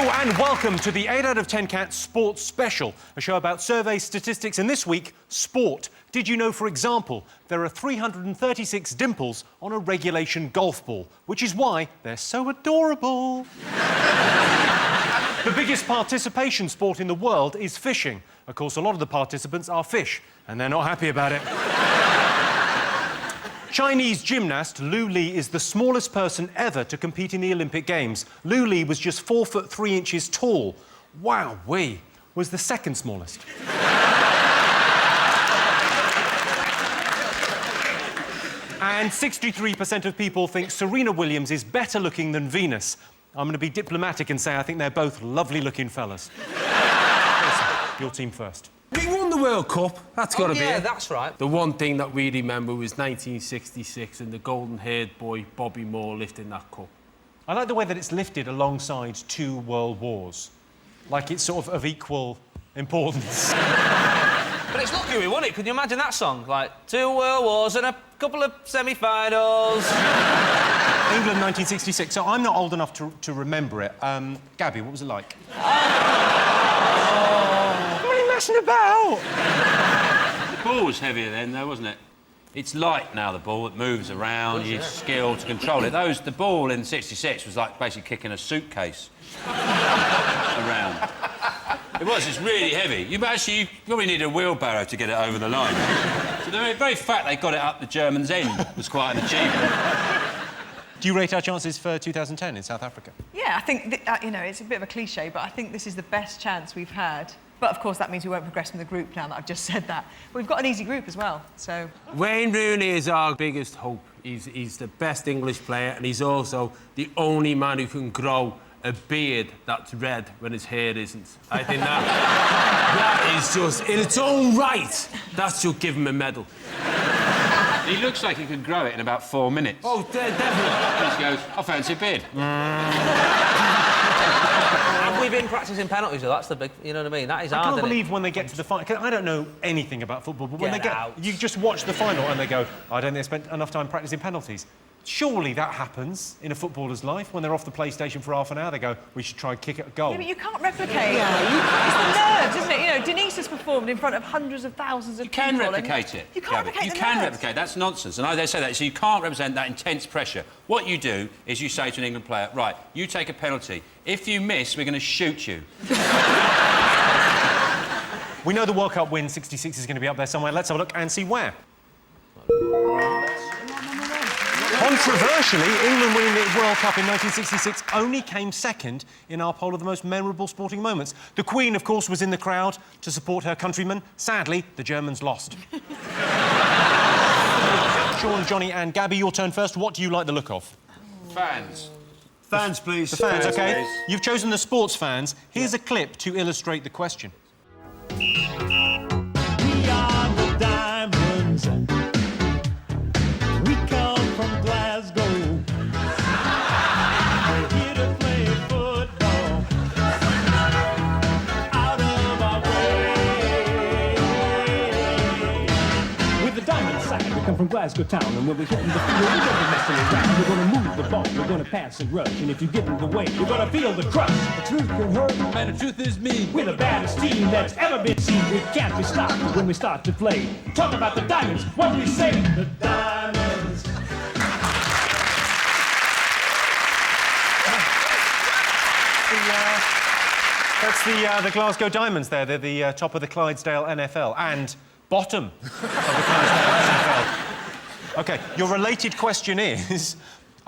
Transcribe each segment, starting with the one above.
And welcome to the 8 out of 10 Cats Sports Special, a show about survey statistics, and this week, sport. Did you know, for example, there are 336 dimples on a regulation golf ball, which is why they're so adorable. The biggest participation sport in the world is fishing. Of course, a lot of the participants are fish, and they're not happy about it. Chinese gymnast Lu Li is the smallest person ever to compete in the Olympic Games. Lu Li was just 4 foot 3 inches tall. Wowee, was the second smallest. And 63% of people think Serena Williams is better looking than Venus. I'm going to be diplomatic and say I think they're both lovely-looking fellas. Your team first. We won the World Cup. That's got to be it. Yeah, that's right. The one thing that we remember was 1966 and the golden-haired boy Bobby Moore lifting that cup. I like the way that it's lifted alongside 2 world wars. Like it's sort of equal importance. But it's lucky we won it. Can you imagine that song? Like, 2 world wars and a couple of semi-finals. England, 1966. So I'm not old enough to remember it. Gabby, what was it like? Messing about. The ball was heavier then, though, wasn't it? It's light now, the ball. It moves around. You skill to control it. The ball in '66 was like basically kicking a suitcase around. It was. It's really heavy. You probably need a wheelbarrow to get it over the line. So the very fact they got it up the Germans' end was quite an achievement. Do you rate our chances for 2010 in South Africa? Yeah, I think, you know, it's a bit of a cliché, but I think this is the best chance we've had. But, of course, that means we won't progress from the group now that I've just said that. But we've got an easy group as well, so... Wayne Rooney is our biggest hope. He's the best English player, and he's also the only man who can grow a beard that's red when his hair isn't. I think that is just, in its own right, that should give him a medal. He looks like he could grow it in about 4 minutes. Oh, definitely. He just goes, I fancy a beard. Have we been practising penalties, though? That's the big... You know what I mean? That is hard, I can't believe when they get to the final... I don't know anything about football, but when they get... You just watch the final and they go, I don't think they spent enough time practising penalties. Surely that happens in a footballer's life. When they're off the PlayStation for half an hour, they go, we should try and kick it a goal. Yeah, but you can't replicate. It's the nerves, isn't it? You know, Denise has performed in front of hundreds of thousands of people. You can replicate it. You can't replicate You can replicate. That's nonsense. And they say that. So you can't represent that intense pressure. What you do is you say to an England player, right, you take a penalty. If you miss, we're going to shoot you. We know the World Cup win 66 is going to be up there somewhere. Let's have a look and see where. Controversially, England winning the World Cup in 1966 only came second in our poll of the most memorable sporting moments. The Queen, of course, was in the crowd to support her countrymen. Sadly, the Germans lost. Sean, Johnny and Gabby, your turn first. What do you like the look of? Fans. Fans, please. The fans, OK. Please. You've chosen the sports fans. Here's a clip to illustrate the question. We are the Diamonds. We come from Glasgow. We're here to play football. Out of our way. With the Diamond side, we come from Glasgow town, and when we're hitting the field, we're never messing around. We're gonna move the ball, we're gonna pass and rush, and if you get in the way, you're gonna feel the crush. The truth can hurt, and the truth is mean. We're the baddest team that's ever been seen. We can't be stopped when we start to play. Talk about the Diamonds, what do we say? The Diamonds. That's the Glasgow Diamonds there. They're the top of the Clydesdale NFL and bottom of the Clydesdale NFL. OK, your related question is,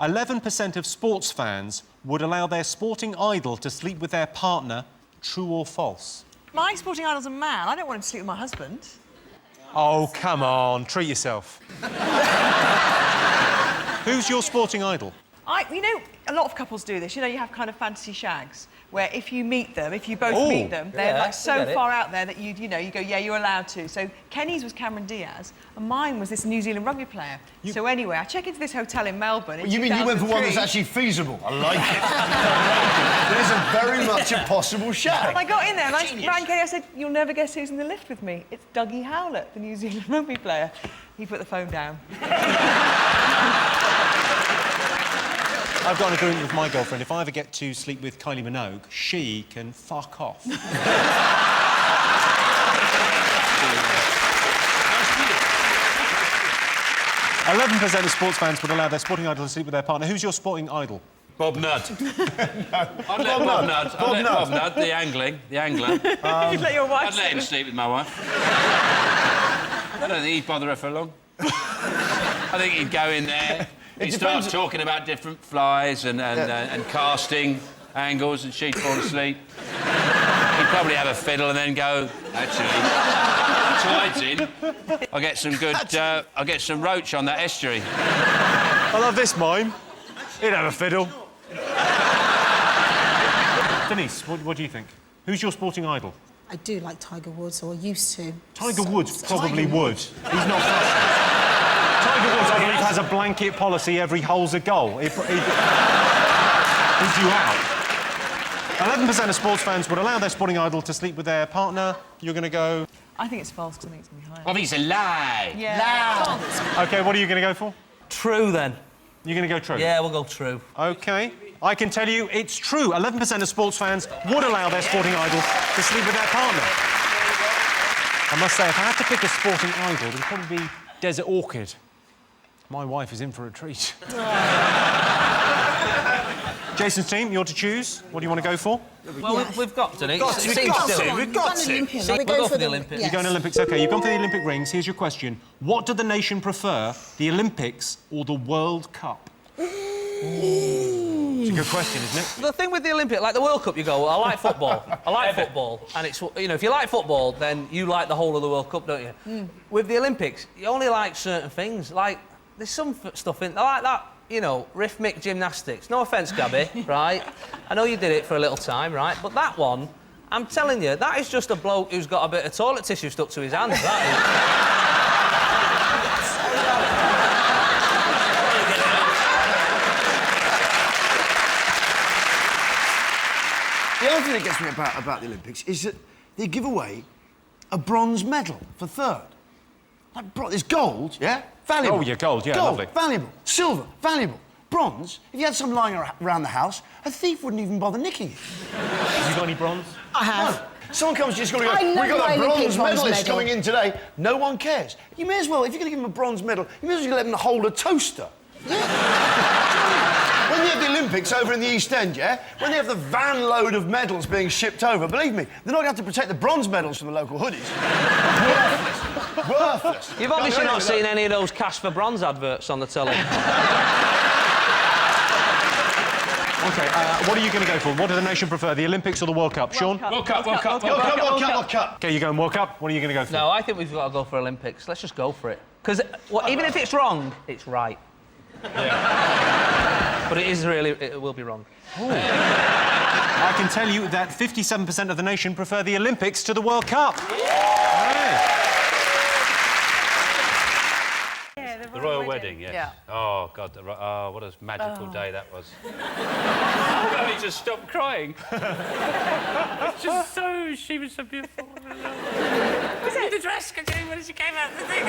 11% of sports fans would allow their sporting idol to sleep with their partner. True or false? My sporting idol's a man. I don't want him to sleep with my husband. Oh, come on, treat yourself. Who's your sporting idol? You know, a lot of couples do this. You know, you have kind of fantasy shags where if you meet them, if you both meet them, they're like so far out there that you go, yeah, you're allowed to. So Kenny's was Cameron Diaz, and mine was this New Zealand rugby player. So anyway, I check into this hotel in Melbourne. You mean you went for one that's actually feasible? I like it. It is a very much a possible shag. I got in there and I rang Kenny. I said, "You'll never guess who's in the lift with me. It's Dougie Howlett, the New Zealand rugby player." He put the phone down. I've got an agreement with my girlfriend. If I ever get to sleep with Kylie Minogue, she can fuck off. 11% of sports fans would allow their sporting idol to sleep with their partner. Who's your sporting idol? Bob Nudd. I'd let Bob Nudd, the angler. You'd let your wife I'd let him sleep with my wife. I don't think he'd bother her for long. I think he'd go in there, he'd start talking about different flies and casting angles, and she'd fall asleep. He'd probably have a fiddle and then go, actually, tide's in. I'll get some good, I'll get some roach on that estuary. I love this mime. He'd have a fiddle. Denise, what do you think? Who's your sporting idol? I do like Tiger Woods, or used to. Tiger Woods probably would. He's not fussy. Tiger Woods, I believe, has a blanket policy, every hole's a goal. He'd you out. 11% of sports fans would allow their sporting idol to sleep with their partner. You're going to go... I think it's false, because I think it's going to be higher. I think it's a lie. Yeah. OK, what are you going to go for? True, then. You're going to go true? Yeah, we'll go true. OK. I can tell you it's true. 11% of sports fans would allow their sporting idol to sleep with their partner. I must say, if I had to pick a sporting idol, it would probably be Desert Orchid. My wife is in for a treat. Jason's team, you're to choose. What do you want to go for? Well, we've got to. We've got to. We've got to. We'll go for the Olympics. You're going to Olympics. OK, you've gone for the Olympic rings. Here's your question. What did the nation prefer, the Olympics or the World Cup? It's a good question, isn't it? The thing with the Olympics, like the World Cup, you go, well, I like football. I like football. And it's, you know, if you like football, then you like the whole of the World Cup, don't you? With the Olympics, you only like certain things. Like, there's some stuff in... I like that, you know, rhythmic gymnastics. No offence, Gabby, right? I know you did it for a little time, right? But that one, I'm telling you, that is just a bloke who's got a bit of toilet tissue stuck to his hand, that is. The other thing that gets me about the Olympics is that they give away a bronze medal for third. Like, there's gold, yeah? Valuable. Oh, yeah, gold, yeah, gold, lovely. Valuable. Silver, valuable. Bronze, if you had some lying around the house, a thief wouldn't even bother nicking it. Have you got any bronze? I have. No. Someone comes just going to go, I love we've got my that Olympic bronze medalist medal. coming in today. No one cares. You may as well, if you're going to give him a bronze medal, you may as well let him hold a toaster. When they have the Olympics over in the East End, yeah? When they have the van load of medals being shipped over, believe me, they're not going to have to protect the bronze medals from the local hoodies. Worthless. Worthless. You've obviously not seen any of those cash for bronze adverts on the telly. OK, what are you going to go for? What do the nation prefer, the Olympics or the World Cup? Sean? World Cup. OK, you're going World Cup. What are you going to go for? No, I think we've got to go for Olympics. Let's just go for it. Because even if it's wrong, it's right. Yeah. But it will be wrong. I can tell you that 57% of the nation prefer the Olympics to the World Cup. The royal wedding, yeah. Oh, God, what a magical day that was. Let me just stop crying. It's just so... She was so beautiful. The dress came when she came out the thing.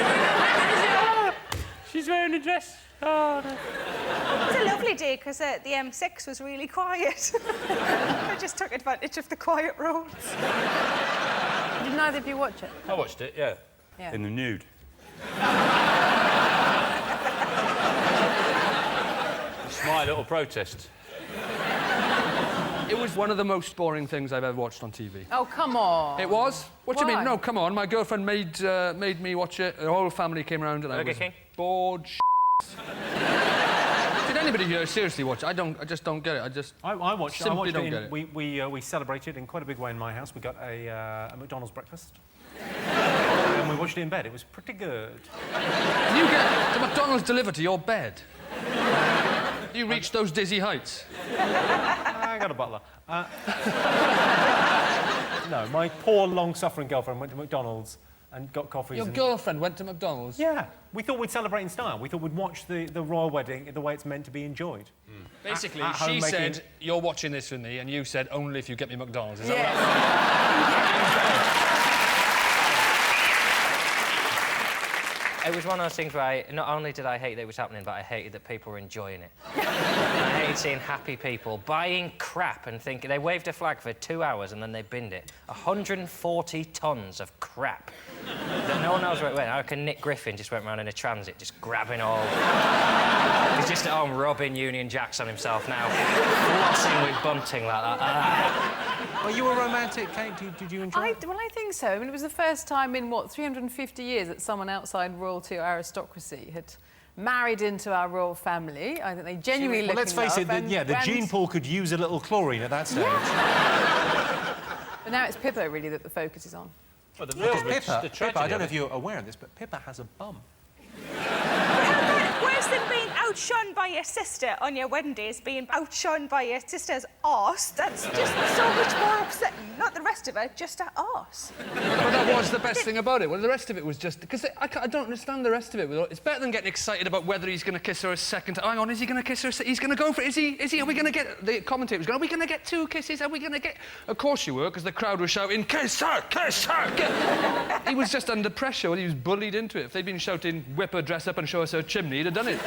She's wearing a dress. Oh, no. It was a lovely day because the M6 was really quiet. I just took advantage of the quiet roads. Did neither of you watch it? I watched it, yeah. In the nude. It's my little protest. It was one of the most boring things I've ever watched on TV. Oh, come on. It was? What do you Why? mean? No, come on. My girlfriend made me watch it. The whole family came around and I was bored. Did anybody here seriously watch it? I just don't get it. I watched simply it. don't get it. We celebrated in quite a big way in my house. We got a McDonald's breakfast. And we watched it in bed. It was pretty good. You get the McDonald's delivered to your bed? You reached those dizzy heights? I got a butler. No, my poor, long-suffering girlfriend went to McDonald's and got coffees. Your girlfriend went to McDonald's? Yeah. We thought we'd celebrate in style. We thought we'd watch the royal wedding the way it's meant to be enjoyed. Basically, At home she making... said, you're watching this with me, and you said, only if you get me McDonald's. Is that It was one of those things where not only did I hate that it was happening, but I hated that people were enjoying it. And I hated seeing happy people buying crap and thinking... They waved a flag for 2 hours and then they binned it. 140 tons of crap. That no one knows where it went. I reckon Nick Griffin just went around in a transit, just grabbing all... He's just at home rubbing Union Jacks on himself now. Flossing with bunting like that. Are you a romantic, Kate? Did you enjoy it? Well, I think so. I mean, it was the first time in, what, 350 years that someone outside royalty or aristocracy had married into our royal family. I think they genuinely Well, let's face it, the gene pool could use a little chlorine at that stage. Yeah. But now it's Pippa, really, that the focus is on. Well, Pippa, I don't know if you're aware of this, but Pippa has a bum. Worse than being outshone by your sister on your wedding day is being outshone by your sister's arse. That's just so much more upsetting. Not the rest of it, just her arse. But that was the best thing about it. Well, the rest of it was just... Because I don't understand the rest of it. It's better than getting excited about whether he's going to kiss her a second time. Hang on, is he going to kiss her? He's going to go for it. Is he? Are we going to get... The commentator was going, are we going to get 2 kisses? Are we going to get... Of course you were, because the crowd was shouting, kiss her, kiss her. He was just under pressure when he was bullied into it. If they'd been shouting, whip her dress up and show us her chimney, he'd have done it.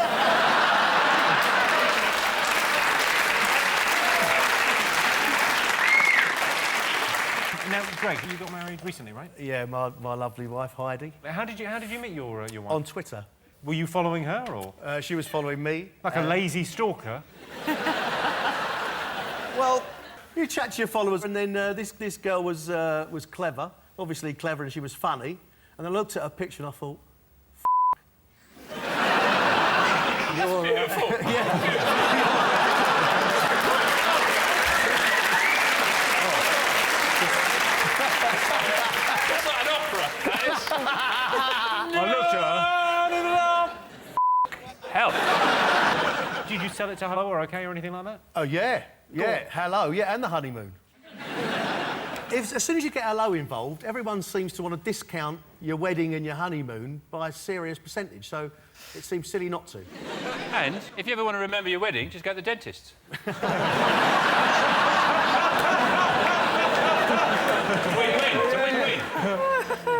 Now, Greg, you got married recently, right? Yeah, my lovely wife, Heidi. How did you meet your wife? On Twitter. Were you following her, or...? She was following me. Like a lazy stalker? Well, you chat to your followers, and then this girl was clever, obviously clever, and she was funny. And I looked at her picture and I thought, That's beautiful. That's not an opera. That is... I looked at her. Hell. Did you sell it to Hello or OK or anything like that? oh, yeah, hello, yeah, and the honeymoon. As soon as you get hello involved, everyone seems to want to discount your wedding and your honeymoon by a serious percentage, so it seems silly not to. And if you ever want to remember your wedding, just go to the dentist. It's a win-win.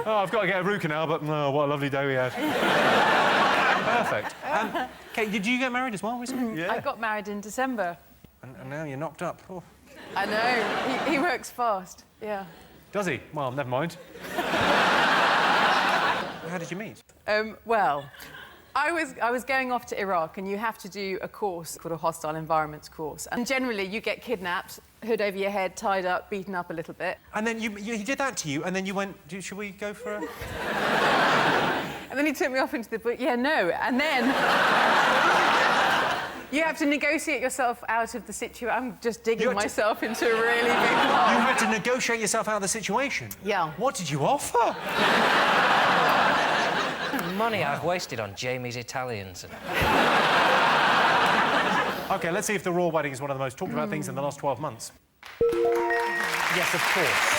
Oh, I've got to get a root canal, but no, what a lovely day we had. Perfect. Kate, did you get married as well recently? I got married in December. And now you're knocked up. Oh. I know. He works fast, yeah. Does he? Well, never mind. How did you meet? Well, I was going off to Iraq, and you have to do a course called a hostile environments course. And generally, you get kidnapped, hood over your head, tied up, beaten up a little bit. And then he did that to you, and then you went, should we go for a... And then he took me off into the bush. Yeah, no. And then... you have to negotiate yourself out of the situation. I'm just digging myself into a really big hole. You had to negotiate yourself out of the situation? Yeah. What did you offer? Money I've wasted on Jamie's Italians. OK, let's see if the royal wedding is one of the most talked about things in the last 12 months. Yes, of course.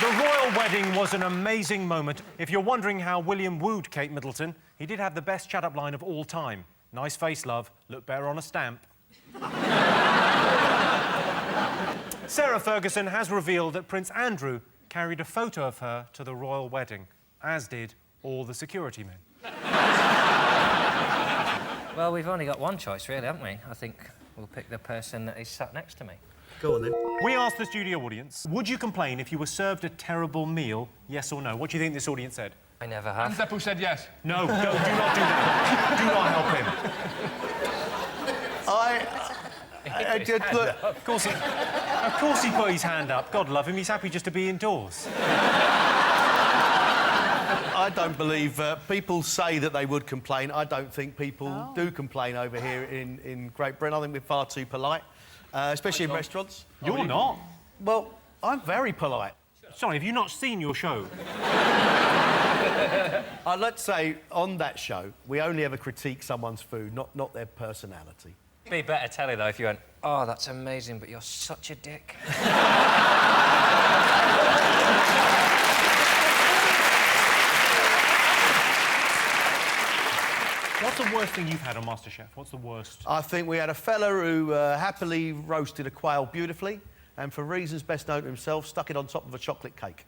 The royal wedding was an amazing moment. If you're wondering how William wooed Kate Middleton, he did have the best chat-up line of all time. Nice face, love. Look better on a stamp. Sarah Ferguson has revealed that Prince Andrew carried a photo of her to the royal wedding, as did all the security men. Well, we've only got one choice, really, haven't we? I think we'll pick the person that is sat next to me. Go on, then. We asked the studio audience, would you complain if you were served a terrible meal, yes or no? What do you think this audience said? I never have. And Zeppo said yes. No, do not do that. Do not help him. I did look... Of course he put his hand up. God love him, he's happy just to be indoors. I don't believe... people say that they would complain. I don't think people do complain over here in Great Britain. I think we're far too polite, especially in restaurants. You're not. Well, I'm very polite. Sorry, have you not seen your show? I'd like to say, on that show, we only ever critique someone's food, not their personality. Be better telly, though, if you went, oh, that's amazing, but you're such a dick. What's the worst thing you've had on MasterChef? What's the worst? I think we had a fella who happily roasted a quail beautifully, and for reasons best known to himself, stuck it on top of a chocolate cake.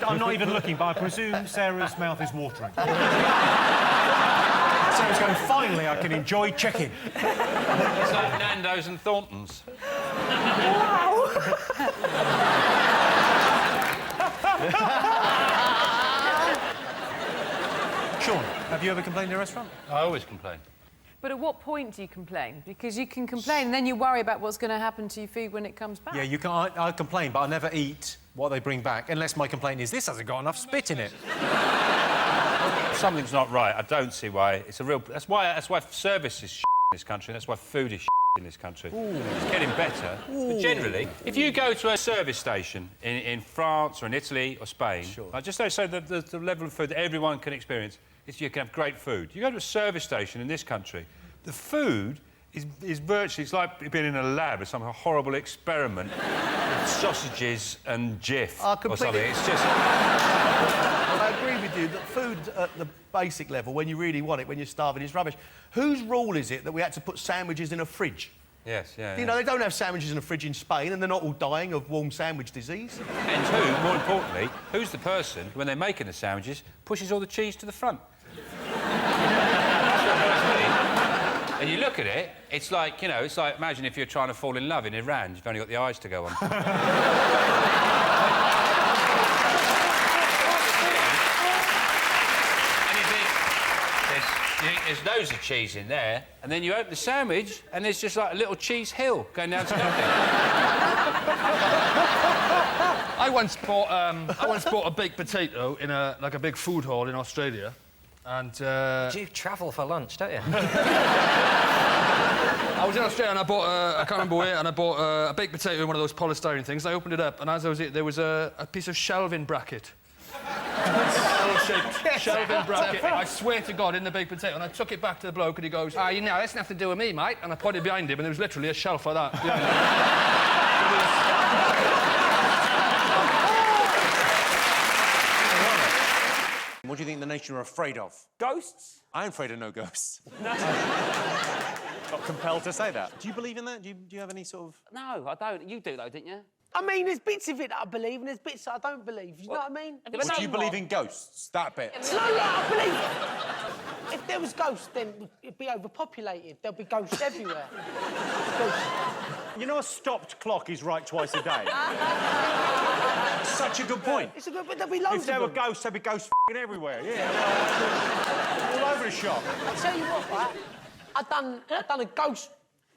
I'm not even looking, but I presume Sarah's mouth is watering. Sarah's going, finally, I can enjoy chicken. It's like Nando's and Thornton's. Wow. Sean, have you ever complained in a restaurant? I always complain. But at what point do you complain? Because you can complain and then you worry about what's going to happen to your food when it comes back. Yeah, you can. I complain, but I never eat what they bring back, unless my complaint is this hasn't got enough spit in it. Something's not right. I don't see why. It's a real... That's why service is in this country, and that's why food is in this country. Ooh. It's getting better. Ooh. But generally, if you go to a service station in France or in Italy or Spain, just so the level of food that everyone can experience, is you can have great food. You go to a service station in this country, the food is virtually... It's like being in a lab with some horrible experiment with sausages and Jif or something. It's just... I agree with you that food at the basic level, when you really want it, when you're starving, is rubbish. Whose rule is it that we had to put sandwiches in a fridge? Yes, yeah. You know, they don't have sandwiches in a fridge in Spain, and they're not all dying of warm sandwich disease. And more importantly, who's the person, when they're making the sandwiches, pushes all the cheese to the front? And you look at it, it's like, you know, it's like, imagine if you're trying to fall in love in Iran, you've only got the eyes to go on. There's loads of cheese in there, and then you open the sandwich, and there's just like a little cheese hill going down to nothing. I once bought a baked potato in a big food hall in Australia, and... You travel for lunch, don't you? I was in Australia and I bought, I can't remember where, and I bought a baked potato in one of those polystyrene things. I opened it up, and as I was eating, there was a piece of shelving bracket. L-shaped shelving bracket, I swear to God, in the baked potato, and I took it back to the bloke, and he goes, you know, that's nothing to do with me, mate. And I pointed behind him, and there was literally a shelf of that behind him. What do you think the nation are afraid of? Ghosts? I'm afraid of no ghosts. No. Not compelled to say that. Do you believe in that? Do you have any sort of... No, I don't. You do, though, didn't you? I mean, there's bits of it that I believe and there's bits that I don't believe. You know what I mean? Do you believe in ghosts? That bit? No, I believe... If there was ghosts, then it'd be overpopulated. There'll be ghosts everywhere. You know a stopped clock is right twice a day? Such a good point. It's a good... But there'll be loads of them. If there were ghosts, there'd be ghosts everywhere, yeah. All over the shop. I'll tell you what, right? I've done a ghost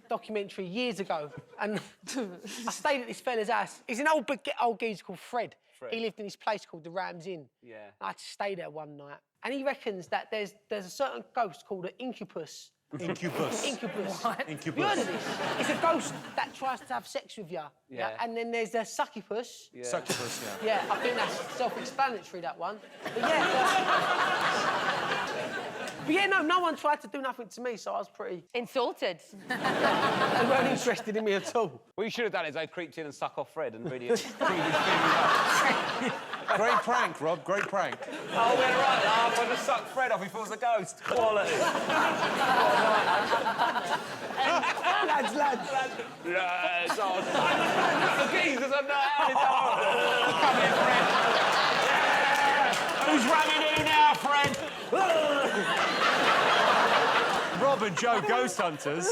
documentary years ago, and I stayed at this fella's house. He's an old geezer called Fred. He lived in this place called the Rams Inn. Yeah. I had to stay there one night, and he reckons that there's a certain ghost called an incubus. Incubus. Incubus. What? Incubus. You heard of this? It's a ghost that tries to have sex with you. Yeah. And then there's a succubus. Yeah. Succubus, yeah. Yeah, I think that's self-explanatory, that one. But yeah. But yeah, no one tried to do nothing to me, so I was pretty... Insulted. They weren't interested in me at all. What you should have done is I creeped in and suck off Fred and really... Great prank, Rob, great prank. Oh, we're right, laugh. I just sucked Fred off, he feels a ghost. Quality. Lads. Yes, oh, the geezers are not out in the Come here, Fred. Yeah. Who's running in now, Fred? Rob and Joe, ghost hunters.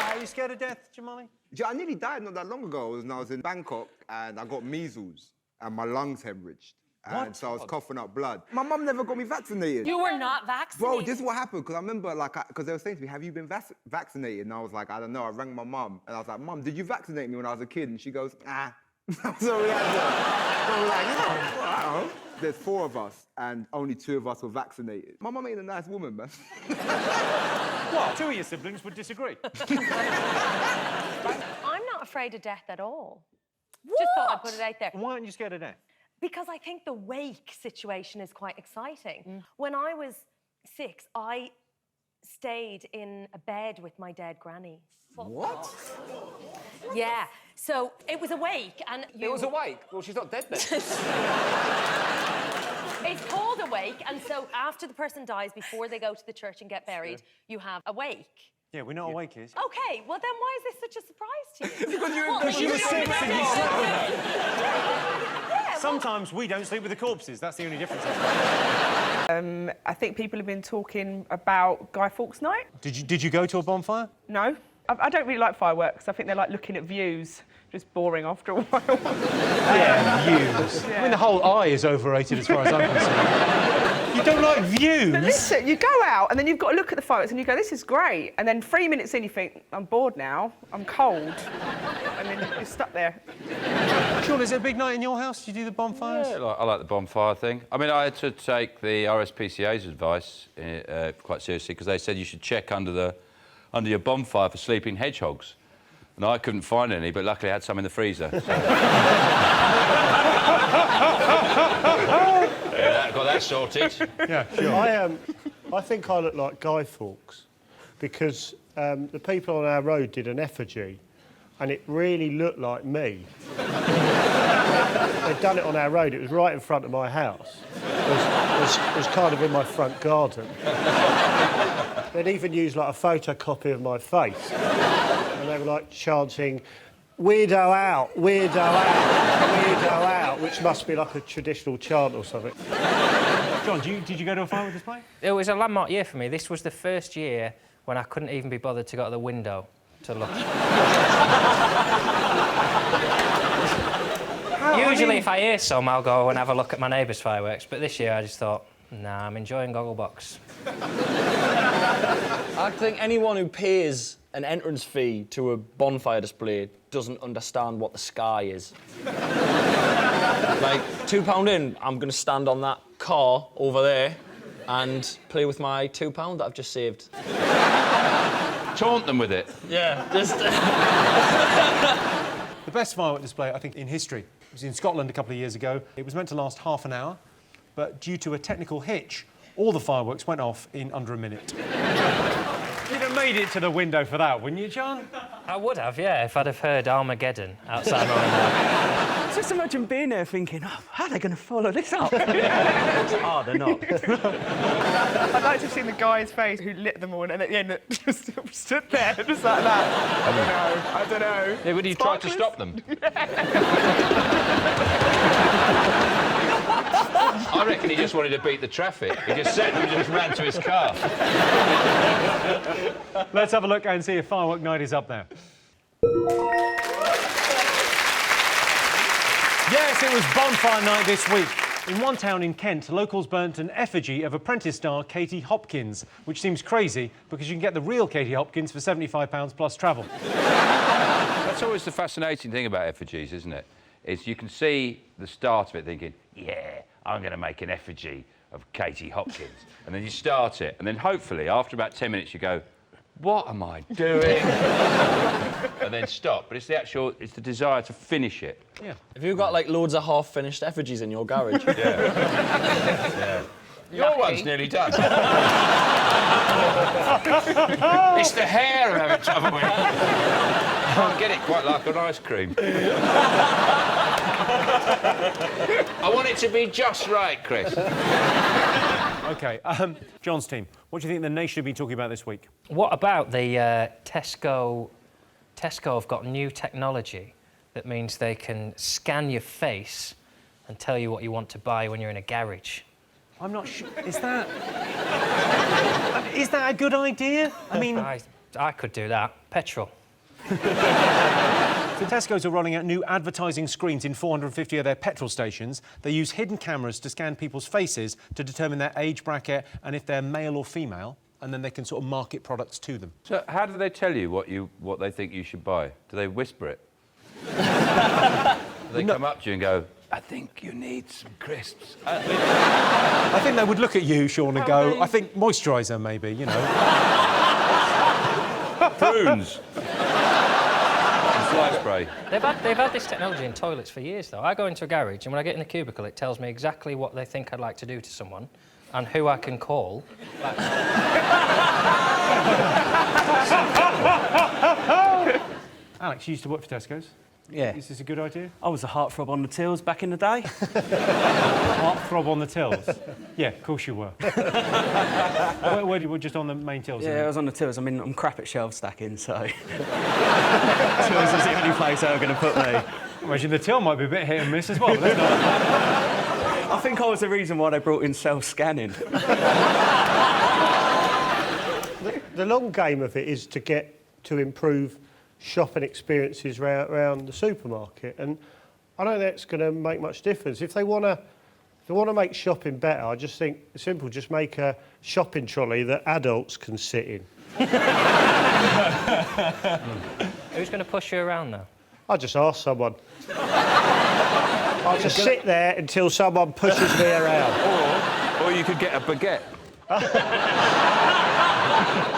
Are you scared of death, Jamali? I nearly died not that long ago. When I was in Bangkok and I got measles and my lungs hemorrhaged. And so I was coughing up blood. My mum never got me vaccinated. You were not vaccinated? Bro, this is what happened, because I remember, because they were saying to me, have you been vaccinated? And I was like, I don't know. I rang my mum, and I was like, Mum, did you vaccinate me when I was a kid? And she goes, ah. So we had to... So we're like, oh, wow. There's 4 of us, and only 2 of us were vaccinated. My mum ain't a nice woman, man. What? 2 of your siblings would disagree. I'm not afraid of death at all. What? Just thought I'd put it out there. Why aren't you scared of death? Because I think the wake situation is quite exciting. When I was 6, I stayed in a bed with my dead granny. What? Yeah, so it was a wake, and you... It was a wake? Well, she's not dead then. It's called a wake, and so after the person dies, before they go to the church and get buried, you have a wake. Yeah, we're not awake, is. Okay, well then why is this such a surprise to you? Because you were 6 and you slept with her. Yeah, Sometimes we don't sleep with the corpses. That's the only difference. I think people have been talking about Guy Fawkes Night. Did you go to a bonfire? No. I don't really like fireworks. I think they're like looking at views. Just boring after a while. Yeah, views. Yeah. I mean, the whole eye is overrated as far as I'm concerned. You don't like views? But listen, you go out and then you've got to look at the fireworks and you go, this is great. And then 3 minutes in, you think, I'm bored now, I'm cold. And then you're stuck there. Sean, is it a big night in your house? Do you do the bonfires? Yeah, I like the bonfire thing. I mean, I had to take the RSPCA's advice quite seriously because they said you should check under your bonfire for sleeping hedgehogs. And I couldn't find any, but luckily I had some in the freezer. So. Yeah, got that sorted. Yeah, sure. I think I look like Guy Fawkes because the people on our road did an effigy and it really looked like me. They'd done it on our road. It was right in front of my house. It was kind of in my front garden. They'd even used like a photocopy of my face. And they were like chanting, "Weirdo out, weirdo out, weirdo out," which must be like a traditional chant or something. John, did you go to a fireworks display? It was a landmark year for me. This was the first year when I couldn't even be bothered to go to the window to look. Usually, if I hear some, I'll go and have a look at my neighbour's fireworks. But this year, I just thought, nah, I'm enjoying Gogglebox. I think anyone who pays an entrance fee to a bonfire display doesn't understand what the sky is. Like, £2 in, I'm going to stand on that car over there and play with my £2 that I've just saved. Taunt them with it. Yeah, just... The best firework display, I think, in history was in Scotland a couple of years ago. It was meant to last half an hour, but due to a technical hitch, all the fireworks went off in under a minute. You'd have made it to the window for that, wouldn't you, John? I would have, yeah, if I'd have heard Armageddon outside my window. Just imagine being there thinking, oh, how are they going to follow this up? Oh, they're not. I'd like to have seen the guy's face who lit them all and at the end just stood there just like that. I don't know. Yeah, would you try to stop them? I reckon he just wanted to beat the traffic. He just sat and just ran to his car. Let's have a look and see if firework night is up there. Yes, it was bonfire night this week. In one town in Kent, locals burnt an effigy of Apprentice star Katie Hopkins, which seems crazy because you can get the real Katie Hopkins for £75 plus travel. That's always the fascinating thing about effigies, isn't it? Is you can see the start of it thinking, yeah, I'm going to make an effigy of Katie Hopkins. And then you start it, and then hopefully, after about 10 minutes, you go, what am I doing? And then stop. But it's the desire to finish it. Yeah. Have you got, like, loads of half-finished effigies in your garage? Yeah. Your one's nearly done. It's the hair I'm having trouble with. I can't get it quite like an ice cream. I want it to be just right, Chris. OK, John's team, what do you think the nation have been talking about this week? What about the Tesco? Tesco have got new technology that means they can scan your face and tell you what you want to buy when you're in a garage. I'm not sure. Is that a good idea? I mean... I could do that. Petrol. So Tesco's are rolling out new advertising screens in 450 of their petrol stations. They use hidden cameras to scan people's faces to determine their age bracket and if they're male or female, and then they can sort of market products to them. So how do they tell you what they think you should buy? Do they whisper it? Do they come up to you and go, I think you need some crisps? I think they would look at you, Sean, and go, I think moisturiser, maybe, you know. Prunes. Fly spray. They've had this technology in toilets for years, though. I go into a garage, and when I get in the cubicle, it tells me exactly what they think I'd like to do to someone and who I can call. Alex, you used to work for Tesco's. Yeah. Is this a good idea? I was a heartthrob on the tills back in the day. Heartthrob on the tills? Yeah, of course you were. where you were just on the main tills? Yeah, I was on the tills. I mean, I'm crap at shelf stacking, so... tills is the only place they were going to put me. Imagine the till might be a bit hit and miss as well. But I think I was the reason why they brought in self-scanning. The long game of it is to get to improve shopping experiences around the supermarket, and I don't think it's going to make much difference. If they want to make shopping better, I just think it's simple. Just make a shopping trolley that adults can sit in. Who's going to push you around though? I'll just ask someone. I'll just sit there until someone pushes me around. Or you could get a baguette.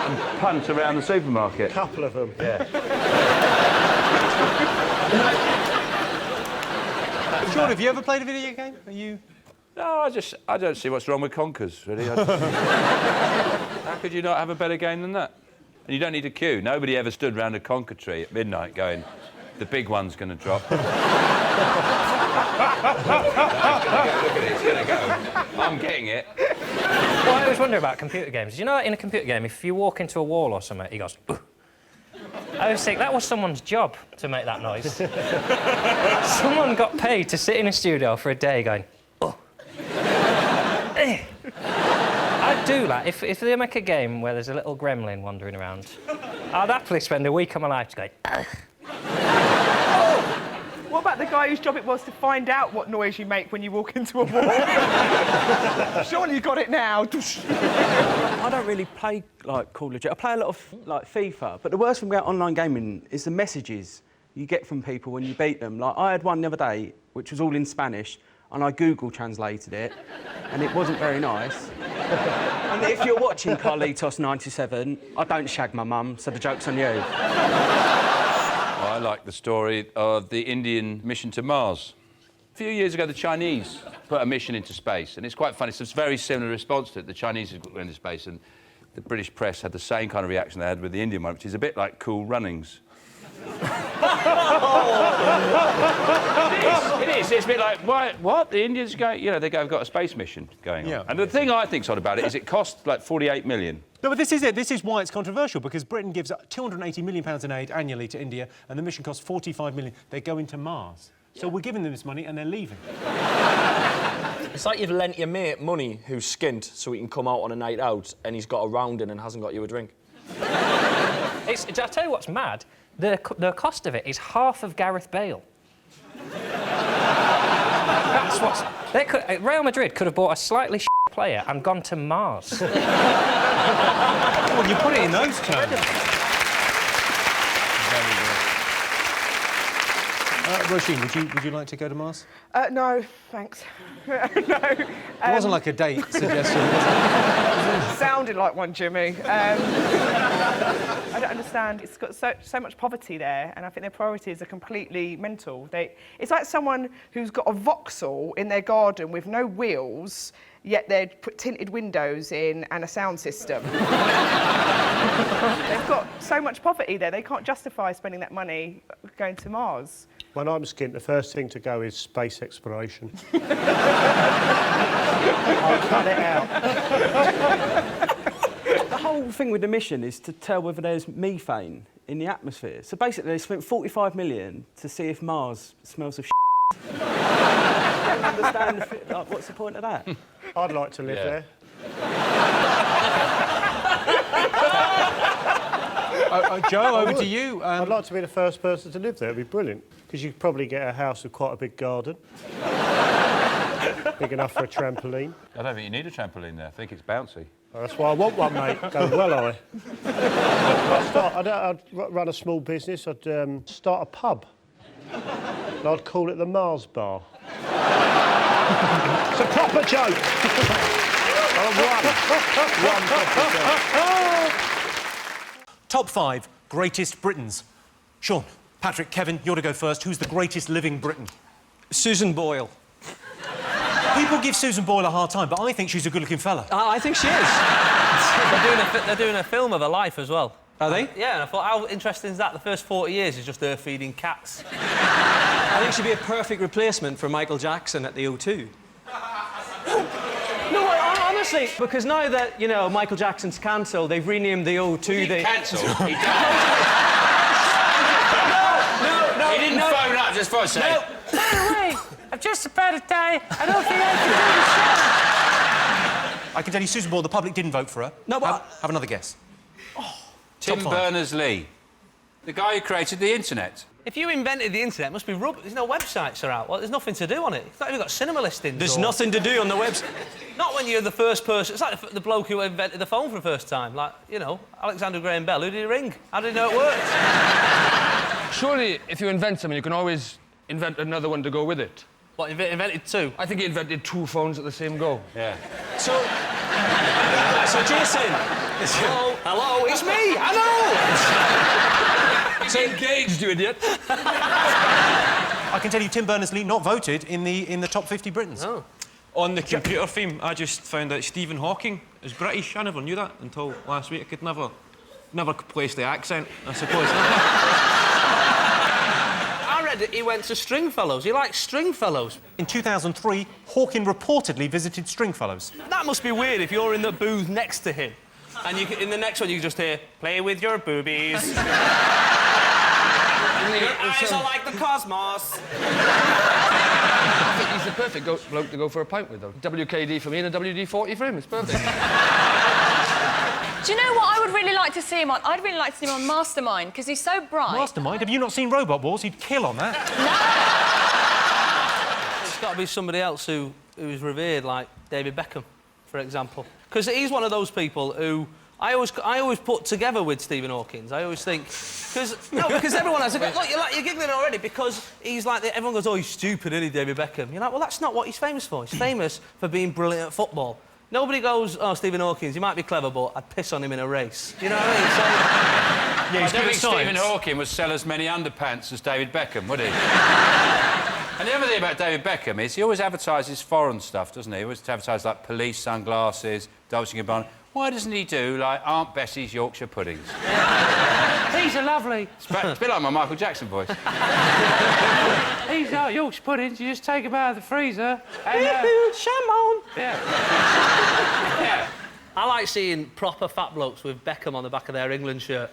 And punt around the supermarket. A couple of them. Yeah. Sean, have you ever played a video game? Are you... No, I don't see what's wrong with conkers, really. How could you not have a better game than that? And you don't need a queue. Nobody ever stood round a conker tree at midnight going, the big one's going to drop. Look at it, it's going to go. I'm getting it. Well, I always wonder about computer games. You know, in a computer game, if you walk into a wall or something, he goes, "Ugh." I always think that was someone's job to make that noise. Someone got paid to sit in a studio for a day going, "Oh." I do like, if they make a game where there's a little gremlin wandering around, I'd happily spend a week of my life going, "Ugh." What about the guy whose job it was to find out what noise you make when you walk into a wall? Surely you got it now. I don't really play like Call of Duty. I play a lot of like FIFA, but the worst thing about online gaming is the messages you get from people when you beat them. Like I had one the other day which was all in Spanish, and I Google translated it, and it wasn't very nice. And if you're watching Carlitos 97, I don't shag my mum, so the joke's on you. I like the story of the Indian mission to Mars. A few years ago, the Chinese put a mission into space, and it's quite funny. It's a very similar response to it. The Chinese went into space, and the British press had the same kind of reaction they had with the Indian one, which is a bit like Cool Runnings. It is. It's a bit like, what? The Indians go, you know, they've got a space mission going on. Yeah. And the thing I think's odd about it is it cost like 48 million. No, but this is it. This is why it's controversial, because Britain gives £280 million in aid annually to India, and the mission costs £45 million. They go into Mars. So we're giving them this money, and they're leaving. It's like you've lent your mate money who's skint so he can come out on a night out, and he's got a round in and hasn't got you a drink. I'll tell you what's mad. The cost of it is half of Gareth Bale. That's what's... Real Madrid could have bought a slightly player and gone to Mars. Well, you put it in those terms. Very good. Roisin, would you like to go to Mars? No, thanks. No. It wasn't like a date suggestion, was it? Sounded like one, Jimmy. I don't understand. It's got so much poverty there, and I think their priorities are completely mental. It's like someone who's got a Vauxhall in their garden with no wheels, yet they'd put tinted windows in and a sound system. They've got so much poverty there, they can't justify spending that money going to Mars. When I'm skint, the first thing to go is space exploration. I'll cut it out. The whole thing with the mission is to tell whether there's methane in the atmosphere. So basically, they spent 45 million to see if Mars smells of I don't understand what's the point of that? I'd like to live there. Joe, over to you. I'd like to be the first person to live there. It'd be brilliant, because you'd probably get a house with quite a big garden. Big enough for a trampoline. I don't think you need a trampoline there. I think it's bouncy. Oh, that's why I want one, mate. Go well, I'd run a small business. I'd start a pub. And I'd call it the Mars Bar. It's a proper joke. One proper joke. Top 5 greatest Britons. Sean, Patrick, Kevin, you're to go first. Who's the greatest living Briton? Susan Boyle. People give Susan Boyle a hard time, but I think she's a good-looking fella. I think she is. They're doing a film of her life as well. Are they? Yeah, and I thought, how interesting is that? The first 40 years is just her feeding cats. I think she'd be a perfect replacement for Michael Jackson at the O2. No, honestly, because now that, you know, Michael Jackson's cancelled, they've renamed the O2... Cancelled? He died. No, he didn't phone up just for a sec. No. By the way, I'm just about to die. I don't think I can do the show. I can tell you, Susan Boyle, the public didn't vote for her. No, but... Have another guess. Tim Berners-Lee, the guy who created the internet. If you invented the internet, it must be rubbish. There's no websites are out. Well, there's nothing to do on it. It's not even got cinema listings. There's nothing to do on the website. Not when you're the first person. It's like the bloke who invented the phone for the first time. Like, you know, Alexander Graham Bell. Who did he ring? How did he know it worked? Surely, if you invent something, you can always invent another one to go with it. What, invented two? I think he invented 2 phones at the same go. Yeah. So Jason... Hello, it's me! I know! So engaged, you idiot. I can tell you, Tim Berners-Lee not voted in the top 50 Britons. Oh. On the computer theme, I just found out Stephen Hawking is British. I never knew that until last week. I could never place the accent, I suppose. I read that he went to Stringfellows. He likes Stringfellows. In 2003, Hawking reportedly visited Stringfellows. That must be weird if you're in the booth next to him. And in the next one, you can just hear, play with your boobies. Your eyes are like the cosmos. I think he's the perfect bloke to go for a pint with, though. WKD for me and a WD-40 for him. It's perfect. Do you know what I would really like to see him on? I'd really like to see him on Mastermind, because he's so bright. Mastermind? Have you not seen Robot Wars? He'd kill on that. It's got to be somebody else who's revered, like David Beckham, for example. Because he's one of those people who I always put together with Stephen Hawking. I always think... Because everyone has a... Look, you're giggling already, because he's like... Everyone goes, oh, he's stupid, isn't he, David Beckham? You're like, well, that's not what he's famous for. He's famous for being brilliant at football. Nobody goes, oh, Stephen Hawking, he might be clever, but I'd piss on him in a race. You know what I mean? So... Yeah, I don't think Stephen Hawking would sell as many underpants as David Beckham, would he? And the other thing about David Beckham is he always advertises foreign stuff, doesn't he? He always advertises, like, police sunglasses, Dolce & Gabbana. Why doesn't he do, like, Aunt Bessie's Yorkshire puddings? These are lovely. It's a bit like my Michael Jackson voice. These are Yorkshire puddings. You just take them out of the freezer and... Shamon! Yeah. Yeah. I like seeing proper fat blokes with Beckham on the back of their England shirt.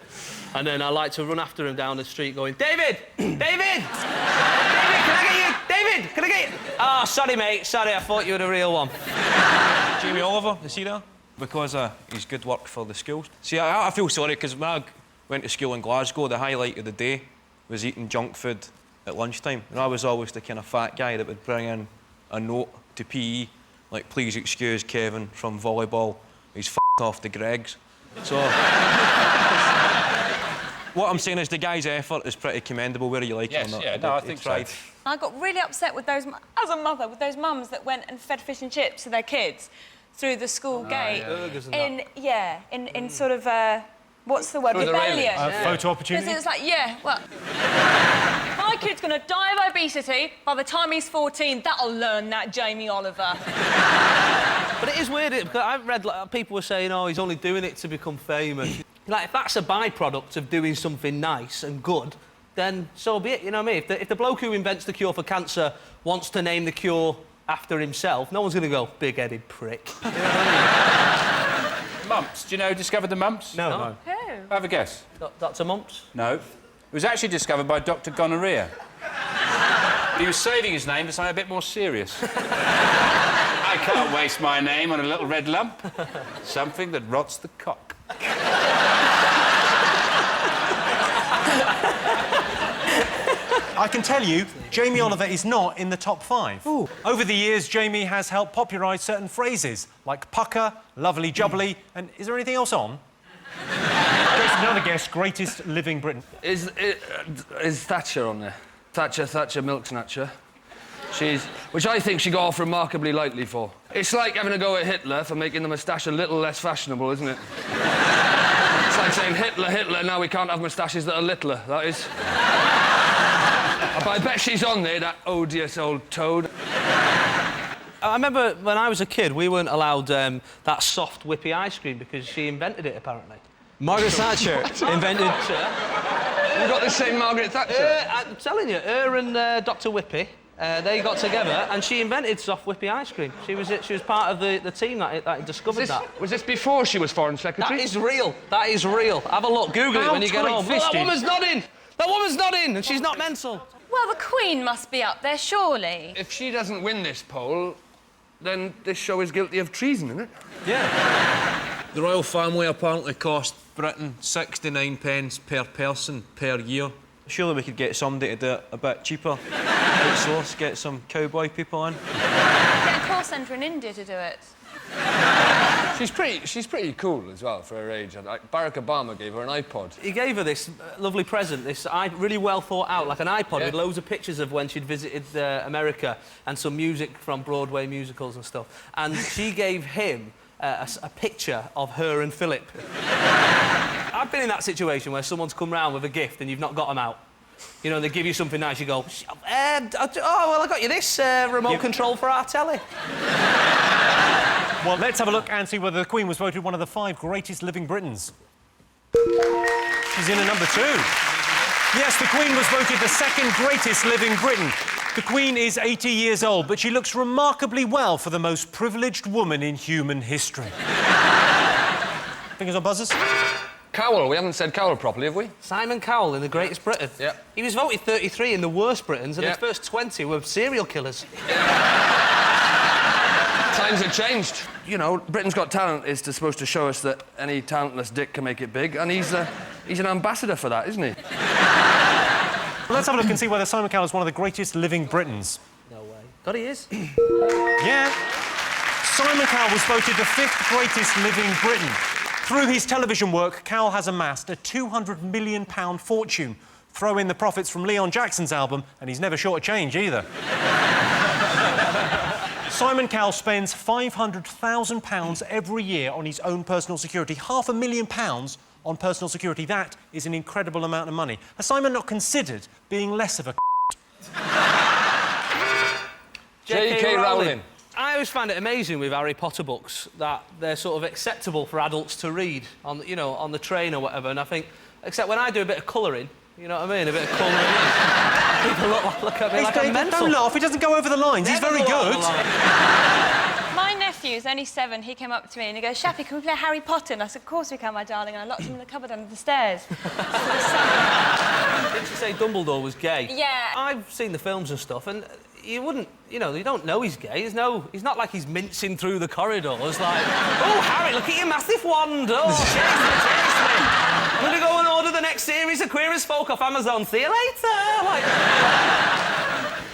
And then I like to run after him down the street going, David! David! David, can I get you? David, can I get you? Oh, sorry, mate. Sorry, I thought you were the real one. Jamie Oliver, is he there? Because he's good work for the schools. See, I feel sorry, because when I went to school in Glasgow, the highlight of the day was eating junk food at lunchtime. And I was always the kind of fat guy that would bring in a note to PE, like, please excuse Kevin from volleyball. He's f***ed off the Gregs. So... what I'm saying is the guy's effort is pretty commendable, whether you like it or not. Yeah, no, I think so. I got really upset with those, as a mother, with those mums that went and fed fish and chips to their kids through the school gate. In sort of, what's the word? Rebellion. Photo opportunity? Because it was like, well... my kid's going to die of obesity. By the time he's 14, that'll learn that, Jamie Oliver. But it is weird, because I've read, like, people were saying, oh, he's only doing it to become famous. Like, if that's a byproduct of doing something nice and good, then so be it, you know what I mean? If the bloke who invents the cure for cancer wants to name the cure after himself, no one's going to go, big-headed prick. You know what I mean? Mumps. Do you know who discovered the mumps? No. Who? Have a guess. Dr. Mumps? No. It was actually discovered by Dr. Gonorrhea. He was saving his name for something a bit more serious. I can't waste my name on a little red lump. Something that rots the cock. I can tell you, Jamie Oliver is not in the top 5. Ooh. Over the years, Jamie has helped popularise certain phrases, like pucker, lovely jubbly, and is there anything else on? Another guess, greatest living Briton. Is Thatcher on there? Thatcher, milk snatcher. Which I think she got off remarkably lightly for. It's like having a go at Hitler for making the moustache a little less fashionable, isn't it? It's like saying, Hitler, now we can't have moustaches that are littler, that is. But I bet she's on there, that odious old toad. I remember when I was a kid, we weren't allowed that soft, whippy ice cream because she invented it, apparently. Margaret Thatcher invented... You got the same Margaret Thatcher? I'm telling you, her and Dr. Whippy, they got together and she invented soft whippy ice cream. She was part of the team that discovered that. Was this before she was Foreign Secretary? That is real. That is real. Have a look. Google it when you get home. Look, that woman's not in. That woman's not in, and she's not mental. Well, the Queen must be up there, surely. If she doesn't win this poll, then this show is guilty of treason, isn't it? Yeah. The royal family apparently cost Britain 69 pence per person per year. Surely we could get somebody to do it a bit cheaper. Outsource, get some cowboy people in. Get a call centre in India to do it. She's pretty cool as well for her age. Like Barack Obama gave her an iPod. He gave her this lovely present, this really well thought out, like an iPod with loads of pictures of when she'd visited America and some music from Broadway musicals and stuff. And she gave him a picture of her and Philip. I've been in that situation where someone's come round with a gift and you've not got them out. You know, they give you something nice, you go, oh, well, I got you this remote control for our telly. Well, let's have a look and see whether the Queen was voted one of the 5 greatest living Britons. She's in at number 2. Yes, the Queen was voted the 2nd greatest living Briton. The Queen is 80 years old, but she looks remarkably well for the most privileged woman in human history. Fingers on buzzers. Cowell, we haven't said Cowell properly, have we? Simon Cowell in the Greatest Britain. Yeah. He was voted 33 in the worst Britons, and his first 20 were serial killers. Times have changed. You know, Britain's Got Talent is supposed to show us that any talentless dick can make it big, and he's an ambassador for that, isn't he? Let's have a look and see whether Simon Cowell is one of the greatest living Britons. No way. God, he is. Yeah. Simon Cowell was voted the 5th greatest living Briton. Through his television work, Cowell has amassed a £200 million fortune. Throw in the profits from Leon Jackson's album, and he's never short of change either. Simon Cowell spends £500,000 every year on his own personal security. £500,000 on personal security. That is an incredible amount of money. Has Simon not considered being less of a J.K. Rowling. I always find it amazing with Harry Potter books that they're sort of acceptable for adults to read on, you know, on the train or whatever. And I think, except when I do a bit of colouring, you know what I mean, a bit of colouring, people look at me like I'm mental. Don't laugh, he doesn't go over the lines. He's very good. My nephew's only 7. He came up to me and he goes, "Shappy, can we play Harry Potter?" And I said, "Of course we can, my darling." And I locked him in the cupboard under the stairs. Didn't you say Dumbledore was gay? Yeah. I've seen the films and stuff, and you wouldn't, you know, you don't know he's gay. He's not like he's mincing through the corridors like, "Oh, Harry, look at your massive wand. Oh, chase me. I'm going to go and order the next series of Queer as Folk off Amazon. See you later." Like...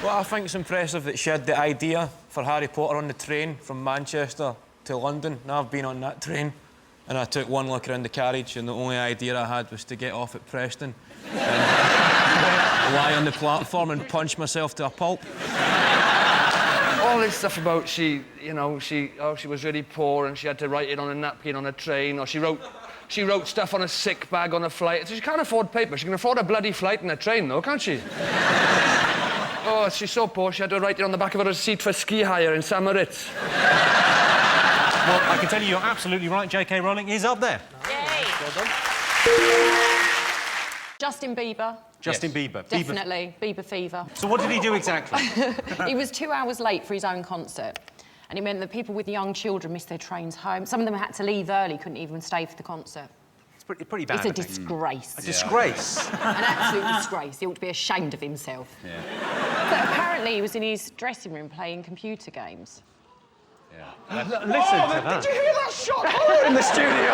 Well, I think it's impressive that she had the idea for Harry Potter on the train from Manchester to London. Now I've been on that train and I took one look around the carriage and the only idea I had was to get off at Preston and lie on the platform and punch myself to a pulp. All this stuff about she was really poor and she had to write it on a napkin on a train, or she wrote stuff on a sick bag on a flight. So she can't afford paper. She can afford a bloody flight and a train, though, can't she? Oh, she's so poor, she had to write it on the back of her receipt for ski hire in St. Moritz. Well, I can tell you, you're absolutely right. J.K. Rowling is up there. Yay. Well done. Justin Bieber. Justin Bieber. Definitely. Bieber fever. So what did he do exactly? He was 2 hours late for his own concert. And it meant that people with young children missed their trains home. Some of them had to leave early, couldn't even stay for the concert. It's pretty bad. It's a disgrace. A disgrace? An absolute disgrace. He ought to be ashamed of himself. Yeah. But apparently he was in his dressing room playing computer games. Listen to that. Did you hear that shot in the studio?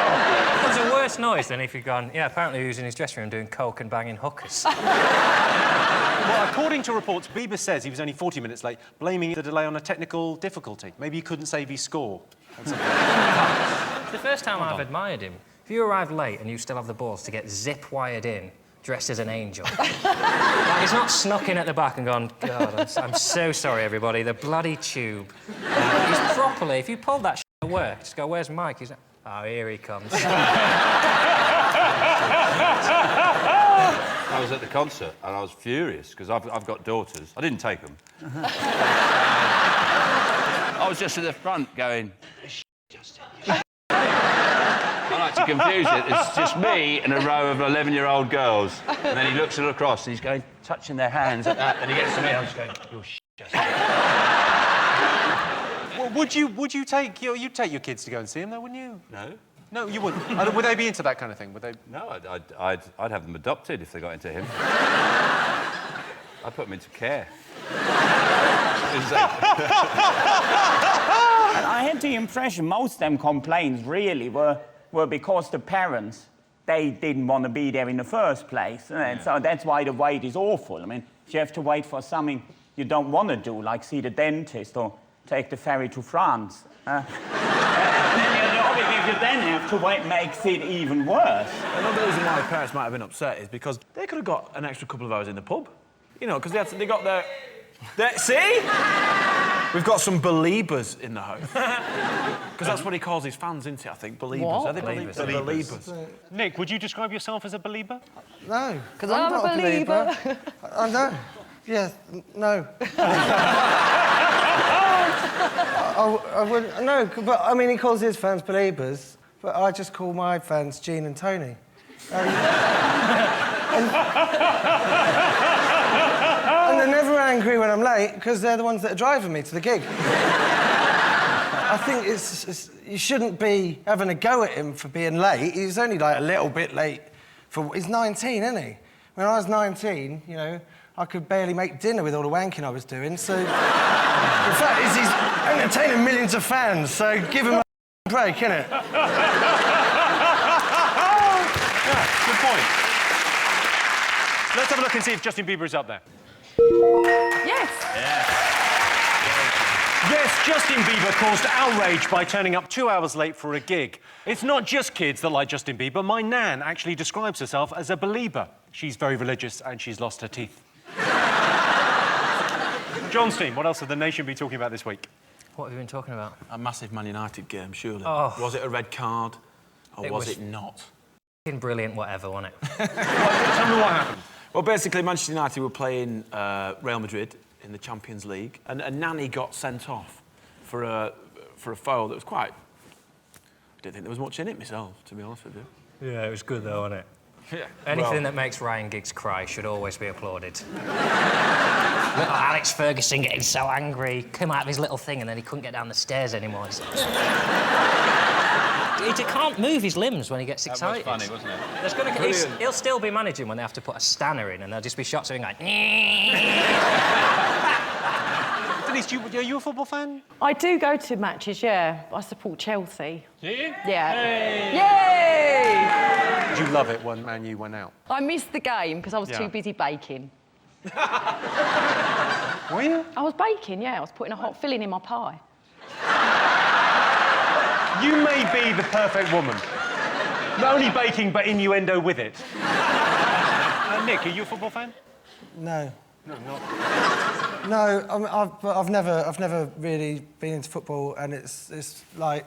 What's a worse noise than if you'd gone, yeah, apparently he was in his dressing room doing coke and banging hookers. Well, according to reports, Bieber says he was only 40 minutes late, blaming the delay on a technical difficulty. Maybe he couldn't save his score. It's the first time I've admired him. If you arrive late and you still have the balls to get zip-wired in, dressed as an angel. Like, he's not snuck in at the back and gone, God, I'm so sorry, everybody, the bloody tube. He's properly, if you pulled that at work, just go, where's Mike? He's like, oh, here he comes. I was at the concert and I was furious because I've got daughters. I didn't take them. I was just at the front going, Justin. I like to confuse it, it's just me and a row of 11-year-old girls. And then he looks at across and he's going, touching their hands like that. And he gets to me and I'm just going, you're Well, would you take your kids to go and see him though, wouldn't you? No. No, you wouldn't. Would they be into that kind of thing? Would they? No, I'd have them adopted if they got into him. I'd put them into care. I had the impression most of them complaints really were because the parents, they didn't want to be there in the first place. And so that's why the wait is awful. I mean, you have to wait for something you don't want to do, like see the dentist or take the ferry to France. And then obviously if you then have to wait, makes it even worse. Another reason why parents might have been upset is because they could have got an extra couple of hours in the pub. You know, because they got their... See? We've got some Beliebers in the house. Because that's what he calls his fans, isn't he, I think? Beliebers. What? Are they Beliebers? Beliebers. Nick, would you describe yourself as a believer? No. Because I'm not a believer. I know. Yeah, no. I wouldn't... No, but, I mean, he calls his fans Beliebers, but I just call my fans Jean and Tony. And they're never angry when I'm late, because they're the ones that are driving me to the gig. I think you shouldn't be having a go at him for being late. He's only, like, a little bit late. He's 19, isn't he? When I was 19, you know, I could barely make dinner with all the wanking I was doing, so... The fact is, he's entertaining millions of fans, so give him a break, innit? Good point. Let's have a look and see if Justin Bieber is up there. Yes. Yes, Justin Bieber caused outrage by turning up 2 hours late for a gig. It's not just kids that like Justin Bieber. My nan actually describes herself as a belieber. She's very religious and she's lost her teeth. John's team, what else have the nation been talking about this week? What have you been talking about? A massive Man United game, surely. Oh. Was it a red card, or was it not? Brilliant whatever, wasn't it? Tell me what happened. Well, basically, Manchester United were playing Real Madrid in the Champions League, and Nani got sent off for a foul that was quite... I didn't think there was much in it myself, to be honest with you. Yeah, it was good though, wasn't it? Yeah. Anything that makes Ryan Giggs cry should always be applauded. Little Alex Ferguson getting so angry, came out of his little thing and then he couldn't get down the stairs anymore. He can't move his limbs when he gets excited. That was funny, wasn't it? There's gonna, he'll still be managing when they have to put a Stanner in and there'll just be shots of him like... Denise, are you a football fan? I do go to matches, yeah. I support Chelsea. Do you? Yeah. Hey. Yay! Did you love it when Man U went out? I missed the game because I was too busy baking. Were you? I was baking, yeah. I was putting a hot filling in my pie. You may be the perfect woman. Not only baking, but innuendo with it. Nick, are you a football fan? No. No, not. No, I mean, I've never really been into football, and it's like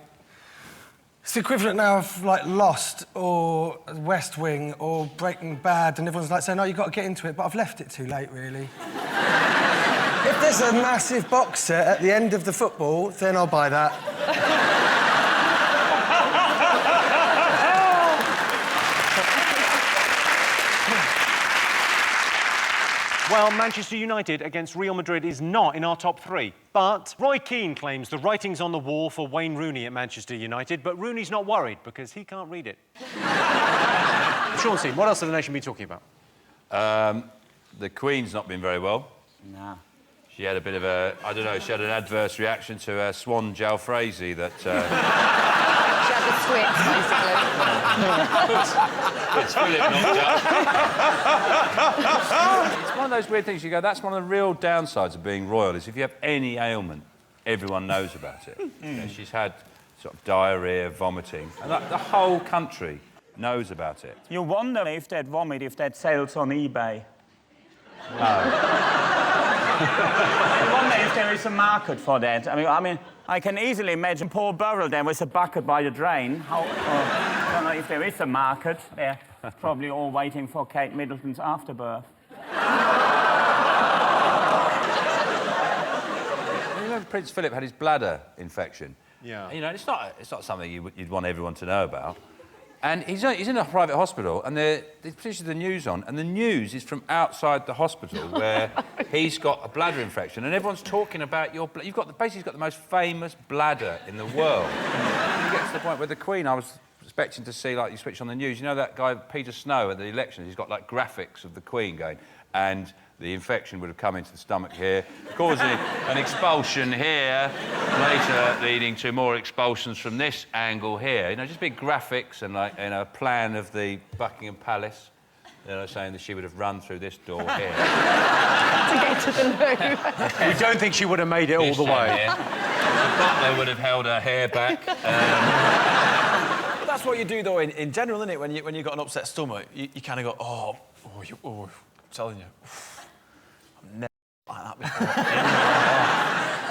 it's the equivalent now of like Lost or West Wing or Breaking Bad, and everyone's like saying, "No, you've got to get into it," but I've left it too late, really. If there's a massive box set at the end of the football, then I'll buy that. Well, Manchester United against Real Madrid is not in our top three. But Roy Keane claims the writing's on the wall for Wayne Rooney at Manchester United, but Rooney's not worried because he can't read it. Sean's team, what else has the nation been talking about? The Queen's not been very well. No. She had a bit of a... I don't know, she had an adverse reaction to her swan jalfrezi that... She had the switch, basically. It's Philip knocked up. It's one of those weird things, you go, that's one of the real downsides of being royal, is if you have any ailment, everyone knows about it. You know, she's had sort of diarrhoea, vomiting, and the whole country knows about it. You wonder if that vomit, if that sells on eBay. I wonder if there is a market for that. I mean, I can easily imagine Paul Burrell there with a bucket by the drain. I don't know if there is a market. They're probably all waiting for Kate Middleton's afterbirth. You know, Prince Philip had his bladder infection. Yeah. You know, it's not something you'd want everyone to know about. And he's in a private hospital, and they pushes the news on, and the news is from outside the hospital where he's got a bladder infection, and everyone's talking about your... You've got basically got the most famous bladder in the world. And you get to the point where the Queen, I was expecting to see, like, you switch on the news, you know that guy, Peter Snow, at the elections, he's got, like, graphics of the Queen going, and the infection would have come into the stomach here, causing an expulsion here, later leading to more expulsions from this angle here. You know, just big graphics and, like, a plan of the Buckingham Palace, you know, saying that she would have run through this door here. To get to the loo. We don't think she would have made it all the way. The butler would have held her hair back. But that's what you do, though, in general, isn't it? When you've got an upset stomach, you kind of go, I'm telling you. Never like that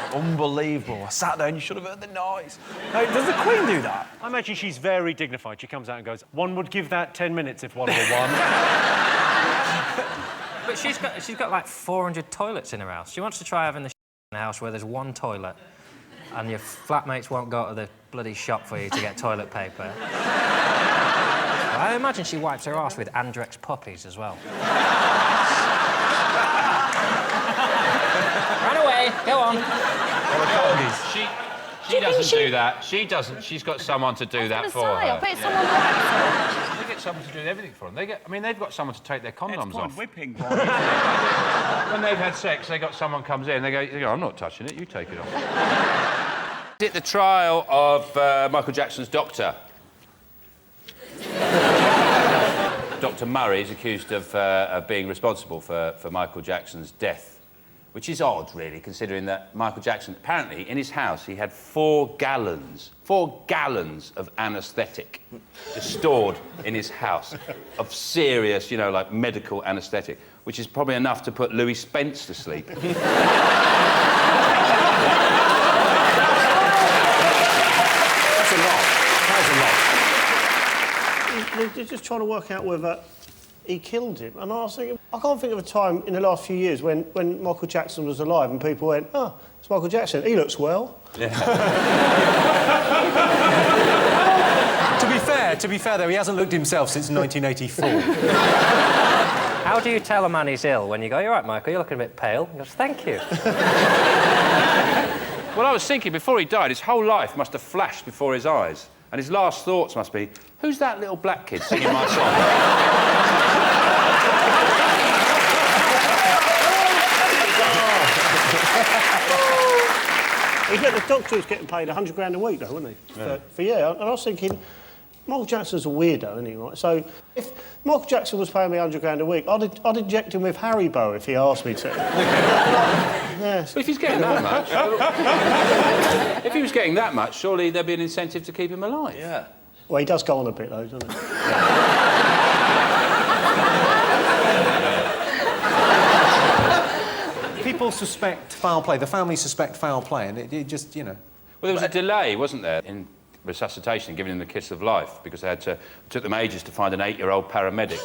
before. Unbelievable. I sat there and you should have heard the noise. Now, does the Queen do that? I imagine she's very dignified. She comes out and goes, one would give that 10 minutes if one were one. But she's got like 400 toilets in her house. She wants to try having the in a house where there's one toilet and your flatmates won't go to the bloody shop for you to get toilet paper. I imagine she wipes her arse with Andrex puppies as well. Run away, go on. She doesn't do that. She doesn't. She's got someone to do that for her. I bet someone wipes They get someone to do everything for them. They've got someone to take their condoms off. Whipping. When they've had sex, they got someone comes in, they go, I'm not touching it, you take it off. Is it the trial of Michael Jackson's doctor? Dr. Murray is accused of being responsible for Michael Jackson's death, which is odd, really, considering that Michael Jackson, apparently, in his house, he had 4 gallons of anaesthetic just stored in his house of serious, you know, like medical anaesthetic, which is probably enough to put Louis Spence to sleep. That's a lot. They're just trying to work out whether he killed him. And I was thinking, I can't think of a time in the last few years when Michael Jackson was alive and people went, oh, it's Michael Jackson, he looks well. Yeah. To be fair, though, he hasn't looked himself since 1984. How do you tell a man he's ill when you go, you're right, Michael, you're looking a bit pale? He goes, thank you. Well, I was thinking, before he died, his whole life must have flashed before his eyes. And his last thoughts must be, who's that little black kid singing my song? The doctor was getting paid £100 a week, though, wasn't he? Yeah. And I was thinking, Michael Jackson's a weirdo, isn't he? Right? So if Michael Jackson was paying me £100 a week, I'd inject him with Haribo if he asked me to. Yes. But if he's getting that much, if he was getting that much, surely there'd be an incentive to keep him alive. Yeah. Well, he does go on a bit, though, doesn't he? People suspect foul play. The family suspect foul play, and it just, you know... Well, there was a delay, wasn't there, in resuscitation, giving him the kiss of life, because they had it took them ages to find an 8-year-old paramedic.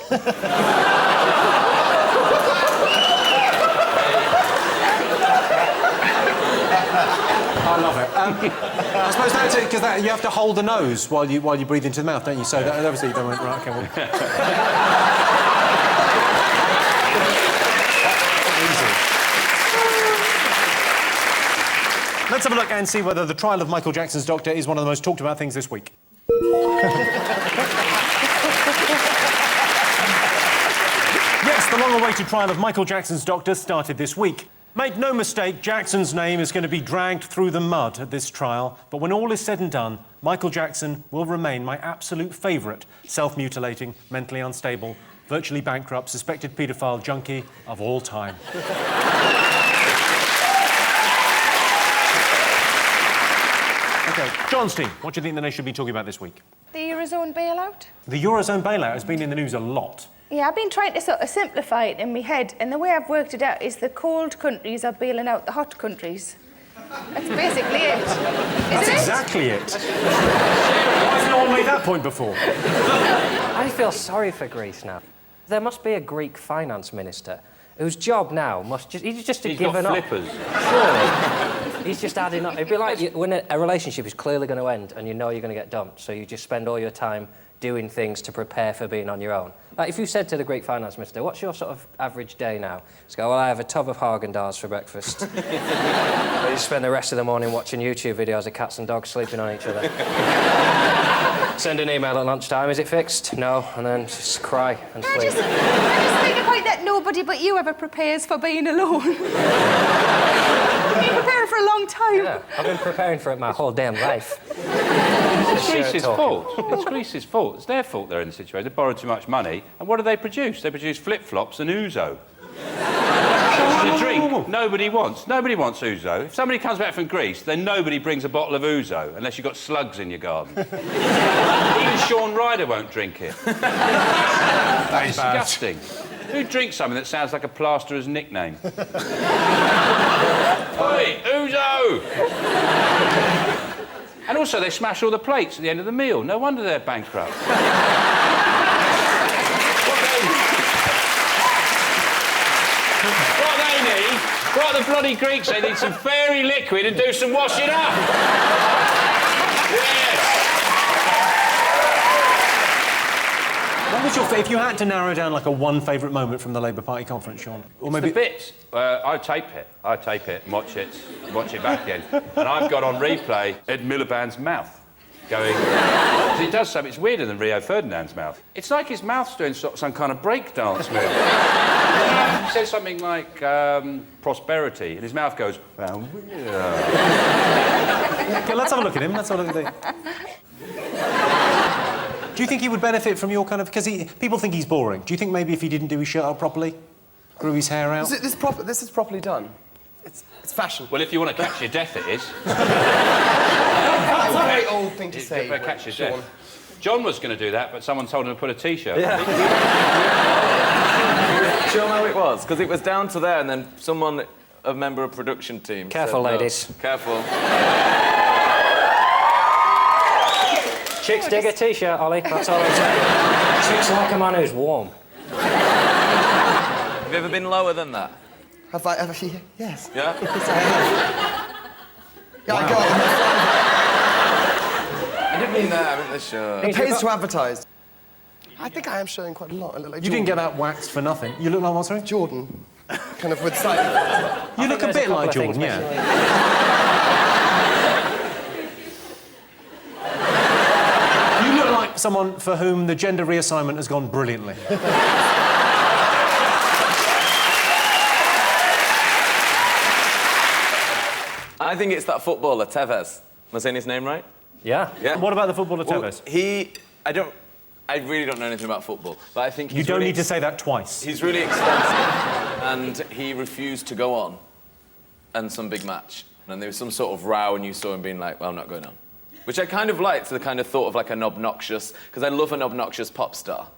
I love it. I suppose that's it, because you have to hold the nose while you breathe into the mouth, don't you? So that, obviously you don't want... Right, okay, well... Let's have a look and see whether the trial of Michael Jackson's doctor is one of the most talked about things this week. Yes, the long-awaited trial of Michael Jackson's doctor started this week. Make no mistake, Jackson's name is going to be dragged through the mud at this trial, but when all is said and done, Michael Jackson will remain my absolute favourite self-mutilating, mentally unstable, virtually bankrupt, suspected paedophile junkie of all time. OK, John's team, what do you think the nation should be talking about this week? The Eurozone bailout? The Eurozone bailout has been in the news a lot. Yeah, I've been trying to sort of simplify it in my head, and the way I've worked it out is the cold countries are bailing out the hot countries. That's basically it. That's exactly it. Why has no one made that point before? I feel sorry for Greece now. There must be a Greek finance minister whose job now must just... He's just given up. Flippers. Surely. He's just adding up. It'd be like when a relationship is clearly going to end and you know you're going to get dumped, so you just spend all your time doing things to prepare for being on your own. Like, if you said to the Greek finance minister, what's your sort of average day now? He's go, well, I have a tub of Haagen-Dazs for breakfast. You spend the rest of the morning watching YouTube videos of cats and dogs sleeping on each other. Send an email at lunchtime, is it fixed? No, and then just cry and sleep. I just make a point that nobody but you ever prepares for being alone. You've been preparing for a long time. Yeah, I've been preparing for it my whole damn life. It's Greece's fault. It's Greece's fault. It's their fault they're in the situation. They borrowed too much money. And what do they produce? They produce flip-flops and ouzo. The drink nobody wants. Nobody wants ouzo. If somebody comes back from Greece, then nobody brings a bottle of ouzo unless you've got slugs in your garden. Even Sean Ryder won't drink it. That's disgusting. Who drinks something that sounds like a plasterer's nickname? Oi, ouzo! And also, they smash all the plates at the end of the meal. No wonder they're bankrupt. What the bloody Greeks, they need some fairy liquid and do some washing up. Yes. What was your if you had to narrow down like a one favourite moment from the Labour Party conference, Sean? Or maybe the bits. I tape it and watch it back again. And I've got on replay Ed Miliband's mouth going. Because he does something. It's weirder than Rio Ferdinand's mouth. It's like his mouth's doing some kind of breakdance move. He says something like prosperity, and his mouth goes. Well, yeah. Okay, let's have a look at him. Let's have a look at the. Do you think he would benefit from your kind of... Because people think he's boring. Do you think maybe if he didn't do his shirt up properly, grew his hair out... This is properly done. It's fashion. Well, if you want to catch your death, it is. That's a very old thing to say. Catch your death. John was going to do that, but someone told him to put a T-shirt on. Do you know how it was? Because it was down to there, and then a member of production team... Careful, said, ladies. Careful. Chicks dig a T-shirt, Ollie, that's all I'm saying. Chicks like a man who's warm. Have you ever been lower than that? Have I ever? Yes. Yeah? Yes, I have. Yeah, Wow. I got it. I didn't mean that, I meant the shirt. It pays to advertise. I think I am showing quite a lot. I look like You didn't get that waxed for nothing. You look like what, sorry? Jordan. Kind of with slightly... You look a bit like Jordan, yeah. You look like someone for whom the gender reassignment has gone brilliantly. I think it's that footballer, Tevez. Am I saying his name right? Yeah. What about the footballer, Tevez? I really don't know anything about football, but I think he's You don't really need to say that twice. He's really expensive, and he refused to go on in some big match. And there was some sort of row, and you saw him being like, well, I'm not going on. Which I kind of liked, the kind of thought of like an obnoxious, because I love an obnoxious pop star.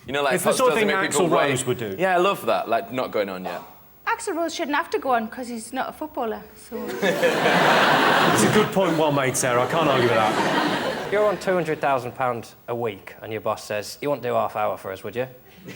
You know, like It's the pop sort of stars thing that make people Axl wait. Rose would do. Yeah, I love that, like not going on yet. Axl Rose shouldn't have to go on because he's not a footballer, so... It's a good point, well made, Sarah. I can't argue with that. You're on £200,000 a week, and your boss says, you won't do half hour for us, would you?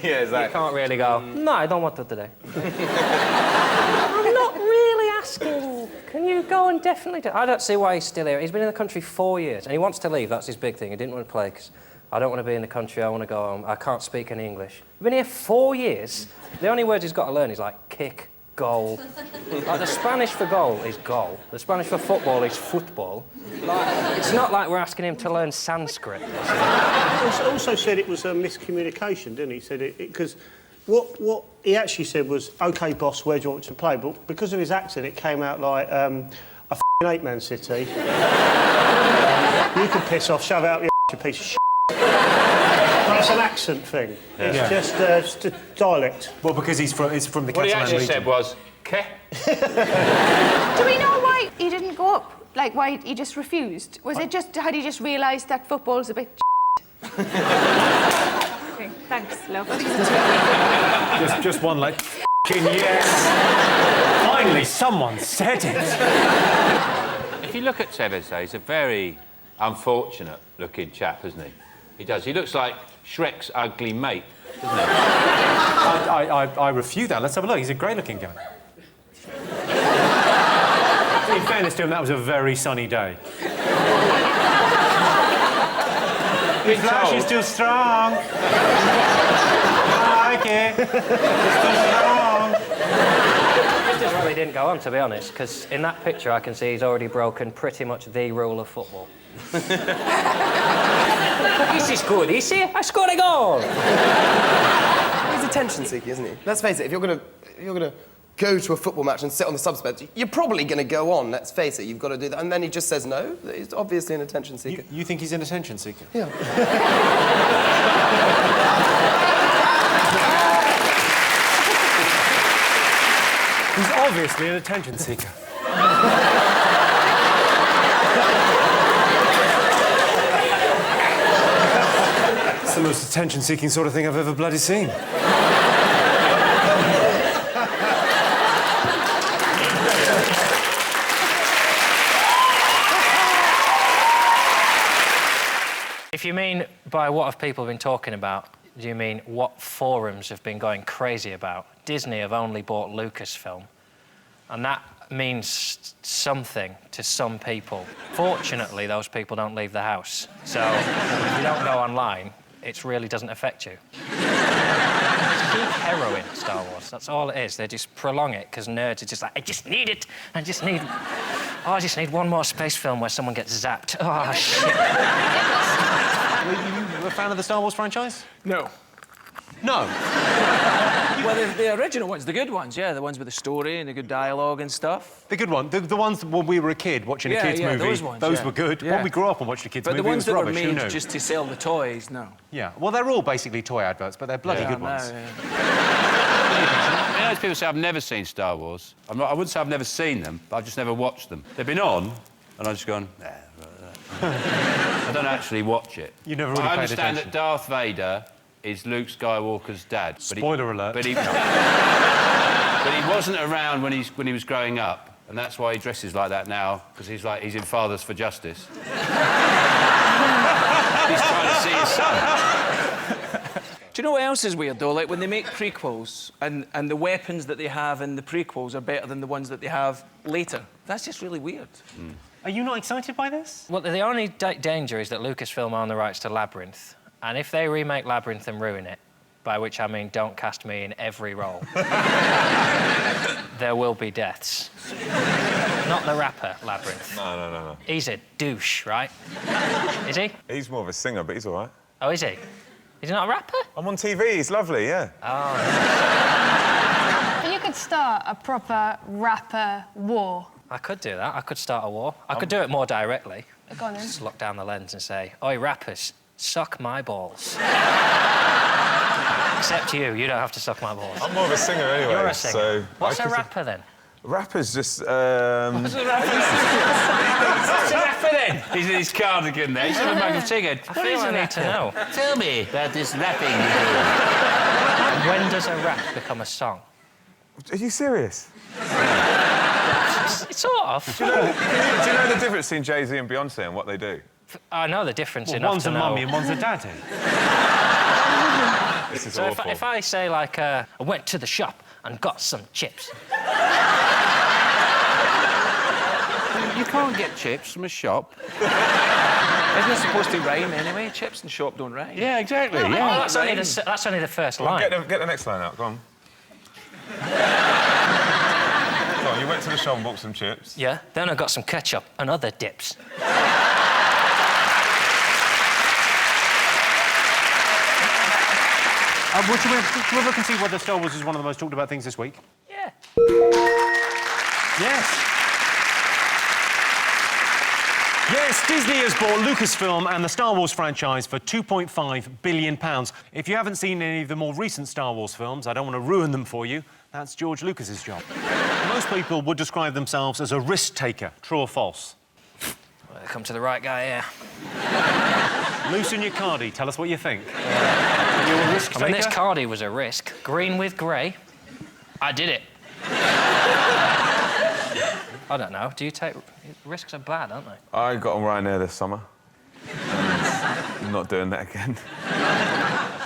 Yeah, exactly. You can't really go, no, I don't want to today. I'm not really asking. Can you go and definitely do... I don't see why he's still here. He's been in the country 4 years, and he wants to leave. That's his big thing. He didn't want to play because I don't want to be in the country. I want to go home. I can't speak any English. He's been here 4 years. The only words he's got to learn is, like, kick, goal. Like, the Spanish for goal is goal. The Spanish for football is football. Like, it's not like we're asking him to learn Sanskrit. He also said it was a miscommunication, didn't he? He said it because what he actually said was, "OK, boss, where do you want to play?" But because of his accent, it came out like, "I hate Man City. You can piss off, shove out your piece of shit." That's an accent thing. It's just a dialect. Well, because he's from the What he Catalan actually region. said was, "Ke." Do we know why he didn't go up? Like, why he just refused? Was it just... Had he just realised that football's a bit Okay, thanks, love. just one like, yes. Finally, someone said it. If you look at Tevez, though, he's a very unfortunate-looking chap, isn't he? He does. He looks like Shrek's ugly mate, doesn't he? I refute that. Let's have a look. He's a great-looking guy. In fairness to him, that was a very sunny day. been Flash told... is too strong. I like it. It's too strong. Just as well he didn't go on, to be honest, because in that picture I can see he's already broken pretty much the rule of football. This is good, you see? I scored a goal! He's attention seeking, isn't he? Let's face it, if you're gonna go to a football match and sit on the subs bench, you're probably gonna go on, let's face it, you've got to do that. And then he just says no. He's obviously an attention seeker. You think he's an attention seeker? Yeah. He's obviously an attention seeker. It's the most attention-seeking sort of thing I've ever bloody seen. If you mean by what have people been talking about, do you mean what forums have been going crazy about? Disney have only bought Lucasfilm, and that means something to some people. Fortunately, those people don't leave the house, so if you don't go online, it really doesn't affect you. It's peak heroin, Star Wars. That's all it is. They just prolong it because nerds are just like, I just need it. I just need one more space film where someone gets zapped. Oh, shit. Were you a fan of the Star Wars franchise? No. No? Well, the original ones, the good ones, yeah, the ones with the story and the good dialogue and stuff. The good one, the ones when we were a kid watching a kids movie, those ones, were good. Yeah. When we grew up and watched a kids movie, but the ones it was that rubbish. were Who made knew? just to sell the toys, no. Yeah, well, they're all basically toy adverts, but they're bloody good ones. You know, those people say I've never seen Star Wars. I wouldn't say I've never seen them, but I've just never watched them. They've been on, and I've just gone, nah. I don't actually watch it. You never really I paid understand attention. that Darth Vader is Luke Skywalker's dad. Spoiler alert. But he wasn't around when he was growing up, and that's why he dresses like that now, because he's in Fathers for Justice. He's trying to see his son. Do you know what else is weird, though? Like, when they make prequels, and the weapons that they have in the prequels are better than the ones that they have later. That's just really weird. Are you not excited by this? Well, the only danger is that Lucasfilm own the rights to Labyrinth, and if they remake Labyrinth and ruin it, by which I mean don't cast me in every role, there will be deaths. Not the rapper, Labyrinth. No. He's a douche, right? Is he? He's more of a singer, but he's all right. Oh, is he? Is he not a rapper? I'm on TV, he's lovely, yeah. Oh. But you could start a proper rapper war. I could do that. I could start a war. I could do it more directly. Go on then. Just look down the lens and say, oi, rappers, suck my balls. Except you don't have to suck my balls. I'm more of a singer anyway, You're a singer. so... What's a rapper, then? Rapper's just, What's a rapper? What's a rapper then? He's in his cardigan there. He's in a mug of chicken. I feel I need to know. Tell me about this rapping you When does a rap become a song? Are you serious? Sort of. Do you know the difference between Jay-Z and Beyonce and what they do? I know the difference Well, enough one's to a know. mummy and one's a daddy. This is So awful. if I say, like, I went to the shop and got some chips. You can't get chips from a shop. Isn't it supposed to rhyme anyway? Chips and shop don't rhyme. Yeah, exactly. Oh, Yeah. that's only the first Go on, line. get the next line out, go on. Go on, you went to the shop and bought some chips. Yeah, then I got some ketchup and other dips. Should we look and see whether Star Wars is one of the most talked about things this week? Yeah. Yes. Yes, Disney has bought Lucasfilm and the Star Wars franchise for £2.5 billion. If you haven't seen any of the more recent Star Wars films, I don't want to ruin them for you, that's George Lucas's job. Most people would describe themselves as a risk-taker. True or false? Well, come to the right guy here. Loosen your cardie. Tell us what you think. Are you a risk-taker? I mean, this cardie was a risk. Green with grey. I did it. I don't know. Do you take... Risks are bad, aren't they? I got on Ryanair this summer. I'm not doing that again.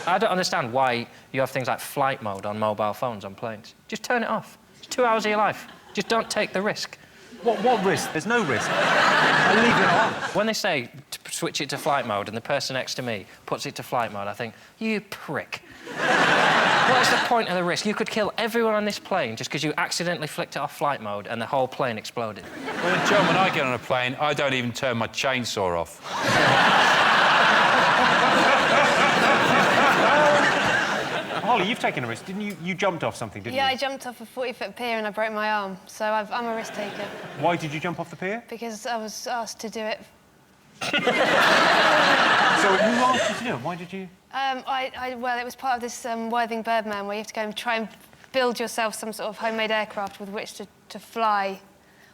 I don't understand why you have things like flight mode on mobile phones on planes. Just turn it off. It's 2 hours of your life. Just don't take the risk. What risk? There's no risk. I leave it on. When they say to switch it to flight mode and the person next to me puts it to flight mode, I think, you prick. What is the point of the risk? You could kill everyone on this plane just because you accidentally flicked it off flight mode and the whole plane exploded. Well, John, when I get on a plane, I don't even turn my chainsaw off. Holly, you've taken a risk, didn't you? You jumped off something, didn't Yeah, you? I jumped off a 40-foot pier and I broke my arm, so I'm a risk taker. Why did you jump off the pier? Because I was asked to do it. So who asked you to do it? Why did you? Well, it was part of this Worthing Birdman where you have to go and try and build yourself some sort of homemade aircraft with which to fly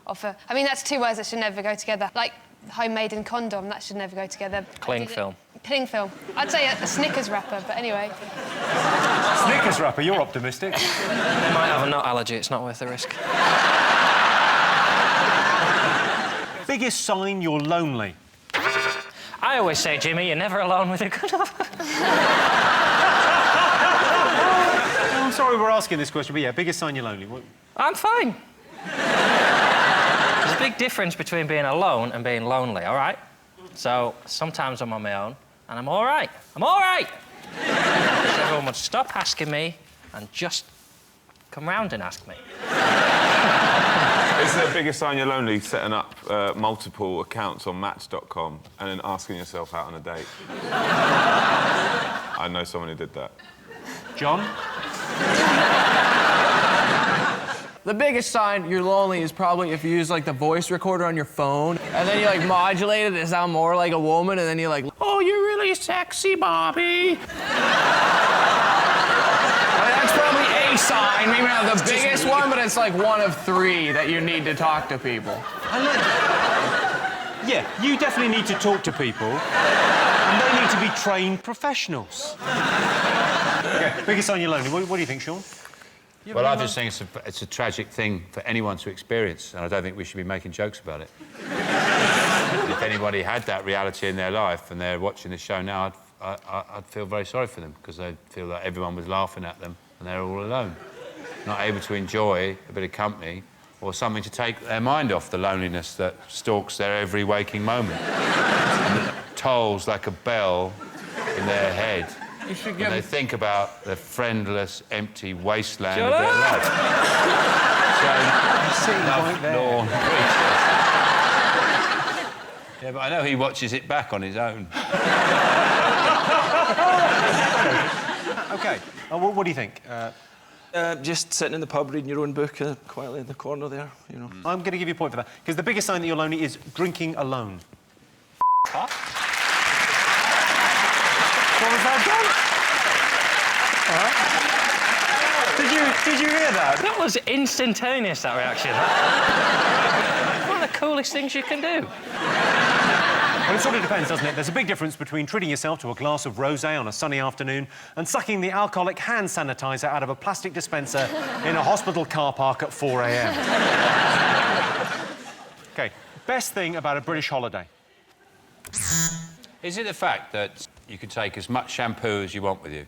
off a... I mean, that's two words that should never go together. Like homemade and condom, that should never go together. Cling film. Cling film. I'd say a Snickers wrapper, but anyway. Snickers wrapper, you're optimistic. I might have a nut allergy, it's not worth the risk. Biggest sign you're lonely? I always say, Jimmy, you're never alone with a good I'm sorry we're asking this question, but yeah, biggest sign you're lonely. What? I'm fine. There's a big difference between being alone and being lonely, all right? So sometimes I'm on my own, and I'm all right. I'm all right! So everyone would stop asking me and just come round and ask me. Is the biggest sign you're lonely setting up multiple accounts on Match.com and then asking yourself out on a date? I know someone who did that. John? The biggest sign you're lonely is probably if you use, like, the voice recorder on your phone, and then you, like, modulate it to sound more like a woman, and then you're like, oh, you're really sexy, Bobby. That's probably a sign, maybe not the biggest one, but it's like one of three that you need to talk to people. Yeah, you definitely need to talk to people, and they need to be trained professionals. OK, biggest sign you're lonely. What do you think, Sean? Well, I just think it's a tragic thing for anyone to experience, and I don't think we should be making jokes about it. If anybody had that reality in their life and they're watching the show now, I'd feel very sorry for them, because they'd feel like everyone was laughing at them and they're all alone, not able to enjoy a bit of company or something to take their mind off the loneliness that stalks their every waking moment. And it tolls like a bell in their head. When they think about the friendless, empty wasteland of their life. Lawn creatures. Yeah, but I know he watches it back on his own. OK, what do you think? Just sitting in the pub reading your own book quietly in the corner there, you know. I'm going to give you a point for that, because the biggest sign that you're lonely is drinking alone. What was that, John? Did you hear that? That was instantaneous, that reaction. One of the coolest things you can do. Well, it sort of depends, doesn't it? There's a big difference between treating yourself to a glass of rosé on a sunny afternoon and sucking the alcoholic hand sanitizer out of a plastic dispenser in a hospital car park at 4 a.m. OK, best thing about a British holiday? Is it the fact that you can take as much shampoo as you want with you?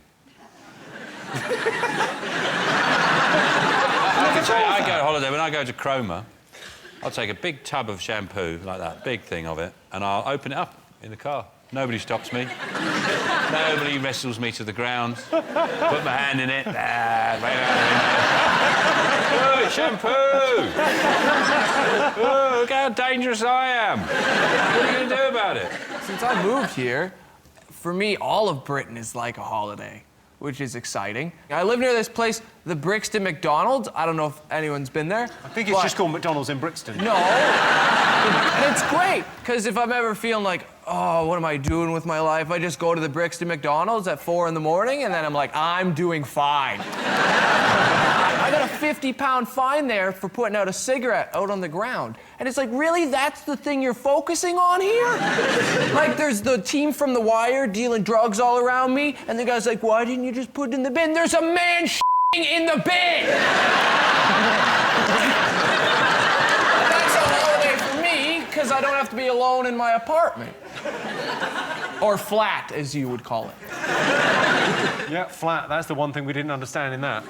I go on holiday, when I go to Cromer, I'll take a big tub of shampoo, like that, big thing of it, and I'll open it up in the car. Nobody stops me. Nobody wrestles me to the ground. Put my hand in it. Oh, it's shampoo! Oh, look how dangerous I am. What are you going to do about it? Since I moved here, for me, all of Britain is like a holiday, which is exciting. I live near this place, the Brixton McDonald's. I don't know if anyone's been there. I think it's just called McDonald's in Brixton. No. And it's great, because if I'm ever feeling like, oh, what am I doing with my life? I just go to the Brixton McDonald's at 4 in the morning, and then I'm like, I'm doing fine. I got a 50-pound fine there for putting out a cigarette out on the ground. And it's like, really? That's the thing you're focusing on here? Like, there's the team from The Wire dealing drugs all around me, and the guy's like, why didn't you just put it in the bin? There's a man in the bin! That's a holiday for me, because I don't have to be alone in my apartment. Or flat, as you would call it. Yeah, flat. That's the one thing we didn't understand in that.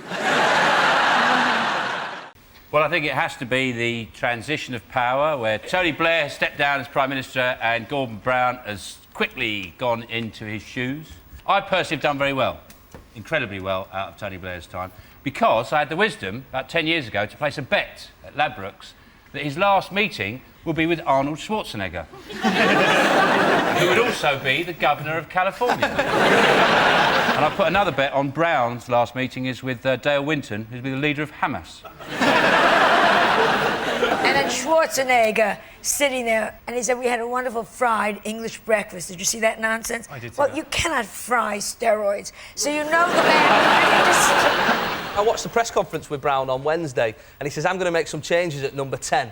Well, I think it has to be the transition of power, where Tony Blair has stepped down as Prime Minister and Gordon Brown has quickly gone into his shoes. I personally have done very well, incredibly well, out of Tony Blair's time, because I had the wisdom, about 10 years ago, to place a bet at Ladbrokes that his last meeting will be with Arnold Schwarzenegger, who would also be the Governor of California. And I put another bet on Brown's last meeting is with Dale Winton, who'll be the leader of Hamas. And then Schwarzenegger sitting there, and he said, we had a wonderful fried English breakfast. Did you see that nonsense? I did see well, that. you cannot fry steroids. So you know the man... I watched the press conference with Brown on Wednesday, and he says, I'm going to make some changes at number 10.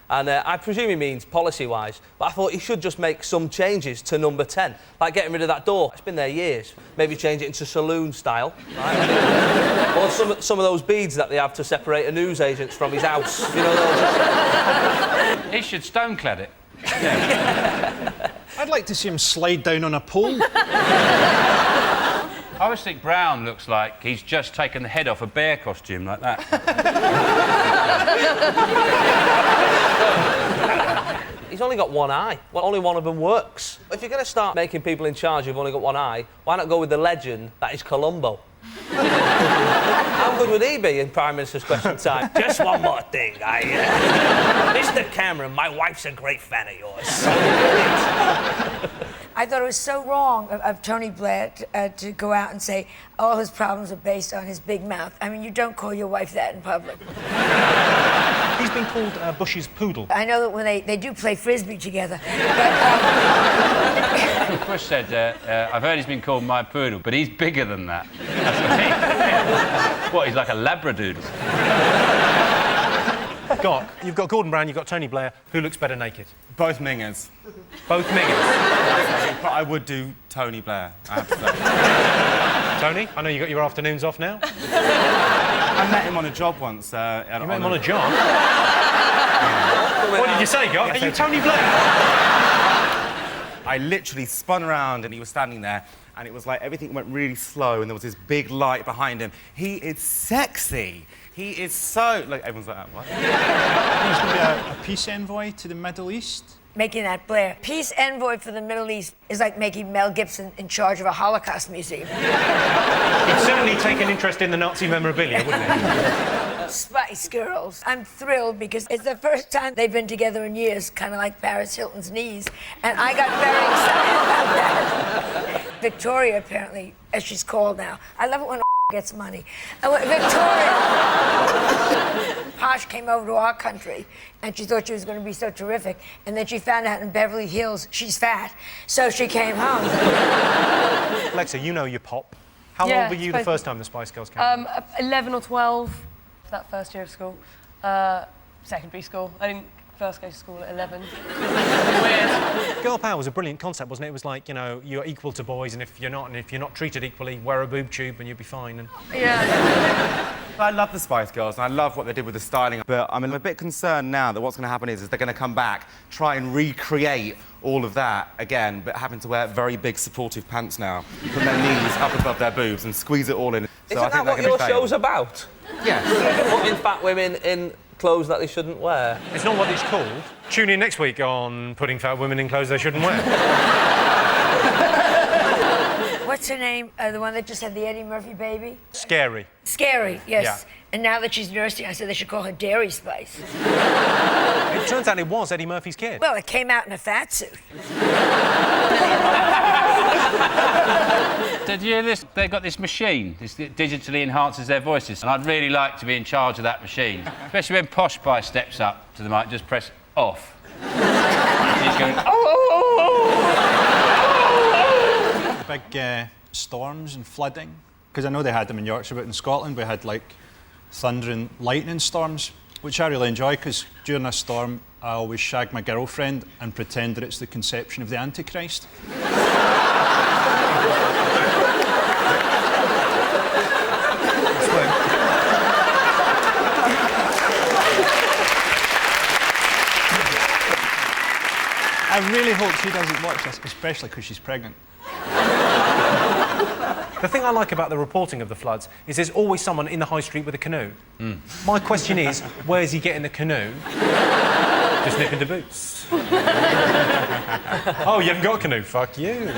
And I presume he means policy-wise, but I thought he should just make some changes to number 10, like getting rid of that door. It's been there years. Maybe change it into saloon style, right? Or some of those beads that they have to separate a newsagents from his house. You know those? He should stoneclad it. I'd like to see him slide down on a pole. I always think Brown looks like he's just taken the head off a bear costume like that. He's only got one eye. Well, only one of them works. If you're going to start making people in charge who've only got one eye, why not go with the legend that is Columbo? How good would he be in Prime Minister's Question Time? Just one more thing. Mr. Cameron, my wife's a great fan of yours. I thought it was so wrong of Tony Blair to go out and say all his problems are based on his big mouth. I mean, you don't call your wife that in public. He's been called Bush's poodle. I know that when they do play Frisbee together. Bush said, I've heard he's been called my poodle, but he's bigger than that. What, he's like a labradoodle? You've got Gordon Brown, you've got Tony Blair. Who looks better naked? Both mingers. Both mingers? But I would do Tony Blair, I have to say. Tony, I know you got your afternoons off now. I met him on a job once. You met him on a job? What did you say, Gott? Are you Tony Blair? I literally spun around and he was standing there and it was like everything went really slow and there was this big light behind him. He is sexy. He is so... Like, everyone's like, what? He's going to be a peace envoy to the Middle East. Making that Blair. Peace envoy for the Middle East is like making Mel Gibson in charge of a Holocaust museum. He'd certainly take an interest in the Nazi memorabilia, wouldn't he? Spice Girls. I'm thrilled because it's the first time they've been together in years, kind of like Paris Hilton's knees, and I got very excited about that. Victoria, apparently, as she's called now. I love it when gets money. Victoria, Posh came over to our country and she thought she was going to be so terrific, and then she found out in Beverly Hills she's fat, so she came home. Alexa, you know your pop. How Yeah, old were you the first time the Spice Girls came? 11 or 12, that first year of school. Secondary school. I didn't first go to school at 11. Weird. Girl power was a brilliant concept, wasn't it? It was like, you know, you're equal to boys, and if you're not treated equally, wear a boob tube and you'll be fine. And... Yeah. I love the Spice Girls and I love what they did with the styling, but I'm a bit concerned now that what's going to happen is they're going to come back, try and recreate all of that again, but having to wear very big supportive pants now, put their knees up above their boobs and squeeze it all in. Isn't that what your show's about? Yes. Putting fat women in clothes that they shouldn't wear. It's not what it's called. Tune in next week on putting fat women in clothes they shouldn't wear. What's her name? The one that just had the Eddie Murphy baby? Scary. Scary, yes. Yeah. And now that she's nursing, I said they should call her Dairy Spice. It turns out it was Eddie Murphy's kid. Well, it came out in a fat suit. Did you hear this? They've got this machine. This digitally enhances their voices. And I'd really like to be in charge of that machine. Especially when Posh Pie steps up to the mic, just press off. She's going, Big storms and flooding. Because I know they had them in Yorkshire, but in Scotland we had, like, thunder and lightning storms, which I really enjoy, because during a storm I always shag my girlfriend and pretend that it's the conception of the Antichrist. I really hope she doesn't watch this, especially because she's pregnant. The thing I like about the reporting of the floods is there's always someone in the high street with a canoe. My question is, where's he getting the canoe? Just nip into boots. Oh, you haven't got a canoe? Fuck you.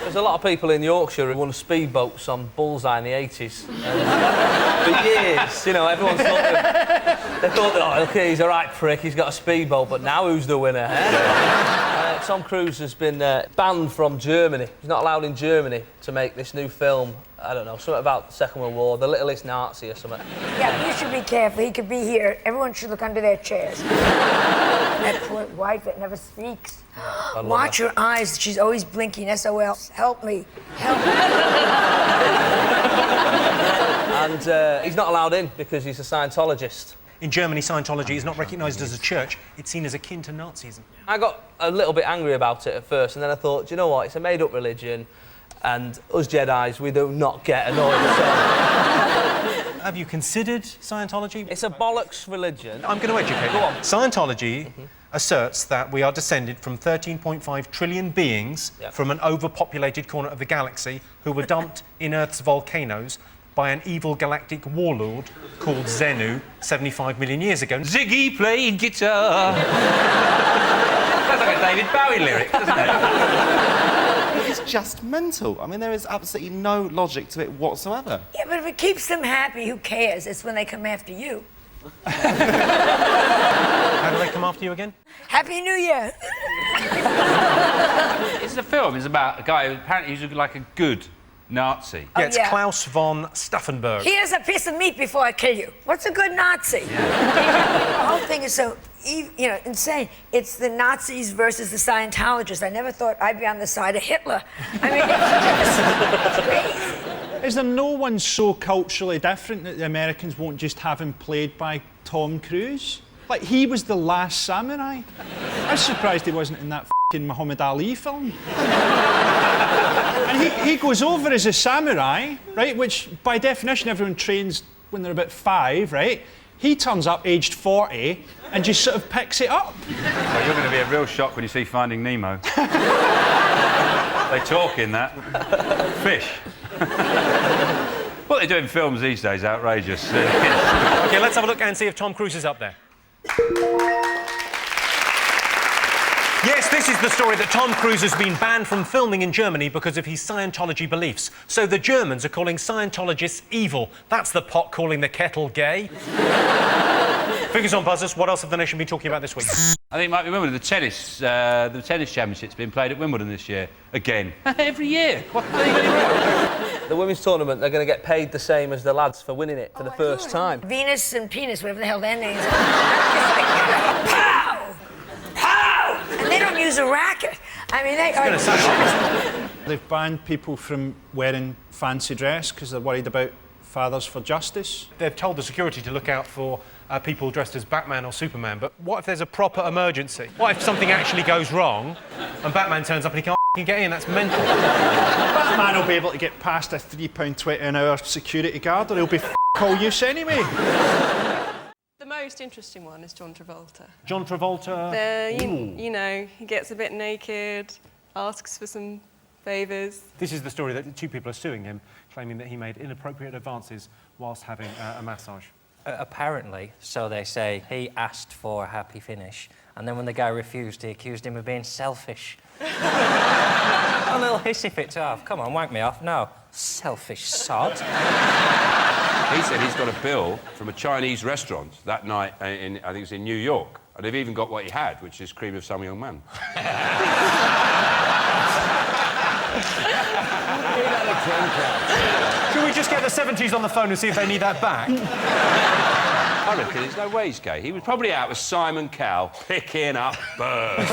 There's a lot of people in Yorkshire who won speedboats on Bullseye in the 80s. For years, you know, everyone thought they thought, oh, OK, he's a right prick, he's got a speedboat, but now who's the winner, eh? Tom Cruise has been banned from Germany. He's not allowed in Germany to make this new film. I don't know, something about the Second World War, the littlest Nazi or something. Yeah, you should be careful. He could be here. Everyone should look under their chairs. That poor wife that never speaks. Watch her eyes. She's always blinking. SOL. Help me. Help me. And he's not allowed in because he's a Scientologist. In Germany, Scientology is not recognised as a church. It's seen as akin to Nazism. I got a little bit angry about it at first, and then I thought, do you know what? It's a made-up religion, and us Jedis, we do not get annoyed. Have you considered Scientology? It's a bollocks religion. I'm going to educate you. Go on. Scientology asserts that we are descended from 13.5 trillion beings from an overpopulated corner of the galaxy who were dumped in Earth's volcanoes by an evil galactic warlord called Xenu 75 million years ago. Ziggy played guitar. Sounds like a David Bowie lyric, doesn't it? It's just mental. I mean, there is absolutely no logic to it whatsoever. Yeah, but if it keeps them happy, who cares? It's when they come after you. How do they come after you again? Happy New Year. It's a film. It's about a guy who apparently he's like a good Nazi. Yeah, it's Klaus von Stauffenberg. Here's a piece of meat before I kill you. What's a good Nazi? The whole thing is so, insane. It's the Nazis versus the Scientologists. I never thought I'd be on the side of Hitler. I mean, it's just crazy. Is there no one so culturally different that the Americans won't just have him played by Tom Cruise? Like, he was the last samurai. I was surprised he wasn't in that f***ing Muhammad Ali film. And he goes over as a samurai, right, which by definition everyone trains when they're about 5, right? He turns up aged 40 and just sort of picks it up. Well, you're going to be a real shock when you see Finding Nemo. They talk in that. Fish. What they do in films these days is outrageous. OK, let's have a look and see if Tom Cruise is up there. Yes, this is the story that Tom Cruise has been banned from filming in Germany because of his Scientology beliefs. So the Germans are calling Scientologists evil. That's the pot calling the kettle gay. Fingers on buzzers, what else have the nation been talking about this week? I think it might be Wimbledon. The tennis championship's been played at Wimbledon this year. Again. Every year. What the women's tournament, they're going to get paid the same as the lads for winning it for the first time. Venus and Penis, whatever the hell their names are. It's like, pow! Pow! And they don't use a racket. I mean, they are... They've banned people from wearing fancy dress because they're worried about Fathers for Justice. They've told the security to look out for people dressed as Batman or Superman, but what if there's a proper emergency? What if something actually goes wrong and Batman turns up and he can't get in? That's mental. Batman will be able to get past a £3.20 an hour security guard, or he'll be all use anyway. The most interesting one is Jon Travolta. Jon Travolta? You know, he gets a bit naked, asks for some favours. This is the story that 2 people are suing him, claiming that he made inappropriate advances whilst having a massage. Apparently, so they say, he asked for a happy finish, and then when the guy refused, he accused him of being selfish. A little hissy fit to have. Come on, wank me off. No. Selfish sod. He said he's got a bill from a Chinese restaurant that night, I think it's in New York, and they've even got what he had, which is cream of some young man. Should we just get the 70s on the phone and see if they need that back? I reckon there's no way he's gay. He was probably out with Simon Cowell picking up birds.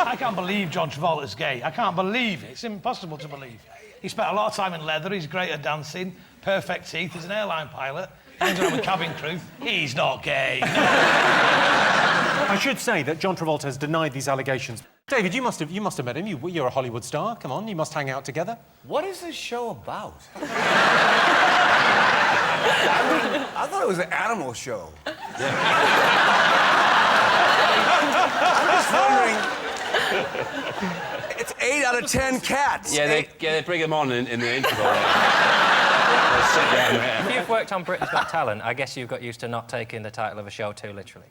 I can't believe Jon Travolta's gay. I can't believe it. It's impossible to believe. He spent a lot of time in leather. He's great at dancing. Perfect teeth. He's an airline pilot. Hangs around with cabin crew. He's not gay. I should say that Jon Travolta has denied these allegations. David, you must have met him. You're a Hollywood star. Come on, you must hang out together. What is this show about? I thought it was an animal show. I'm just wondering. 8 out of 10 cats. Yeah, they bring them on in the interval. They'll sit down there. If you've worked on Britain's Got Talent, I guess you've got used to not taking the title of a show too literally.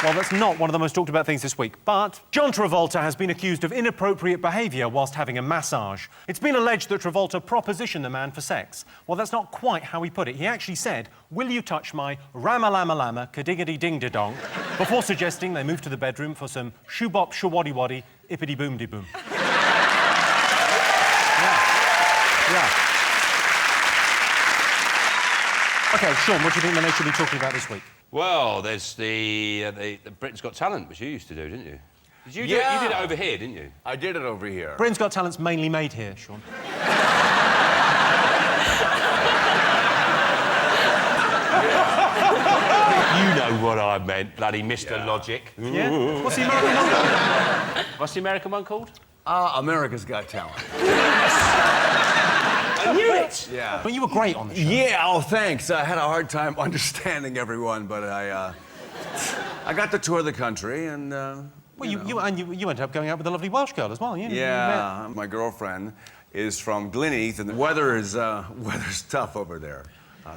Well, that's not one of the most talked about things this week, but John Travolta has been accused of inappropriate behaviour whilst having a massage. It's been alleged that Travolta propositioned the man for sex. Well, that's not quite how he put it. He actually said, "Will you touch my rama-lama-lama, ka-diggity-ding-de-dong," before suggesting they move to the bedroom for some shoo-bop, shoo-waddy-waddy, ippity-boom-de-boom. Yeah. OK, Sean, what do you think the nation should be talking about this week? Well, there's the Britain's Got Talent, which you used to do, didn't you? You did it over here, didn't you? I did it over here. Britain's Got Talent's mainly made here, Sean. You know what I meant, bloody Mr. Logic. Yeah? What's the American one called? What's the American one called? America's Got Talent. I knew it! Yeah. But you were great on the show. Yeah, oh, thanks. I had a hard time understanding everyone, but I got to tour the country and, Well, you ended up going out with a lovely Welsh girl as well, yeah? Yeah, my girlfriend is from Glenheath, and the weather is weather's tough over there.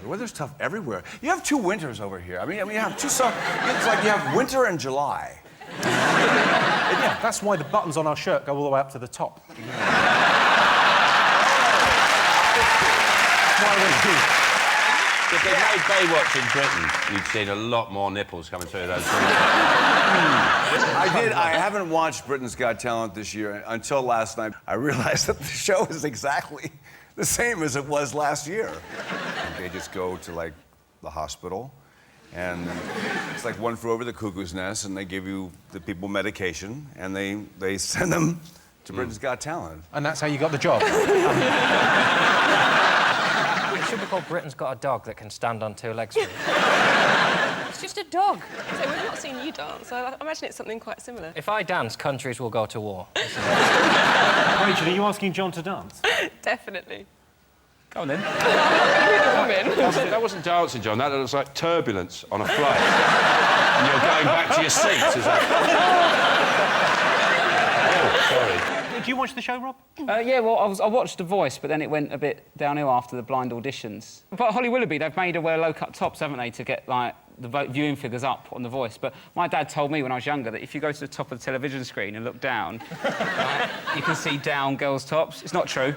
The weather's tough everywhere. You have 2 winters over here. I mean, you have 2 summers. It's like you have winter and July. Yeah, that's why the buttons on our shirt go all the way up to the top. If they made Baywatch in Britain, you'd seen a lot more nipples coming through those. I haven't watched Britain's Got Talent this year until last night. I realized that the show is exactly the same as it was last year. They just go to, like, the hospital, and it's like One Flew Over the Cuckoo's Nest, and they give you the people medication, and they send them to Britain's Got Talent. And that's how you got the job. It should be called Britain's Got a Dog that can stand on 2 legs. It's just a dog. So we've not seen you dance, so I imagine it's something quite similar. If I dance, countries will go to war. Rachel, are you asking John to dance? Definitely. Go on then. That wasn't dancing, John. That looks like turbulence on a flight. And you're going back to your seats, is that? Oh, sorry. Do you watch the show, Rob? Yeah, well, I watched The Voice, but then it went a bit downhill after the blind auditions. But Holly Willoughby, they've made her wear low-cut tops, haven't they, to get, like, the viewing figures up on The Voice. But my dad told me when I was younger that if you go to the top of the television screen and look down, right, you can see down girls' tops. It's not true.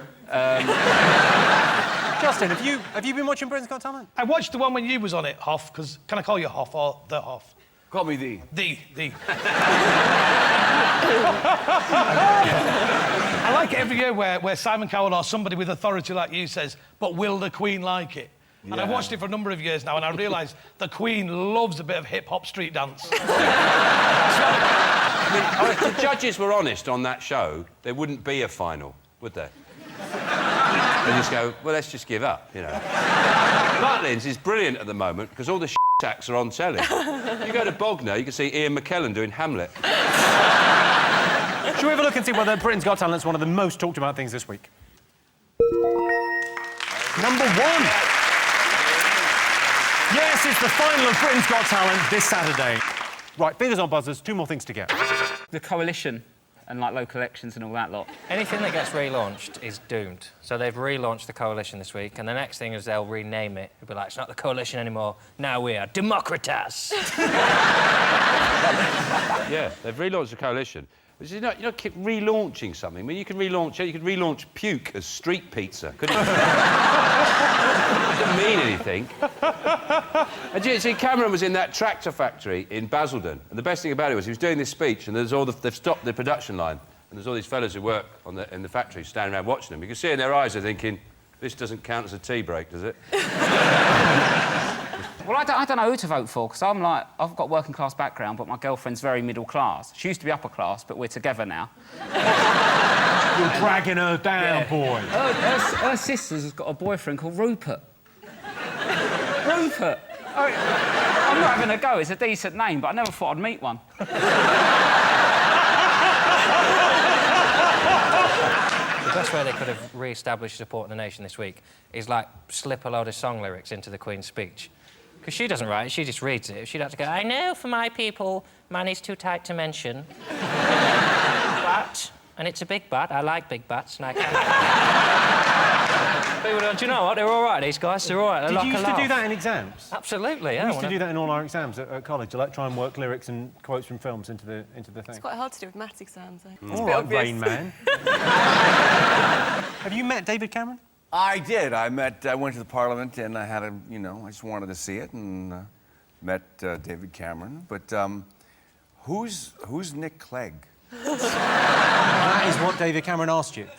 Justin, have you been watching Britain's Got Talent? I watched the one when you was on it, Hoff, because... Can I call you Hoff or the Hoff? Call me the. The. I like it every year where Simon Cowell or somebody with authority like you says, "But will the Queen like it?" And I've watched it for a number of years now, and I realise the Queen loves a bit of hip-hop street dance. I mean, if the judges were honest on that show, there wouldn't be a final, would there? They just go, well, let's just give up, you know. Butlins is brilliant at the moment because all the acts are on telly. You go to Bognor, you can see Ian McKellen doing Hamlet. Shall we have a look and see whether Britain's Got Talent is one of the most talked about things this week? Number 1. Yes, it's the final of Britain's Got Talent this Saturday. Right, fingers on buzzers, 2 more things to get. The coalition and, like, local elections and all that lot. Anything that gets relaunched is doomed. So they've relaunched the coalition this week, and the next thing is they'll rename it. It'll be like, it's not the coalition anymore, now we are Democratas. Yeah, they've relaunched the coalition. But you don't keep relaunching something. I mean, you can relaunch puke as street pizza, couldn't you? It doesn't mean anything. And you see, Cameron was in that tractor factory in Basildon, and the best thing about it was he was doing this speech, and they've stopped the production line, and there's all these fellas who work in the factory standing around watching them. You can see in their eyes they're thinking, this doesn't count as a tea break, does it? Well, I don't know who to vote for, because I'm like, I've got working class background, but my girlfriend's very middle class. She used to be upper class, but we're together now. You're dragging her down, boy. Her sister's got a boyfriend called Rupert. Rupert! I'm not having a go, it's a decent name, but I never thought I'd meet one. The best way they could have re-established support in the nation this week is, like, slip a load of song lyrics into the Queen's speech. Because she doesn't write it, she just reads it. She'd have to go, I know for my people, money's too tight to mention. But, and it's a big but, I like big buts, and I can... People don't, do you know what? They're all right, these guys, they're all right. Did you used to do that in exams? Absolutely, yeah. We used to do that in all our exams at college, to try and work lyrics and quotes from films into the thing. It's quite hard to do with maths exams, though. All right, Rain Man. Have you met David Cameron? I did. I went to the Parliament and I had I just wanted to see it and met David Cameron. But who's Nick Clegg? That is what David Cameron asked you.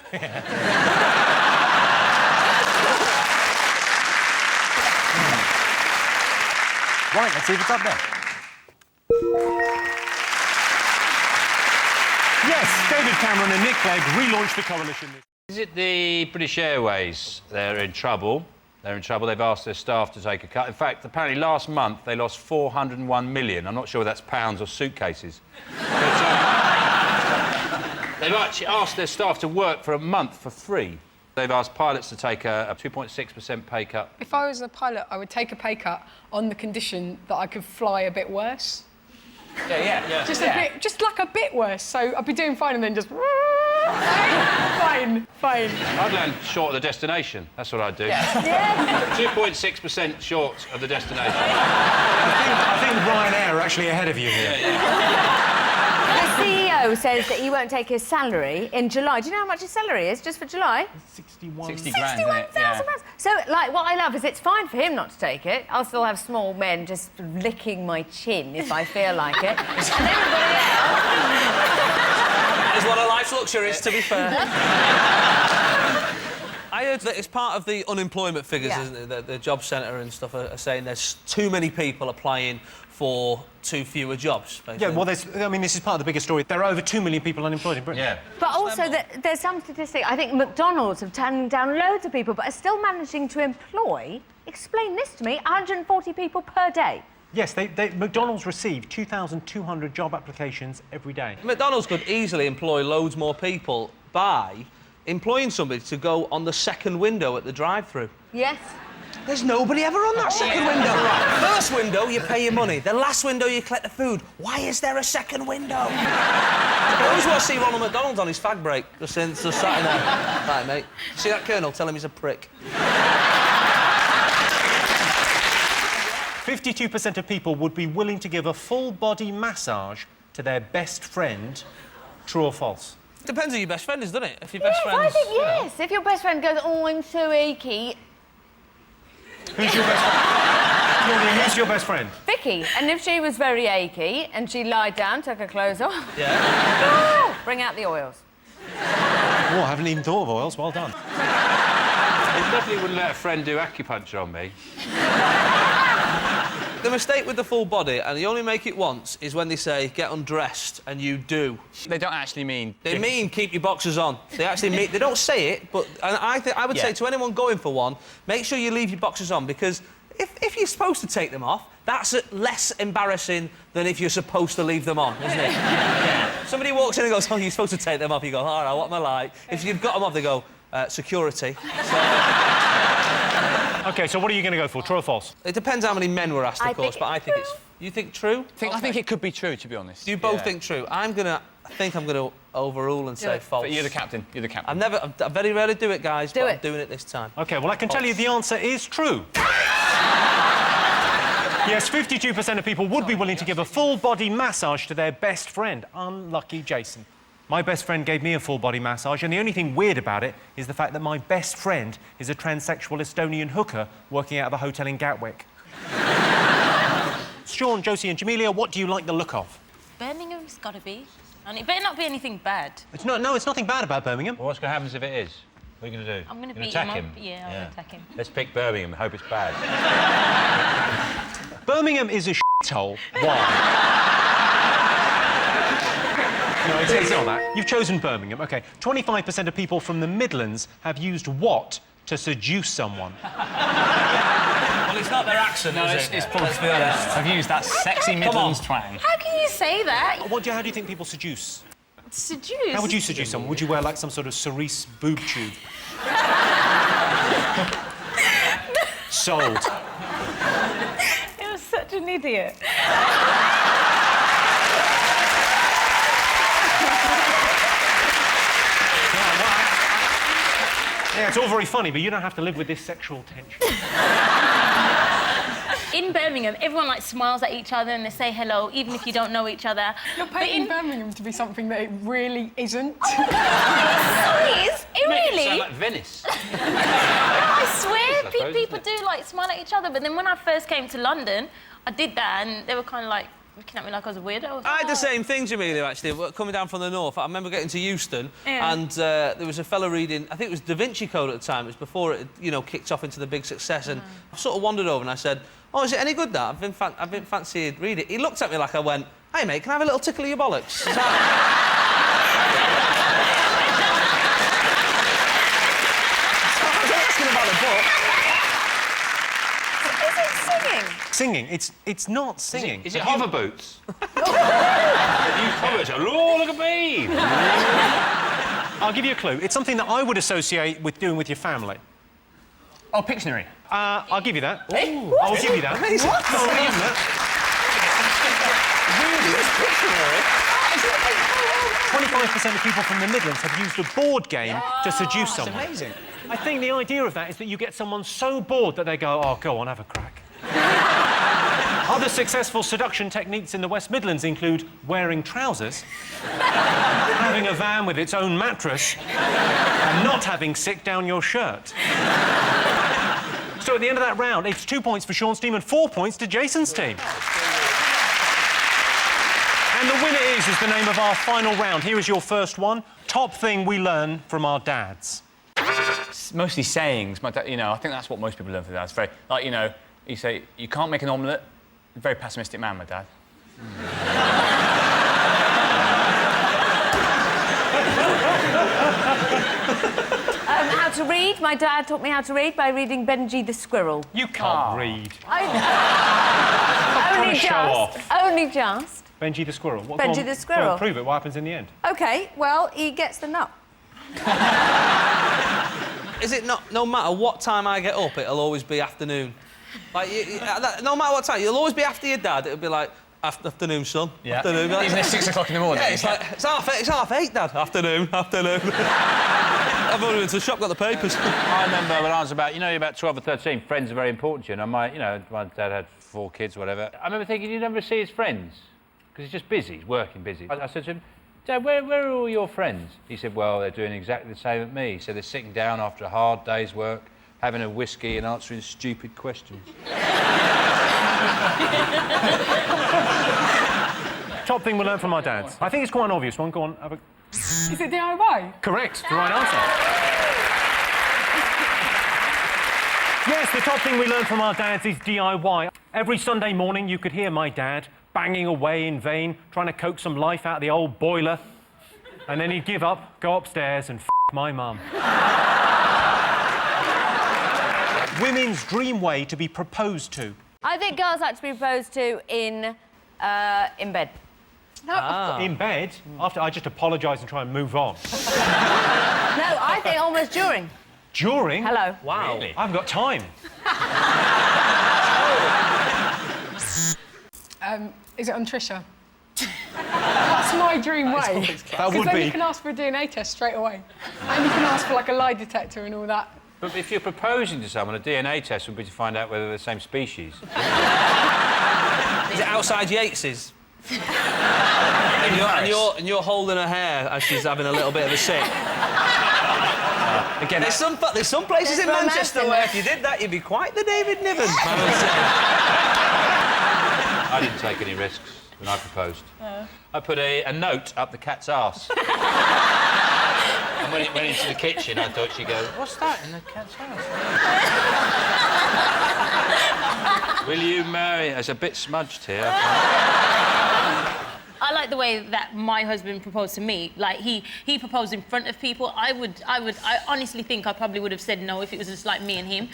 Right, let's see if it's up there. Yes, David Cameron and Nick Clegg relaunched the coalition. Is it the British Airways? They're in trouble. They're in trouble. They've asked their staff to take a cut. In fact, apparently last month they lost 401 million. I'm not sure whether that's pounds or suitcases. But, they've actually asked their staff to work for a month for free. They've asked pilots to take a 2.6% pay cut. If I was a pilot, I would take a pay cut on the condition that I could fly a bit worse. Yeah. Just like a bit worse. So I'd be doing fine and then just... fine. I'd land short of the destination. That's what I'd do. Yeah. 2.6% short of the destination. I think Ryanair are actually ahead of you here. The CEO says that he won't take his salary in July. Do you know how much his salary is just for July? 60 grand, isn't it? £61,000. So, like, what I love is it's fine for him not to take it. I'll still have small men just licking my chin if I feel like it. And everybody else... That is one of life's luxuries, to be fair. I heard that it's part of the unemployment figures, isn't it? The job centre and stuff are saying there's too many people applying for too fewer jobs, basically. Yeah, well, this is part of the bigger story. There are over 2 million people unemployed in Britain. Yeah. But also, there's some statistic. I think McDonald's have turned down loads of people, but are still managing to employ, explain this to me, 140 people per day. Yes, McDonald's receive 2,200 job applications every day. McDonald's could easily employ loads more people by employing somebody to go on the second window at the drive-thru. Yes. There's nobody ever on that second window. First window, you pay your money. The last window, you collect the food. Why is there a second window? I always want to see Ronald McDonald on his fag break, just sat in there. Right, mate. See that Colonel? Tell him he's a prick. 52% of people would be willing to give a full-body massage to their best friend. True or false? Depends who your best friend is, doesn't it? If your best friend... I think yes. If your best friend goes, oh, I'm so achy... Who's your best friend? Claudia, who's your best friend? Vicky. And if she was very achy and she lied down, took her clothes off... Yeah. Bring out the oils. Oh, I haven't even thought of oils. Well done. I definitely wouldn't let a friend do acupuncture on me. The mistake with the full body, and they only make it once, is when they say, get undressed, and you do. They don't actually mean... They mean keep your boxers on. They actually mean... They don't say it, but I would say to anyone going for one, make sure you leave your boxers on, because if you're supposed to take them off, that's less embarrassing than if you're supposed to leave them on, isn't it? Yeah. Somebody walks in and goes, oh, you're supposed to take them off. You go, all right, what am I like? If you've got them off, they go, security. OK, so what are you going to go for, true or false? It depends how many men were asked, of course, but I think it's... You think true? I think it could be true, to be honest. You both think true. I think I'm going to overrule and say false. But you're the captain. You're the captain. I very rarely do it, guys, but I'm doing it this time. OK, well, I can tell you the answer is true. Yes, 52% of people would be willing to give a full-body massage to their best friend. Unlucky Jason. My best friend gave me a full-body massage, and the only thing weird about it is the fact that my best friend is a transsexual Estonian hooker working out of a hotel in Gatwick. Sean, Josie and Jamelia, what do you like the look of? Birmingham's got to be. And it better not be anything bad. No, it's nothing bad about Birmingham. Well, what's going to happen if it is? What are you going to do? I'm going to You're beat gonna him attack up. him? Yeah, I'm going to attack him. Let's pick Birmingham and hope it's bad. Birmingham is a shithole. Why? No, it's not that. You've chosen Birmingham. OK. 25% of people from the Midlands have used what to seduce someone? Well, it's not their accent, is it? It's probably... Let's be honest. I've used that sexy Midlands twang. How can you say that? How do you think people seduce? Seduce? How would you seduce someone? Would you wear, like, some sort of cerise boob tube? It an idiot. Yeah, it's all very funny, but you don't have to live with this sexual tension. In Birmingham, everyone like smiles at each other and they say hello, even if you don't know each other. You're painting Birmingham to be something that it really isn't. It is. It Make really. it sound like Venice. I swear, I suppose, people do like smile at each other. But then when I first came to London, I did that, and they were kind of like looking at me like I was a weirdo. I had the same thing, Jamelia, actually, coming down from the north. I remember getting to Euston, and there was a fella reading, I think it was Da Vinci Code at the time. It was before it, you know, kicked off into the big success. And I sort of wandered over and I said, "Oh, is it any good, that? I've been fancying read it." He looked at me like I went, "Hey, mate, can I have a little tickle of your bollocks?" Is asking about the book. Is it singing? Singing? It's not singing. Is it hover boots? Oh, look at me! I'll give you a clue. It's something that I would associate with doing with your family. Oh, Pictionary. I'll give you that. Ooh, I'll give you that. Amazing. What? No, I'll give you that. Really? It's Pictionary? 25% of people from the Midlands have used a board game to seduce someone. That's amazing. I think the idea of that is that you get someone so bored that they go, "Oh, go on, have a crack." Other successful seduction techniques in the West Midlands include wearing trousers, having a van with its own mattress, and not having sick down your shirt. So at the end of that round, it's 2 points for Sean's team and 4 points to Jason's team. And the winner is the name of our final round. Here is your first one. Top thing we learn from our dads. It's mostly sayings. My dad, you know, I think that's what most people learn from dads. Very, like, you know, you say, "You can't make an omelette." Very pessimistic man, my dad. How to read. My dad taught me how to read by reading Benji the Squirrel. You can't read. Only show off. just. Only just. Benji the Squirrel. What, Benji go on, the Squirrel. Go on, prove it. What happens in the end? OK, well, he gets the nut. Is it not, no matter what time I get up, it'll always be afternoon? Like, no matter what time, you'll always be after your dad. It'll be like, afternoon, son. Yeah. Afternoon. Even at 6 o'clock in the morning. Yeah, it's like, it's half eight, Dad. Afternoon. I've only been to the shop, got the papers. I remember when I was about 12 or 13, friends are very important to you. And my dad had 4 kids, whatever. I remember thinking, you never see his friends, because he's just busy, he's working busy. I said to him, "Dad, where are all your friends?" He said, "Well, they're doing exactly the same as me." He said, "They're sitting down after a hard day's work, having a whiskey and answering stupid questions." Top thing we learned from our dads. I think it's quite an obvious one. Go on, have a... Is it DIY? Correct. The right answer. Yes, the top thing we learned from our dads is DIY. Every Sunday morning, you could hear my dad banging away in vain, trying to coax some life out of the old boiler. And then he'd give up, go upstairs and f*** my mum. Women's dream way to be proposed to. I think girls like to be proposed to in bed. In bed? After I just apologise and try and move on. No, I think almost during. During? Hello. Wow. Really? I haven't got time. Is it on Trisha? That's my dream way. That would Because then be. you can ask for a DNA test straight away. And you can ask for, like, a lie detector and all that. But if you're proposing to someone, a DNA test would be to find out whether they're the same species. Is it outside Yates's? and you're holding her hair as she's having a little bit of a sick. Again, there's some places in Manchester where if you did that, you'd be quite the David Niven. I didn't take any risks when I proposed. I put a note up the cat's arse. And when it went into the kitchen, I thought she'd go, "What's that in the cat's house?" Will you marry? It's a bit smudged here. I like the way that my husband proposed to me. Like, he proposed in front of people. I honestly think I probably would have said no if it was just like me and him.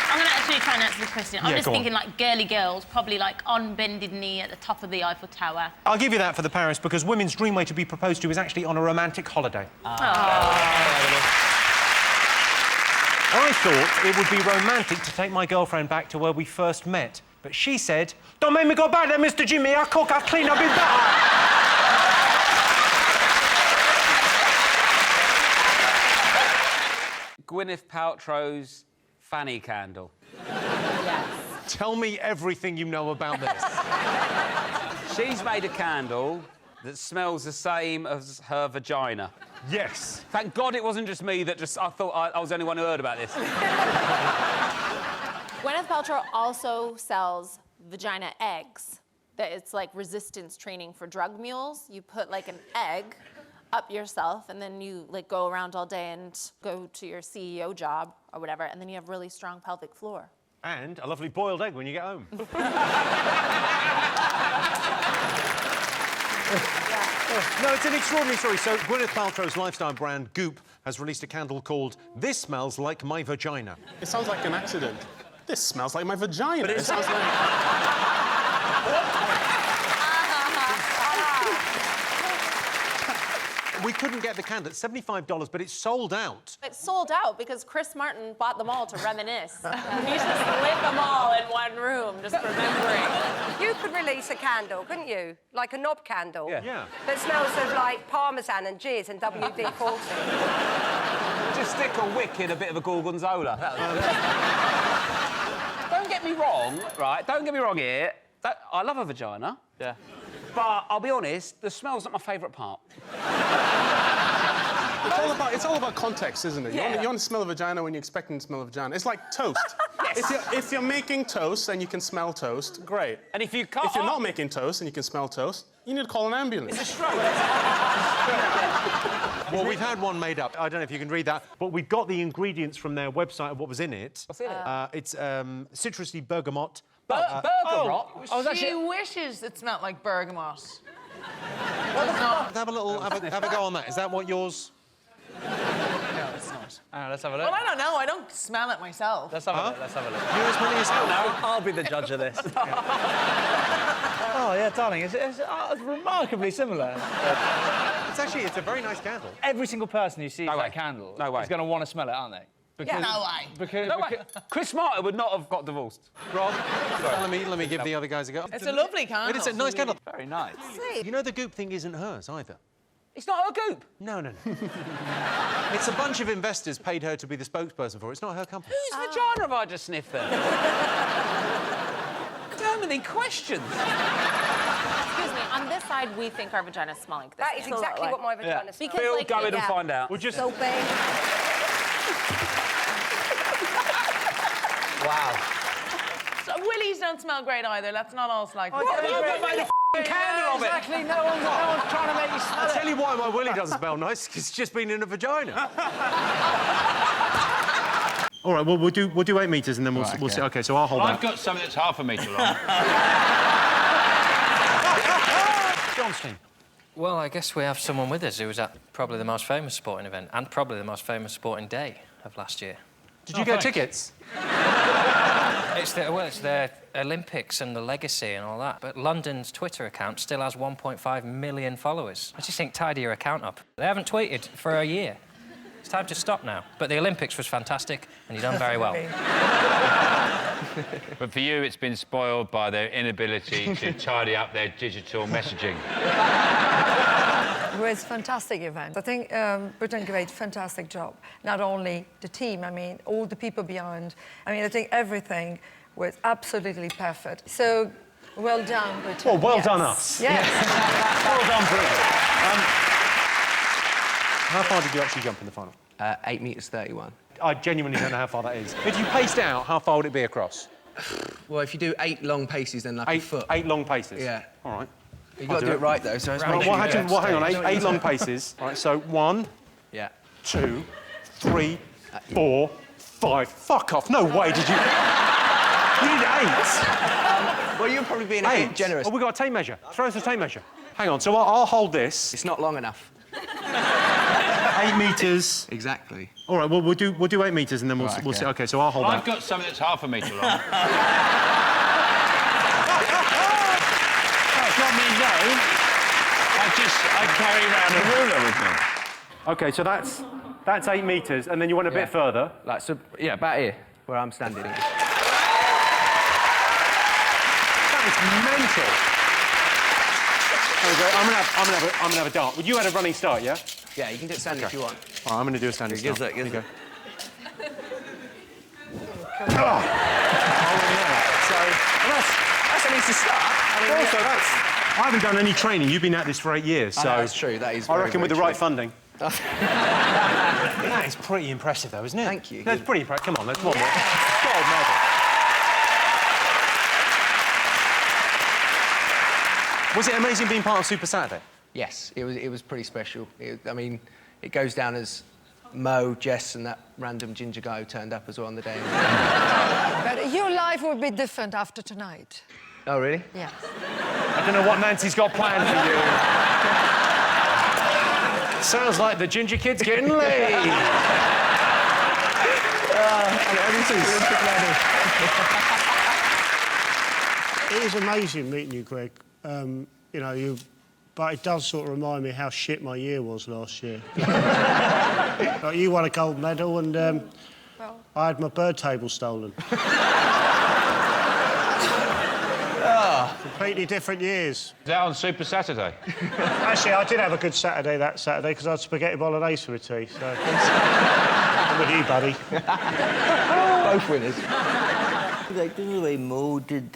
I'm going to actually try and answer the question. Yeah, I'm just go on. thinking like girly girls, probably like on bended knee at the top of the Eiffel Tower. I'll give you that for the Paris, because women's dream way to be proposed to is actually on a romantic holiday. I thought it would be romantic to take my girlfriend back to where we first met, but she said, "Don't make me go back there, Mr. Jimmy. I cook, I clean, I'll be better." Gwyneth Paltrow's fanny candle. Tell me everything you know about this. She's made a candle that smells the same as her vagina. Yes. Thank God it wasn't just me that I thought I was the only one who heard about this. Gwyneth Paltrow also sells vagina eggs. That it's like resistance training for drug mules. You put like an egg up yourself, and then you like go around all day and go to your CEO job or whatever, and then you have really strong pelvic floor. And a lovely boiled egg when you get home. No, it's an extraordinary story. So, Gwyneth Paltrow's lifestyle brand, Goop, has released a candle called This Smells Like My Vagina. It sounds like an accident. This smells like my vagina. But it sounds like... We couldn't get the candle. It's $75, but it's sold out. It's sold out because Chris Martin bought them all to reminisce. He just lit them all in one room, just remembering. You could release a candle, couldn't you? Like a knob candle. Yeah. That smells of like parmesan and jizz and WD-40. Just stick a wick in a bit of a gorgonzola. Don't get me wrong, right? Don't get me wrong here. I love a vagina. Yeah. But I'll be honest, the smell's not my favourite part. It's all about context, isn't it? Yeah. You want to smell a vagina when you're expecting to smell a vagina. It's like toast. Yes. If you're making toast and you can smell toast, great. And if you can't... If you're not making toast and you can smell toast, you need to call an ambulance. It's a stroke. Well, we've had one made up. I don't know if you can read that, but we've got the ingredients from their website of what was in it. What's in it? It's citrusy bergamot. Bergamot? She wishes it smelled like bergamot. Have a go on that. Is that what yours... No, it's not. Let's have a look. Well, I don't know. I don't smell it myself. Let's have a look. Let's have a look. You as many as I'll be the judge of this. Oh, yeah, darling, it's remarkably similar. It's a very nice candle. Every single person who sees that candle is going to want to smell it, aren't they? Because, no way. Because Chris Martin would not have got divorced. Rob, let me give the other guys a go. It's a lovely candle. It is a nice candle. Very nice. You know the Goop thing isn't hers either. It's not her Goop? No. It's a bunch of investors paid her to be the spokesperson for it. It's not her company. Whose vagina have I just sniffed then? So many questions. Excuse me, on this side, we think our vaginas smell like this. That is exactly what my vagina smells like. Phil, go in and find out. We'll just... Soapy. Wow. So willies don't smell great either. Let's not all like... Made a candle of it. Exactly. No one's trying to make you smell I'll it. tell you why my willy doesn't smell nice, because it's just been in a vagina. All right, well, we'll do 8 metres and then we'll see. OK, so I'll hold I've that. got something that's half a metre long. Johnston. Well, I guess we have someone with us who was at probably the most famous sporting event and probably the most famous sporting day of last year. Did you get tickets? It's the Olympics and the legacy and all that. But London's Twitter account still has 1.5 million followers. I just think tidy your account up. They haven't tweeted for a year. It's time to stop now. But the Olympics was fantastic and you've done very well. But for you, it's been spoiled by their inability to tidy up their digital messaging. It was a fantastic event. I think Britain gave a fantastic job. Not only the team, I mean, all the people behind. I mean, I think everything was absolutely perfect. So, well done, Britain. Well done us. Yes. Well done, Britain. How far did you actually jump in the final? 8 metres 31. I genuinely don't know how far that is. If you paced out, how far would it be across? Well, if you do 8 long paces, then like a foot. 8 long paces? Yeah. All right. You've got to do it right, though, so it's hang on, 8 long paces. All right, so 1, 2, 3, 4, 5. Fuck off. No way did you... You did 8. Well, you're probably being a bit generous. Oh, we've got a tape measure. Throw us a tape measure. Hang on, so I'll hold this. It's not long enough. 8 8 metres. Exactly. All right, well, we'll do 8 metres and then we'll see. OK, so I'll hold I've that. got something that's half a metre long. It's not me, no. I carry around a ruler with me. OK, so that's 8 metres, and then you went a bit further. Like, so, yeah, about here, where I'm standing. That is mental. Okay, I'm gonna have a dart. Well, you had a running start, yeah? Yeah, you can do it standing if you want. All right, I'm gonna do a standing start. Gives it. Oh, So, that's a need to start. I mean, also, I haven't done any training. You've been at this for 8 years, so... That's true, that is I reckon with the right true. funding. That is pretty impressive, though, isn't it? Thank you. That's pretty impressive. Come on, let's one more. Gold medal. Was it amazing being part of Super Saturday? Yes, it was pretty special. I mean, it goes down as Mo, Jess, and that random ginger guy who turned up as well on the day. But your life will be different after tonight. Oh, really? Yeah. I don't know what Nancy's got planned for you. Sounds like the ginger kid's getting laid. It is amazing meeting you, Greg. You know, but it does sort of remind me how shit my year was last year. Like, you won a gold medal and I had my bird table stolen. Completely different years. Is that on Super Saturday? Actually, I did have a good Saturday that Saturday because I had spaghetti bolognese for a tea, so... I'm with you, buddy. Both winners. Like, the way Mo did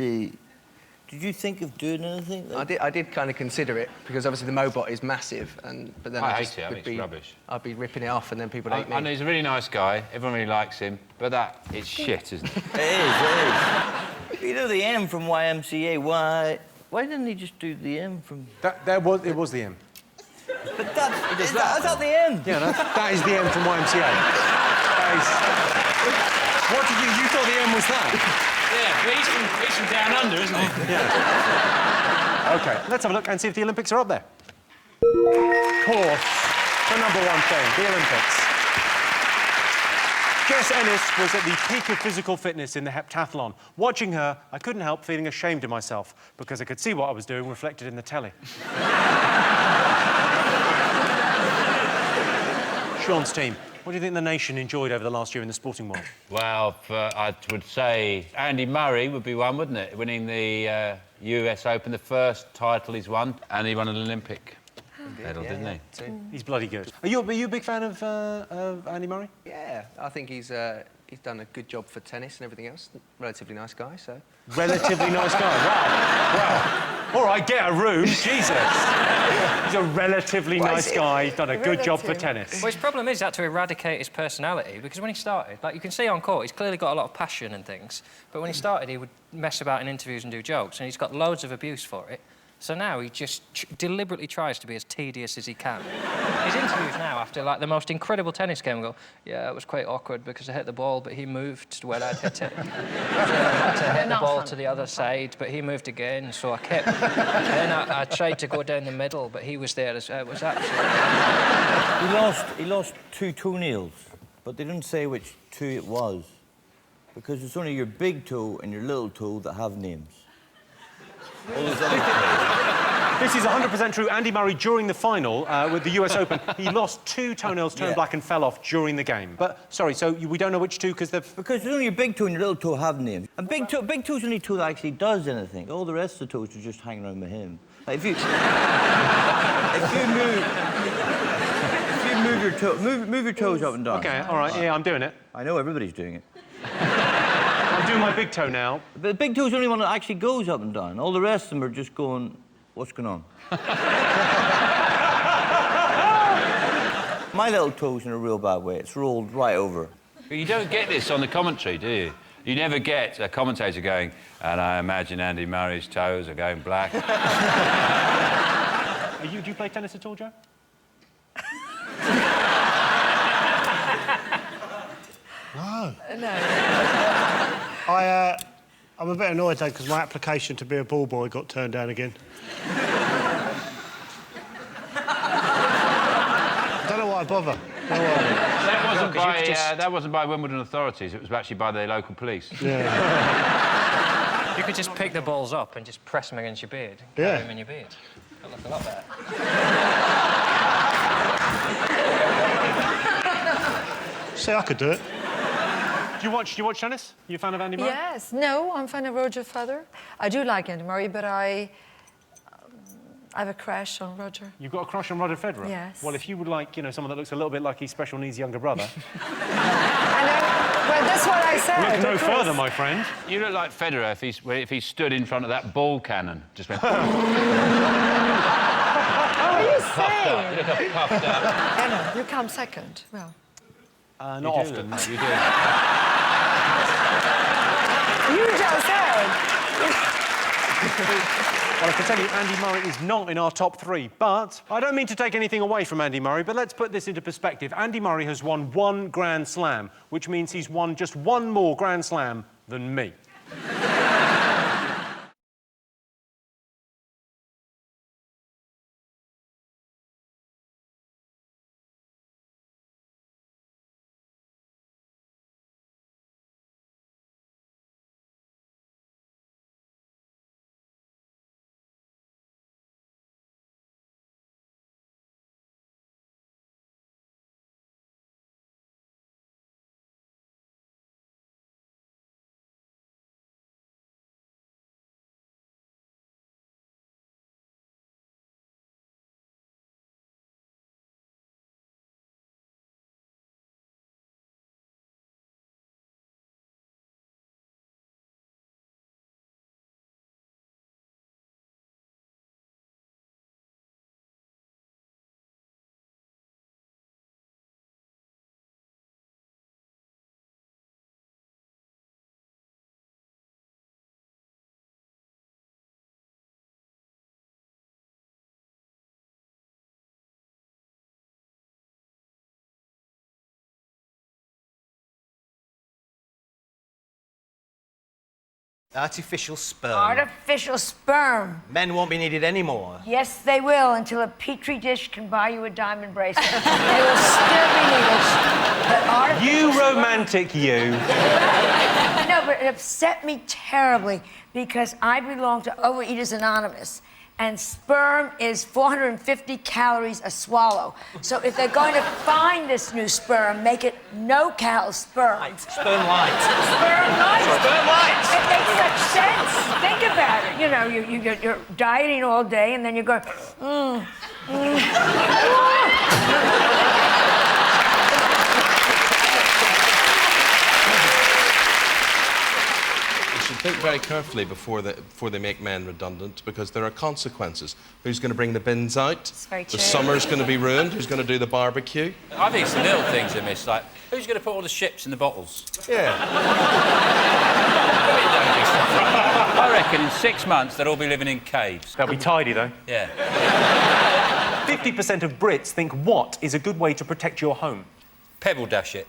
you think of doing anything? Like... I did kind of consider it, because obviously the Mobot is massive, but then I I hate just it, I would think it's rubbish. I'd be ripping it off and then people hate me. I know he's a really nice guy, everyone really likes him, but it's shit, isn't it? It is. You know the M from YMCA, why didn't he just do the M from... It was the M. But that's not the M. Yeah, that is the M from YMCA. What did you thought the M was that? Yeah, but he's from down under, isn't he? Yeah. OK, let's have a look and see if the Olympics are up there. Of course, the number one thing, the Olympics. Jess Ennis was at the peak of physical fitness in the heptathlon. Watching her, I couldn't help feeling ashamed of myself because I could see what I was doing reflected in the telly. Sean's team, what do you think the nation enjoyed over the last year in the sporting world? Well, I would say Andy Murray would be one, wouldn't it? Winning the US Open, the first title he's won, and he won an Olympic medal, didn't he? He's bloody good. Are you a big fan of Andy Murray? Yeah, I think he's done a good job for tennis and everything else. Relatively nice guy, so... Relatively nice guy, wow. All right, get a room, Jesus. He's a relatively nice guy. He's done a good job for tennis. Well, his problem is that to eradicate his personality, because when he started, like, you can see on court, he's clearly got a lot of passion and things, but when he started, he would mess about in interviews and do jokes, and he's got loads of abuse for it. So now he just deliberately tries to be as tedious as he can. His interviews now, after, like, the most incredible tennis game, go, yeah, it was quite awkward because I hit the ball, but he moved where I'd hit it. So I had to hit the ball to the other side, but he moved again, so I kept... Then I tried to go down the middle, but he was there as well. It was absolutely... He lost 2 toenails, but they didn't say which 2 it was, because it's only your big toe and your little toe that have names. This is 100% true. Andy Murray, during the final with the US Open, he lost 2 toenails, turned black and fell off during the game. But, sorry, so we don't know which 2 because they've... Because only your big toe and your little toe have names. And big toe's the only toe that actually does anything. All the rest of the toes are just hanging around with him. Like, if you move your toes up and down. OK, all right, yeah, I'm doing it. I know, everybody's doing it. I'm doing my big toe now. But the big toe's the only one that actually goes up and down. All the rest of them are just going, what's going on? My little toe's in a real bad way. It's rolled right over. But you don't get this on the commentary, do you? You never get a commentator going, and I imagine Andy Murray's toes are going black. Do you play tennis at all, Joe? No. No. I'm a bit annoyed, though, because my application to be a ball boy got turned down again. I don't know why I bother. That wasn't No, 'cause you by could just- that wasn't by Wimbledon authorities. It was actually by the local police. You could just pick the balls up and just press them against your beard. Yeah. Carry them in your beard. That'd look a lot better. See, I could do it. Do you watch tennis? You a fan of Andy Murray? Yes. No, I'm a fan of Roger Federer. I do like Andy Murray, but I have a crush on Roger. You've got a crush on Roger Federer? Yes. Well, if you would like, someone that looks a little bit like his special needs younger brother... Well, that's what I said. Look no of course. further, my friend. You look like Federer if he stood in front of that ball cannon. Just went... What are you saying? You look puffed up. Anna, you come second. Well. Not You do often. look- you do. You just said. Well, I can tell you, Andy Murray is not in our top 3, but I don't mean to take anything away from Andy Murray, but let's put this into perspective. Andy Murray has won 1 Grand Slam, which means he's won just 1 more Grand Slam than me. Artificial sperm. Artificial sperm. Men won't be needed anymore. Yes, they will, until a petri dish can buy you a diamond bracelet. They will still be needed. But artificial You sperm- romantic you. No, but it upset me terribly because I belong to Overeaters Anonymous, and sperm is 450 calories a swallow. So if they're going to find this new sperm, make it no-cal sperm. Sperm light. Sperm light. Sperm light. It makes such sense. Think about it. You know, you're dieting all day, and then you go, You should think very carefully before they make men redundant, because there are consequences. Who's going to bring the bins out? very The true. summer's going to be ruined. Who's going to do the barbecue? I think it's the little things they miss, like, who's going to put all the ships in the bottles? Yeah. I reckon in 6 months they'll all be living in caves. They'll be tidy, though. Yeah. 50% of Brits think what is a good way to protect your home? Pebble dash it.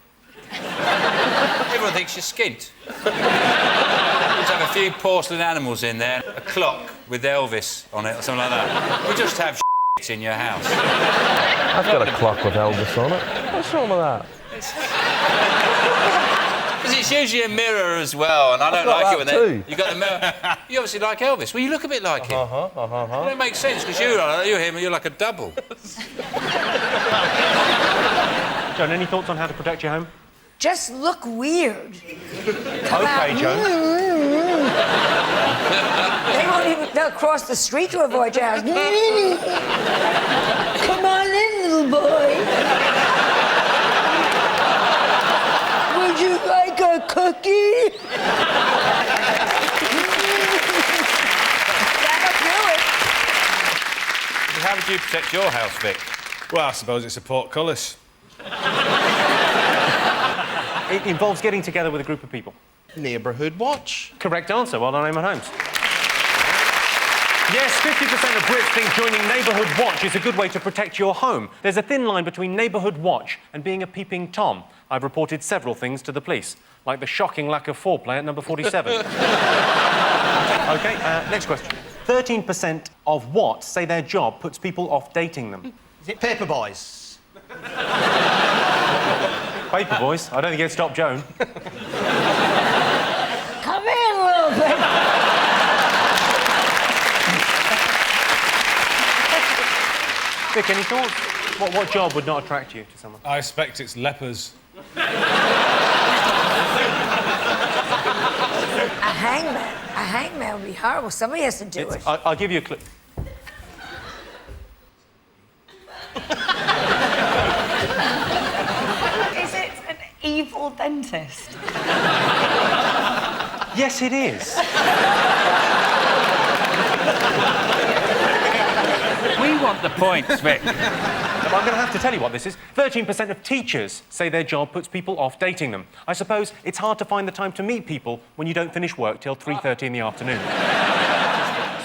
Everyone thinks you're skint. Just have a few porcelain animals in there, a clock with Elvis on it or something like that. You just have shit in your house. I've got a clock with Elvis on it. What's wrong with that? Because it's usually a mirror as well, and I don't got like it when that too. you got the mirror. You obviously like Elvis. Well, you look a bit like him. It don't make sense because you're him and you're like a double. John, any thoughts on how to protect your home? just look weird. Okay, Joan. They'll cross the street to avoid your house. Come on in, little boy. Would you like a cookie? That'll do it. How would you protect your house, Vic? Well, I suppose it's a portcullis. It involves getting together with a group of people. Neighbourhood watch. Correct answer. Well done, Eamon Holmes. Yes, 50% of Brits think joining Neighbourhood Watch is a good way to protect your home. There's a thin line between Neighbourhood Watch and being a peeping Tom. I've reported several things to the police, like the shocking lack of foreplay at number 47. OK, next question. 13% of what say their job puts people off dating them? Is it paper boys? Paper boys. I don't think it'd stop Joan. Come in, little bit. Vic, any thoughts? What job would not attract you to someone? I expect it's lepers. A hangman. A hangman would be horrible. Somebody has to do it. I'll give you a clue. Is it an evil dentist? Yes, it is. We want the points, Vic. I'm going to have to tell you what this is. 13% of teachers say their job puts people off dating them. I suppose it's hard to find the time to meet people when you don't finish work till 3:30 in the afternoon.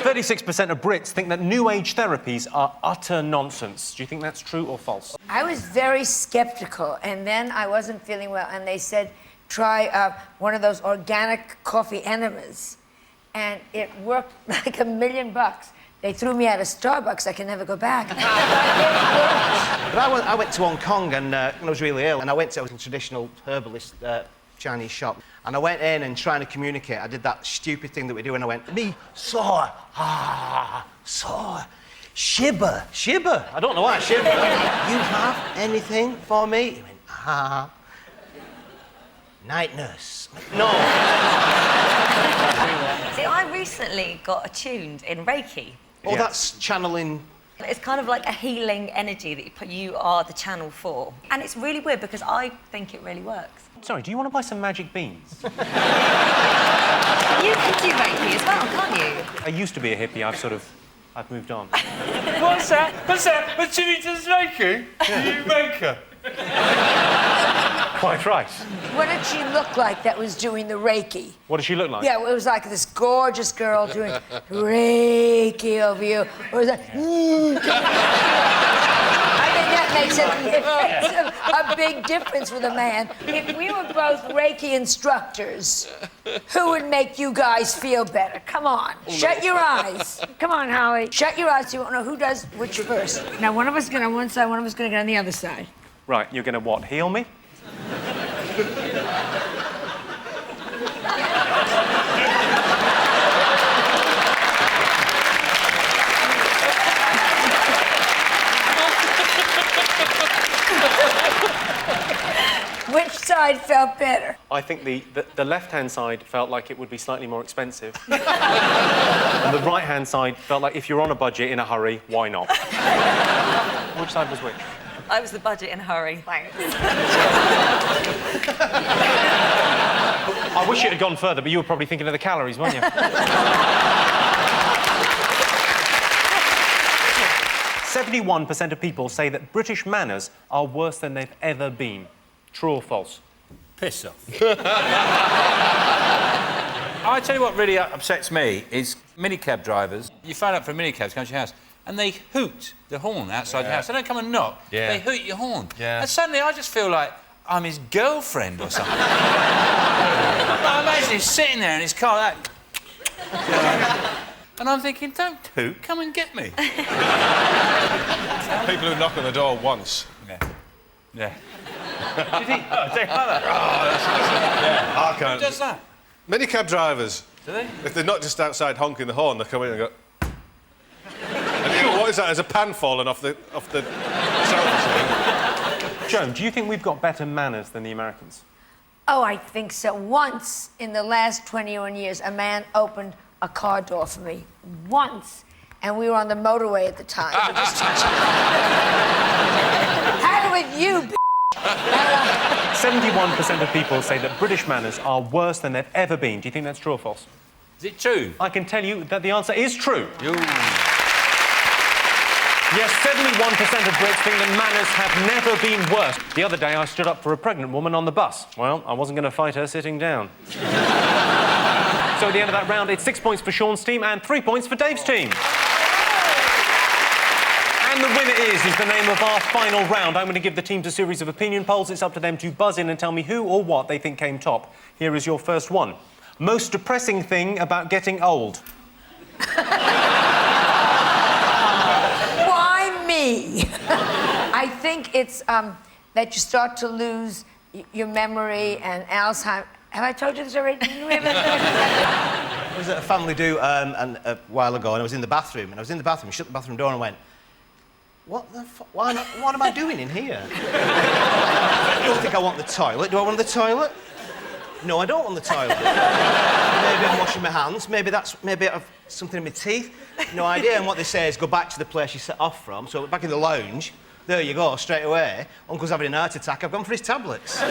36% of Brits think that new age therapies are utter nonsense. Do you think that's true or false? I was very skeptical, and then I wasn't feeling well, and they said, try one of those organic coffee enemas. And it worked like $1 million. They threw me out of Starbucks. I can never go back. But I went to Hong Kong and I was really ill. And I went to a traditional herbalist Chinese shop. And I went in and trying to communicate. I did that stupid thing that we do and I went, me, sore, sore, shiver. I don't know why, shiver. You have anything for me? He went, night nurse. No. See, I recently got attuned in Reiki. Oh, that's channeling. It's kind of like a healing energy that you are the channel for. And it's really weird because I think it really works. Sorry, do you want to buy some magic beans? You can do Reiki as well, can't you? I used to be a hippie. I've moved on. What's that? But Jimmy does Reiki? You make her. Quite right. What did she look like that was doing the Reiki? What does she look like? Yeah, it was like this gorgeous girl doing Reiki over you. It was like, I think that makes a big difference with a man. If we were both Reiki instructors, who would make you guys feel better? Come on, shut your eyes. Come on, Holly. Shut your eyes so you won't know who does which first. Now, one of us is going on one side, one of us is going to get on the other side. Right, you're going to what, heal me? Which side felt better? I think the left-hand side felt like it would be slightly more expensive. And the right-hand side felt like if you're on a budget in a hurry, why not? Which side was which? I was the budget in a hurry. Thanks. I wish it had gone further, but you were probably thinking of the calories, weren't you? 71% of people say that British manners are worse than they've ever been. True or false? Piss off. I tell you what really upsets me is minicab drivers. You phone up for a minicab to come to your house and they hoot the horn outside your house. They don't come and knock. Yeah. They hoot your horn. Yeah. And suddenly I just feel like I'm his girlfriend or something. I imagine he's sitting there in his car like that. And I'm thinking, don't hoot, come and get me. People who knock on the door once. Yeah. Do you think? Oh, like that. Yeah. I can't. Who does that? Minicab drivers. Do they? If they're not just outside honking the horn, they come in and go. And you go, what is that? There's a pan falling off the sound. Joan, do you think we've got better manners than the Americans? Oh, I think so. Once in the last 21 years, a man opened a car door for me. Once. And we were on the motorway at the time. Had it with you, b****. 71% of people say that British manners are worse than they've ever been. Do you think that's true or false? Is it true? I can tell you that the answer is true. Yes, 71% of Brits think that manners have never been worse. The other day, I stood up for a pregnant woman on the bus. Well, I wasn't going to fight her sitting down. So at the end of that round, it's 6 points for Sean's team and 3 points for Dave's team. And the winner is the name of our final round. I'm going to give the teams a series of opinion polls. It's up to them to buzz in and tell me who or what they think came top. Here is your first one. Most depressing thing about getting old. Why me? I think it's that you start to lose your memory and Alzheimer's. Have I told you this already? I was at a family do a while ago, and I was in the bathroom, shut the bathroom door and went, what the fuck? What am I doing in here? I don't think I want the toilet. Do I want the toilet? No, I don't want the toilet. Maybe I'm washing my hands. Maybe I've something in my teeth. No idea. And what they say is go back to the place you set off from. So back in the lounge. There you go, straight away. Uncle's having an heart attack. I've gone for his tablets.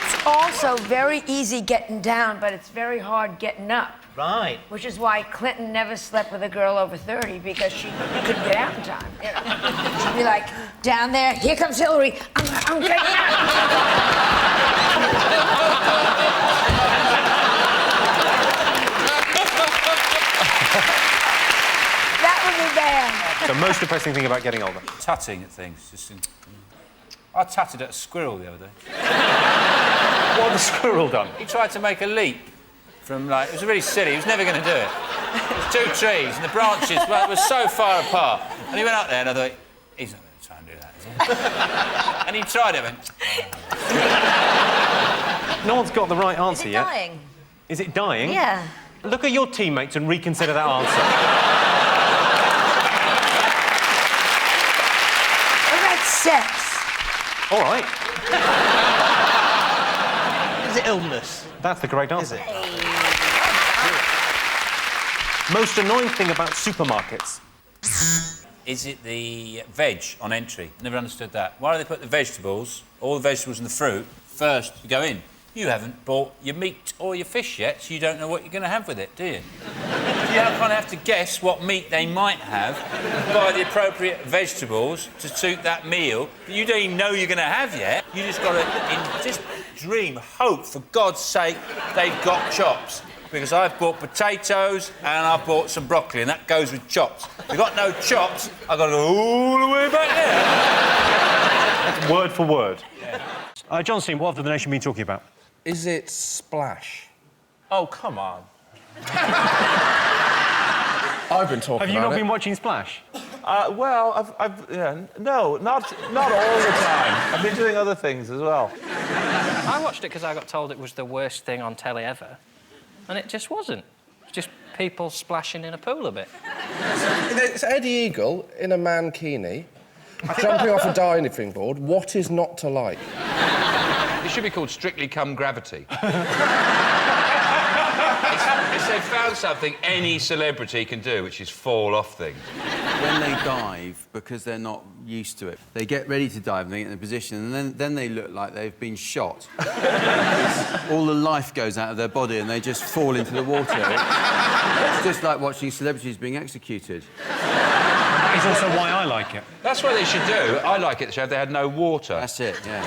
It's also very easy getting down, but it's very hard getting up. Right. Which is why Clinton never slept with a girl over 30, because she couldn't get out in time. You know? She'd be like, down there, here comes Hillary. I'm getting out. That would be bad. The most depressing thing about getting older? Tutting at things. I tutted at a squirrel the other day. What had the squirrel done? He tried to make a leap from, like, it was really silly. He was never going to do it. There was 2 trees, and the branches were so far apart. And he went up there, and I thought, he's not going to try and do that, is he? And he tried it, and went... No one's got the right answer yet. Dying. Is it dying? Yeah. Look at your teammates and reconsider that answer. What about sex? All right. Is it illness? That's the correct answer. Is it? Most annoying thing about supermarkets? Is it the veg on entry? Never understood that. Why do they put the vegetables, all the vegetables and the fruit, first you go in? You haven't bought your meat or your fish yet, so you don't know what you're going to have with it, do you? You kind of have to guess what meat they might have, buy the appropriate vegetables to suit that meal that you don't even know you're going to have yet. You just got to just dream, hope, for God's sake, they've got chops. Because I've bought potatoes and I've bought some broccoli, and that goes with chops. If you've got no chops, I've got to go all the way back there. That's word for word. Yeah. John Steen, what have the nation been talking about? Is it splash? Oh, come on. I've been talking about it. Have you not been watching Splash? Well, no, not all the time. I've been doing other things as well. I watched it because I got told it was the worst thing on telly ever. And it just wasn't. It's just people splashing in a pool a bit. It's Eddie Eagle in a mankini, jumping off a diving board. What is not to like? It should be called Strictly Come Gravity. It's they've found something any celebrity can do, which is fall off things. When they dive, because they're not used to it, they get ready to dive and they get in a position, and then they look like they've been shot. All the life goes out of their body and they just fall into the water. It's just like watching celebrities being executed. That is also why I like it. That's what they should do. I like it, the show, if they had no water. That's it, yeah.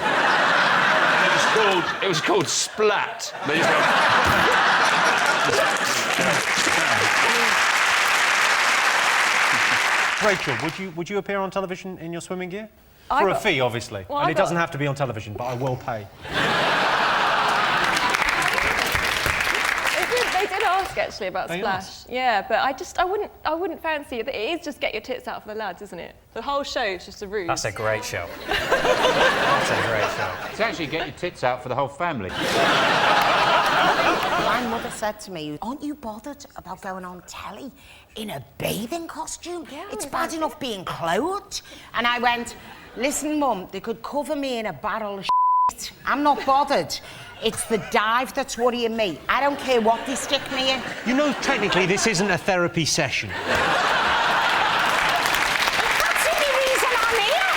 It was called Splat. They just Rachel, would you appear on television in your swimming gear? For a fee, obviously. Well, and it doesn't have to be on television, but I will pay. They did ask actually about They Splash. asked? Yeah, but I wouldn't fancy it. It is just get your tits out for the lads, isn't it? The whole show is just a ruse. That's a great show. That's a great show. It's actually get your tits out for the whole family. My mother said to me, aren't you bothered about going on telly in a bathing costume? Yeah, it's bad enough being clothed. And I went, listen, Mum, they could cover me in a barrel of shit. I'm not bothered. It's the dive that's worrying me. I don't care what they stick me in. You know, technically, this isn't a therapy session. That's the only reason I'm here.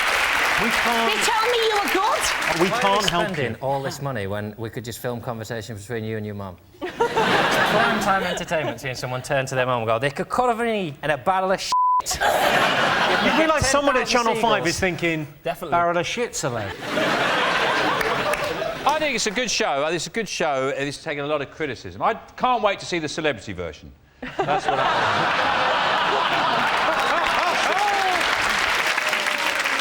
We can't... They told me you were good. We Why can't are we help spending you. all this money when we could just film conversations between you and your mum? Prime time entertainment, seeing someone turn to their mum and go, they could cover me in a barrel of shit. You realise someone at Channel 5 is thinking, definitely, barrel of shit, celeb. I think it's a good show. It's a good show, and it's taken a lot of criticism. I can't wait to see the celebrity version. That's what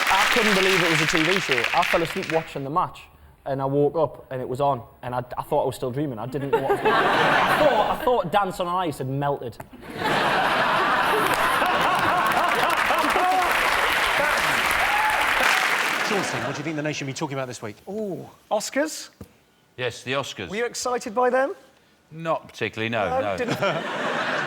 I couldn't believe it was a TV show. I fell asleep watching the match, and I woke up and it was on, and I thought I was still dreaming. I didn't know what was going on. I thought Dance on Ice had melted. Johnson, what do you think the nation should be talking about this week? Ooh, Oscars? Yes, the Oscars. Were you excited by them? Not particularly, no.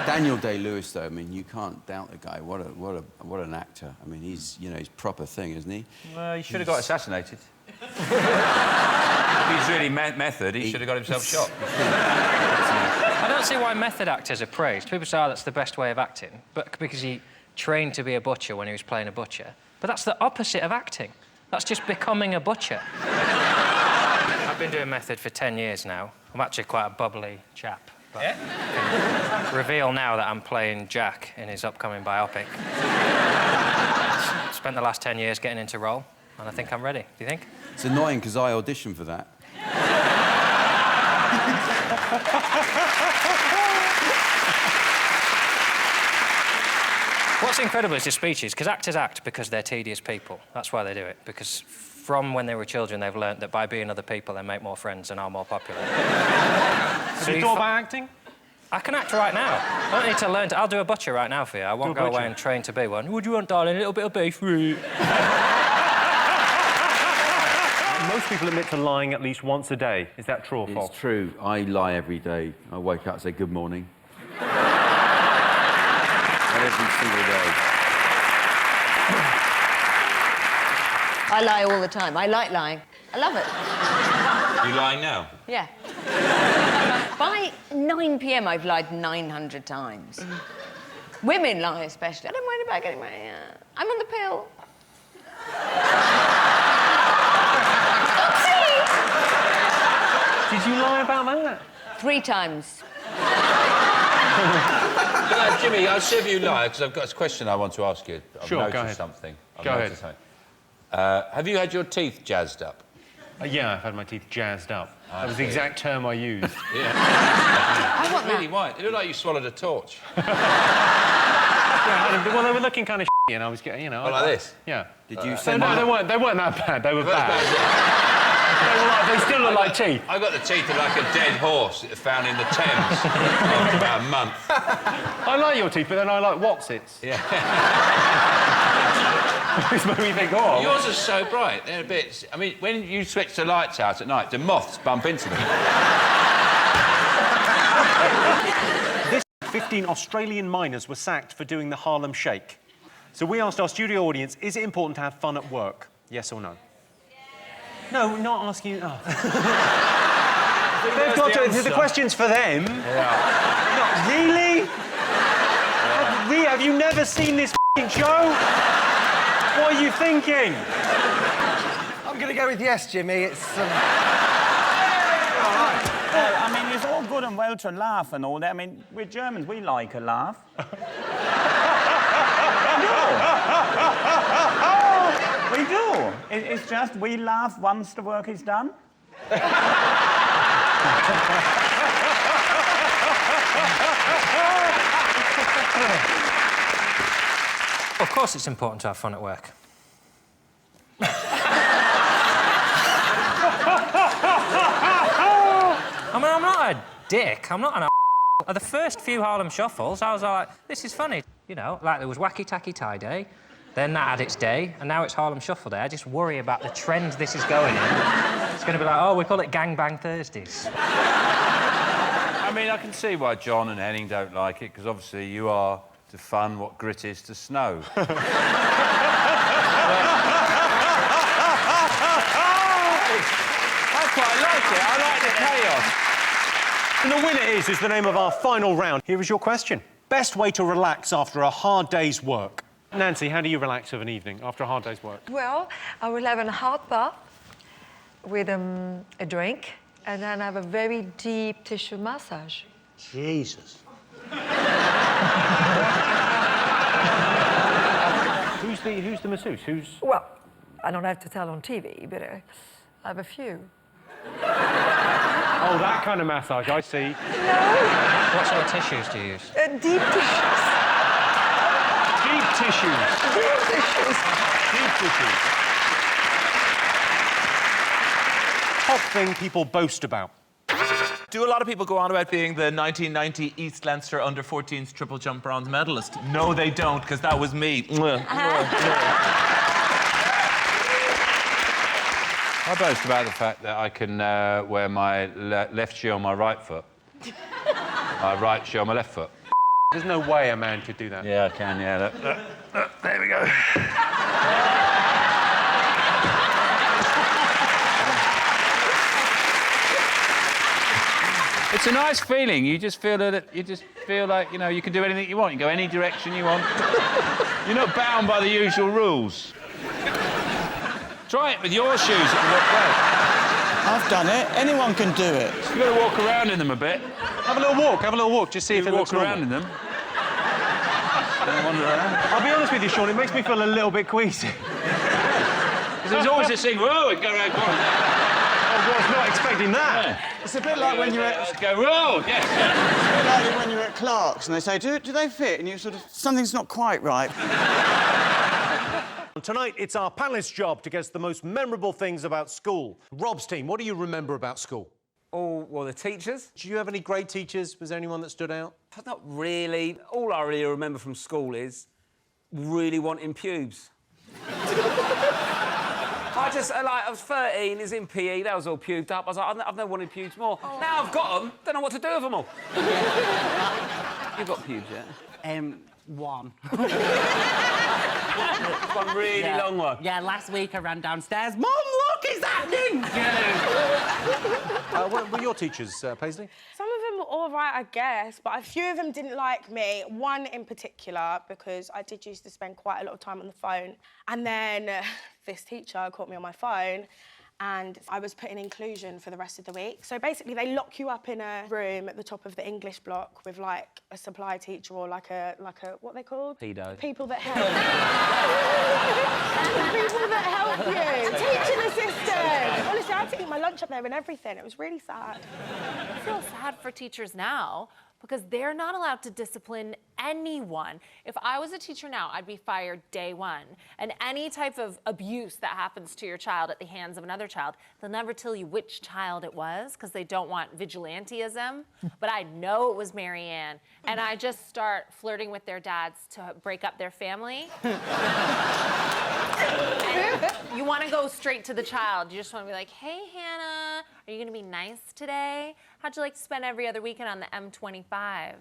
Daniel Day-Lewis, though, I mean, you can't doubt the guy. What an actor. I mean, he's, you know, he's proper thing, isn't he? Well, he should have got assassinated. If he's really method, he should have got himself shot. I don't see why method actors are praised. People say, oh, that's the best way of acting, but because he trained to be a butcher when he was playing a butcher. But that's the opposite of acting. That's just becoming a butcher. I've been doing method for 10 years now. I'm actually quite a bubbly chap. But I can reveal now that I'm playing Jack in his upcoming biopic. Spent the last 10 years getting into role, and I think I'm ready. Do you think? It's annoying because I auditioned for that. What's incredible is his speeches, because actors act because they're tedious people. That's why they do it, because from when they were children, they've learnt that by being other people, they make more friends and are more popular. Have you thought about acting? I can act right now. I don't need to learn to... I'll do a butcher right now for you. I won't go away and train to be one. What do you want, darling? A little bit of beef? Most people admit to lying at least once a day. Is that true or false? It's true. I lie every day. I wake up and say good morning. Every single day. I lie all the time. I like lying. I love it. You lying now? Yeah. By 9 p.m, I've lied 900 times. Women lie especially. I don't mind about getting my... I'm on the pill. Did you lie about that? 3 times. Jimmy, I'll see if you lie, because I've got a question I want to ask you. I've Sure, go noticed ahead. something. Go ahead. Have you had your teeth jazzed up? Yeah, I've had my teeth jazzed up. That was the exact term I used. Yeah. I want really white. It looked like you swallowed a torch. Yeah, well, they were looking kind of shitty, and I was getting, you know... Oh, like this? Yeah. Did you send no, they weren't that bad. They were bad. They still look like teeth. I got the teeth of like a dead horse found in the Thames after about a month. I like your teeth, but then I like Watsits. Yeah. Which made me think, oh... Yours are so bright. They're a bit... I mean, when you switch the lights out at night, the moths bump into them. This 15 Australian miners were sacked for doing the Harlem Shake. So we asked our studio audience, is it important to have fun at work? Yes or no? No, not asking you... Oh. They've got to... The question's for them. Yeah. No, really? Yeah. Have you never seen this show? What are you thinking? I'm going to go with yes, Jimmy. It's... Well, I mean, it's all good and well to laugh and all that. I mean, we're Germans, we like a laugh. We do. It's just we laugh once the work is done. Of course it's important to have fun at work. I mean, I'm not a dick. I'm not an At the first few Harlem Shuffles, I was like, this is funny. You know, like there was Wacky Tacky Tie Day, then that had its day, and now it's Harlem Shuffle Day. I just worry about the trend this is going in. It's going to be like, oh, we call it Gangbang Thursdays. I mean, I can see why John and Henning don't like it, because obviously you are to fun what grit is to snow. I quite like it. I like the chaos. And the winner is the name of our final round. Here is your question. Best way to relax after a hard day's work? Nancy, how do you relax of an evening after a hard day's work? Well, I will have a hot bath with a drink, and then have a very deep tissue massage. Jesus. Who's the masseuse? Well, I don't have to tell on TV, but I have a few. Oh, that kind of massage, I see. No. What sort of tissues do you use? Deep tissues. Deep tissues. Deep tissues. Deep tissues. Top thing people boast about. Do a lot of people go on about being the 1990 East Leinster under-14s triple jump bronze medalist? No, they don't, because that was me. I boast about the fact that I can wear my left shoe on my right foot, my right shoe on my left foot. There's no way a man could do that. Yeah, I can, yeah. Look, there we go. It's a nice feeling. You just feel that like, you know, you can do anything you want. You can go any direction you want. You're not bound by the usual rules. Try it with your shoes. It'll work well. I've done it. Anyone can do it. You've got to walk around in them a bit. Have a little walk. Just see if it looks walk around normal. in them. Don't wander around. I'll be honest with you, Sean, it makes me feel a little bit queasy. There's always this thing, whoa, and go around. I was not expecting that. Yeah. It's a bit like when you're at... Go, whoa, yes. It's a bit like when you're at Clark's and they say, do they fit? And you sort of... Something's not quite right. Tonight, it's our panellists' job to guess the most memorable things about school. Rob's team, what do you remember about school? Oh, well, the teachers. Did you have any great teachers? Was there anyone that stood out? Not really. All I really remember from school is really wanting pubes. I was 13, is in PE, that was all pubed up. I was like, I've never wanted pubes more. Oh. Now I've got them, don't know what to do with them all. You've got pubes yet? One. One really long one. Yeah, last week I ran downstairs. Mum, look, it's happening! What were your teachers, Paisley? Some of them were all right, I guess, but a few of them didn't like me. One in particular, because I did used to spend quite a lot of time on the phone. And then this teacher caught me on my phone and I was put in inclusion for the rest of the week. So basically they lock you up in a room at the top of the English block with like a supply teacher or like a what are they called? Pedo. People that help. People that help you. Teaching assistant. Honestly, I had to eat my lunch up there and everything. It was really sad. I feel sad for teachers now because they're not allowed to discipline anyone. If I was a teacher now, I'd be fired day one. And any type of abuse that happens to your child at the hands of another child, they'll never tell you which child it was because they don't want vigilantism. But I know it was Marianne. And I just start flirting with their dads to break up their family. You want to go straight to the child. You just want to be like, hey, Hannah, are you going to be nice today? How'd you like to spend every other weekend on the M25?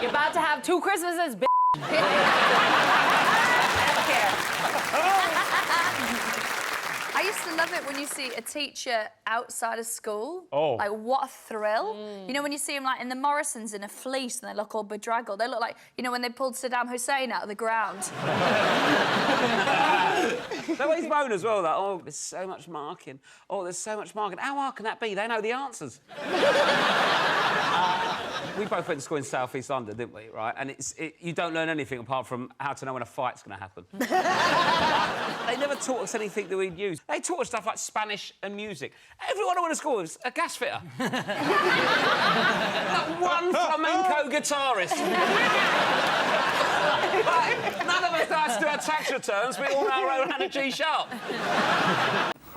You're about to have 2 Christmases, bitch. I don't care. I used to love it when you see a teacher outside of school. Oh. Like, what a thrill. You know, when you see them, like, in the Morrisons in a fleece and they look all bedraggled. They look like, you know, when they pulled Saddam Hussein out of the ground. They always moan as well, that, oh, there's so much marking. Oh, there's so much marking. How hard can that be? They know the answers. We both went to school in South East London, didn't we, right? And you don't learn anything apart from how to know when a fight's going to happen. They never taught us anything that we'd use. They taught us stuff like Spanish and music. Everyone I went to school was a gas fitter. Not one flamenco guitarist. None of us had to do our tax returns. We all know our own Hannah G. Sharp.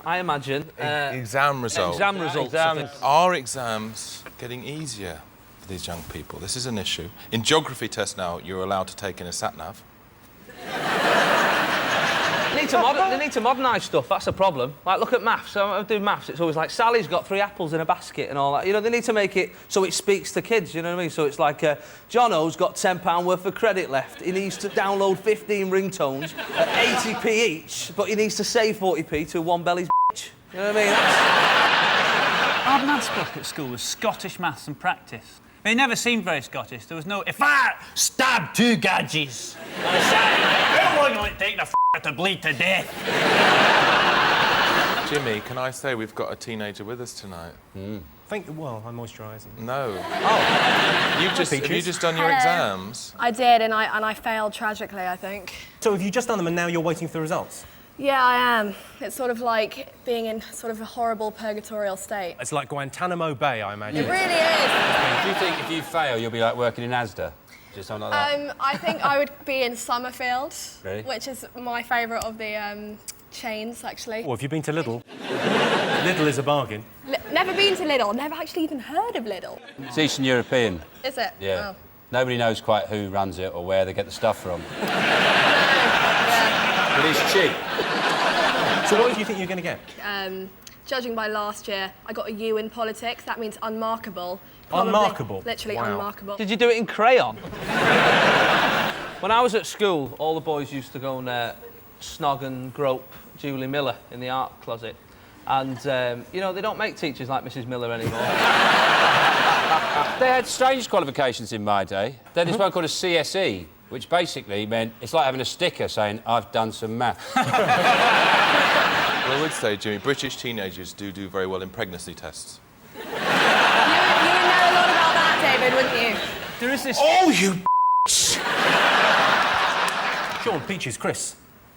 I imagine... exam results. Exam results. Are exams getting easier for these young people? This is an issue. In geography tests now, you're allowed to take in a sat-nav. They need to modernise stuff, that's a problem. Like, look at maths. So I do maths, it's always like, Sally's got 3 apples in a basket and all that. You know, they need to make it so it speaks to kids, you know what I mean? So it's like, Jono's got £10 worth of credit left. He needs to download 15 ringtones at 80p each, but he needs to save 40p to one belly's bitch. You know what I mean? Our maths book at school was Scottish maths and practice. They never seemed very Scottish. There was no, if I stab 2 gadgets, I say, how long will it take the to bleed to death? Jimmy, can I say we've got a teenager with us tonight? Well, I'm moisturising. No. Oh. Have you just done your exams? I did, and I failed tragically, I think. So have you just done them and now you're waiting for the results? Yeah, I am. It's sort of like being in sort of a horrible purgatorial state. It's like Guantanamo Bay, I imagine. It really is. Do you think if you fail, you'll be like working in Asda? Just something like that? I think I would be in Summerfield, Really? which is my favourite of the chains, actually. Well, have you been to Lidl? Lidl is a bargain. Never been to Lidl, never actually even heard of Lidl. It's Eastern European. Is it? Yeah. Oh. Nobody knows quite who runs it or where they get the stuff from. But it's cheap. So what do you think you're going to get? Judging by last year, I got a U in politics. That means unmarkable. Probably, Unmarkable? Literally Wow. unmarkable. Did you do it in crayon? When I was at school, all the boys used to go and snog and grope Julie Miller in the art closet. And, you know, they don't make teachers like Mrs. Miller anymore. They had strange qualifications in my day. They had this one called a CSE, which basically meant it's like having a sticker saying, I've done some maths. Well, I would say, Jimmy, British teenagers do very well in pregnancy tests. You would know a lot about that, David, wouldn't you? There is this... Oh, you Sean, Peaches, Chris,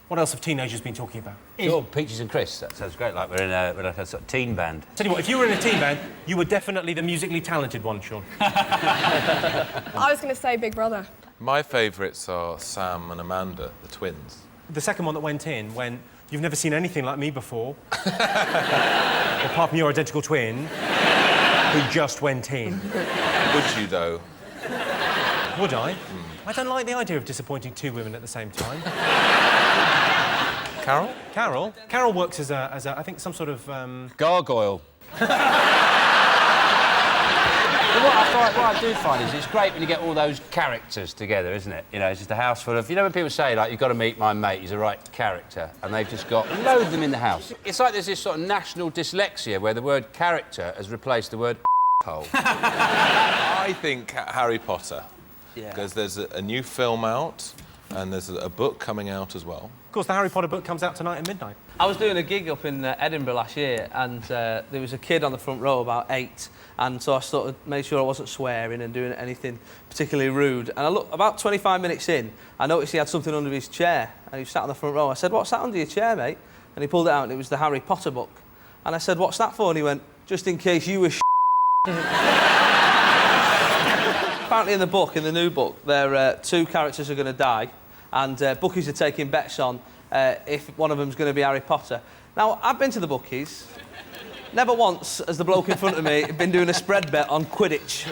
what else have teenagers been talking about? Sure, Peaches and Chris. That sounds great, like we're in a sort of teen band. Tell you what, if you were in a teen band, you were definitely the musically talented one, Sean. I was going to say Big Brother. My favourites are Sam and Amanda, the twins. The second one that went in when you've never seen anything like me before, apart from your identical twin, who just went in. Would you, though? Would I? I don't like the idea of disappointing two women at the same time. Carol? Carol works as a I think, some sort of... Gargoyle. What I do find is it's great when you get all those characters together, isn't it? You know, it's just a house full of... You know when people say, like, you've got to meet my mate, he's a right character, and they've just got loads of them in the house. It's like there's this sort of national dyslexia where the word character has replaced the word hole. I think Harry Potter. Yeah. Because there's a new film out, and there's a book coming out as well. Of course, the Harry Potter book comes out tonight at midnight. I was doing a gig up in Edinburgh last year, and there was a kid on the front row, about 8, and so I sort of made sure I wasn't swearing and doing anything particularly rude. And I looked, about 25 minutes in, I noticed he had something under his chair, and he sat on the front row. I said, "What's that under your chair, mate?" And he pulled it out, and it was the Harry Potter book. And I said, "What's that for?" And he went, "Just in case you were Apparently in the book, in the new book, there two characters are going to die, and bookies are taking bets on if one of them's going to be Harry Potter. Now, I've been to the bookies. Never once has the bloke in front of me been doing a spread bet on Quidditch.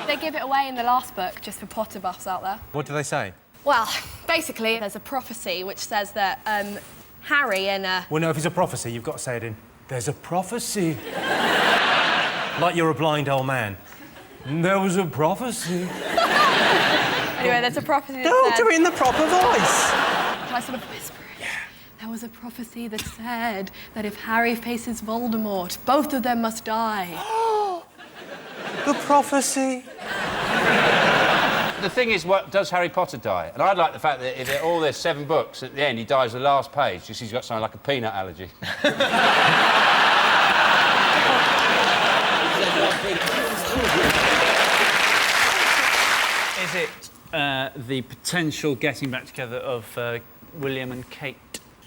They give it away in the last book, just for Potter buffs out there. What do they say? Well, basically, there's a prophecy which says that Harry and... Well, no, if it's a prophecy, you've got to say it in... There's a prophecy. Like you're a blind old man. There was a prophecy. Anyway, there's a prophecy that No, says... do it in the proper voice. Can I sort of whisper it? Yeah. There was a prophecy that said that if Harry faces Voldemort, both of them must die. The prophecy. The thing is, what does Harry Potter die? And I'd like the fact that if all there's 7 books, at the end he dies the last page, just he's got something like a peanut allergy. Is it the potential getting back together of William and Kate?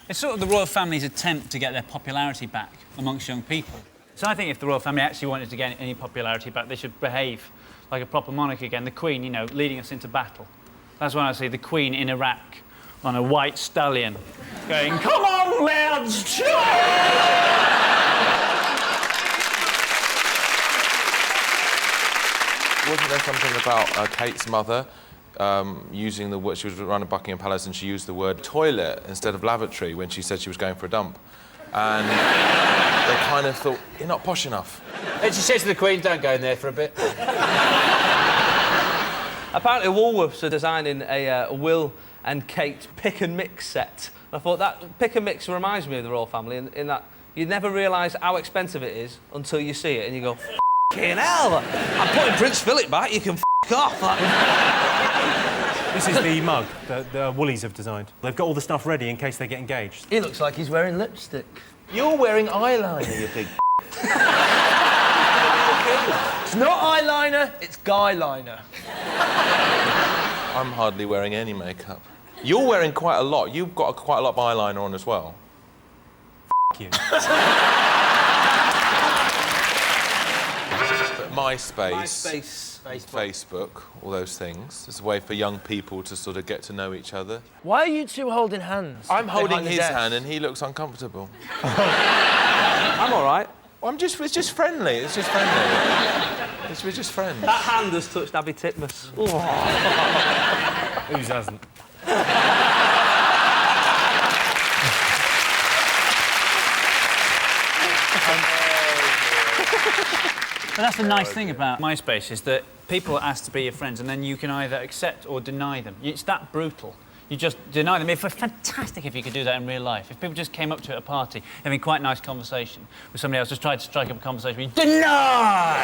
It's sort of the royal family's attempt to get their popularity back amongst young people. So I think if the royal family actually wanted to get any popularity back, they should behave like a proper monarch again. The Queen, you know, leading us into battle. That's when I see the Queen in Iraq on a white stallion going, "Come on, lads, Wasn't there something about Kate's mother using the word... She was running Buckingham Palace and she used the word toilet instead of lavatory when she said she was going for a dump. And they kind of thought, you're not posh enough. And she said to the Queen, don't go in there for a bit. Apparently Woolworths are designing a Will and Kate pick and mix set. I thought that pick and mix reminds me of the royal family in that you never realise how expensive it is until you see it and you go, "F***ing hell, I'm putting Prince Philip back, you can f*** off." This is the mug that the Woolies have designed. They've got all the stuff ready in case they get engaged. He looks like he's wearing lipstick. You're wearing eyeliner, you big It's not eyeliner, it's guy-liner. I'm hardly wearing any makeup. You're wearing quite a lot. You've got quite a lot of eyeliner on as well. F*** you. But MySpace, Facebook, all those things. It's a way for young people to sort of get to know each other. Why are you two holding hands? I'm holding behind the his desk? hand and he looks uncomfortable. I'm all right. It's just friendly. It's just friendly. We're just friends. That hand has touched Abby Titmus. Whose hasn't? But that's the nice thing about MySpace, is that people ask to be your friends and then you can either accept or deny them. It's that brutal. You just deny them. It's fantastic if you could do that in real life. If people just came up to you at a party, having quite a nice conversation with somebody else, just tried to strike up a conversation with you, deny!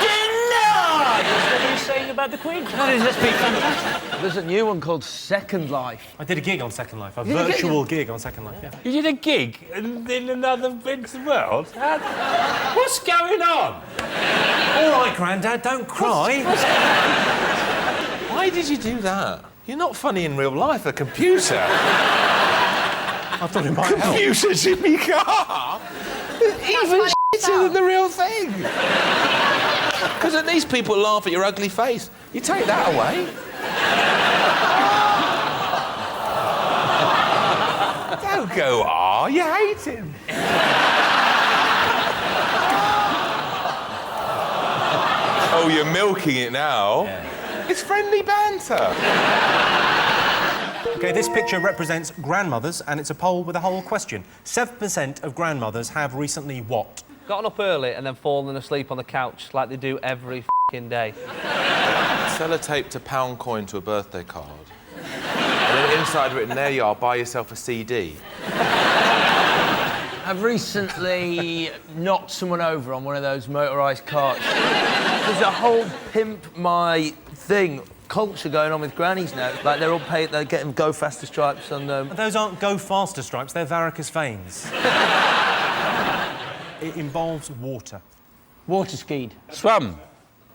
Deny! That's what you're saying about the Queen. That is just be fantastic. There's a new one called Second Life. I did a gig on Second Life, a virtual gig on Second Life, yeah. You did a gig in another bit of the world? What's going on? All right, Grandad, don't cry. Why did you do that? You're not funny in real life, a computer. I thought it might help. Computer Jimmy Carr? Even shitter than the real thing. Because at least people laugh at your ugly face. You take that away. Don't go, you hate him. Oh, you're milking it now. Yeah. It's friendly banter. OK, this picture represents grandmothers, and it's a poll with a whole question. 7% of grandmothers have recently what? Gotten up early and then fallen asleep on the couch like they do every f***ing day. Sellotaped a pound coin to a birthday card. And then inside written, there you are, buy yourself a CD. I've recently knocked someone over on one of those motorised carts. There's a whole pimp my thing culture going on with grannies now. Like, they're all paid, they're getting go faster stripes on them. Those aren't go faster stripes, they're varicose veins. It involves water. Water skied. Swum.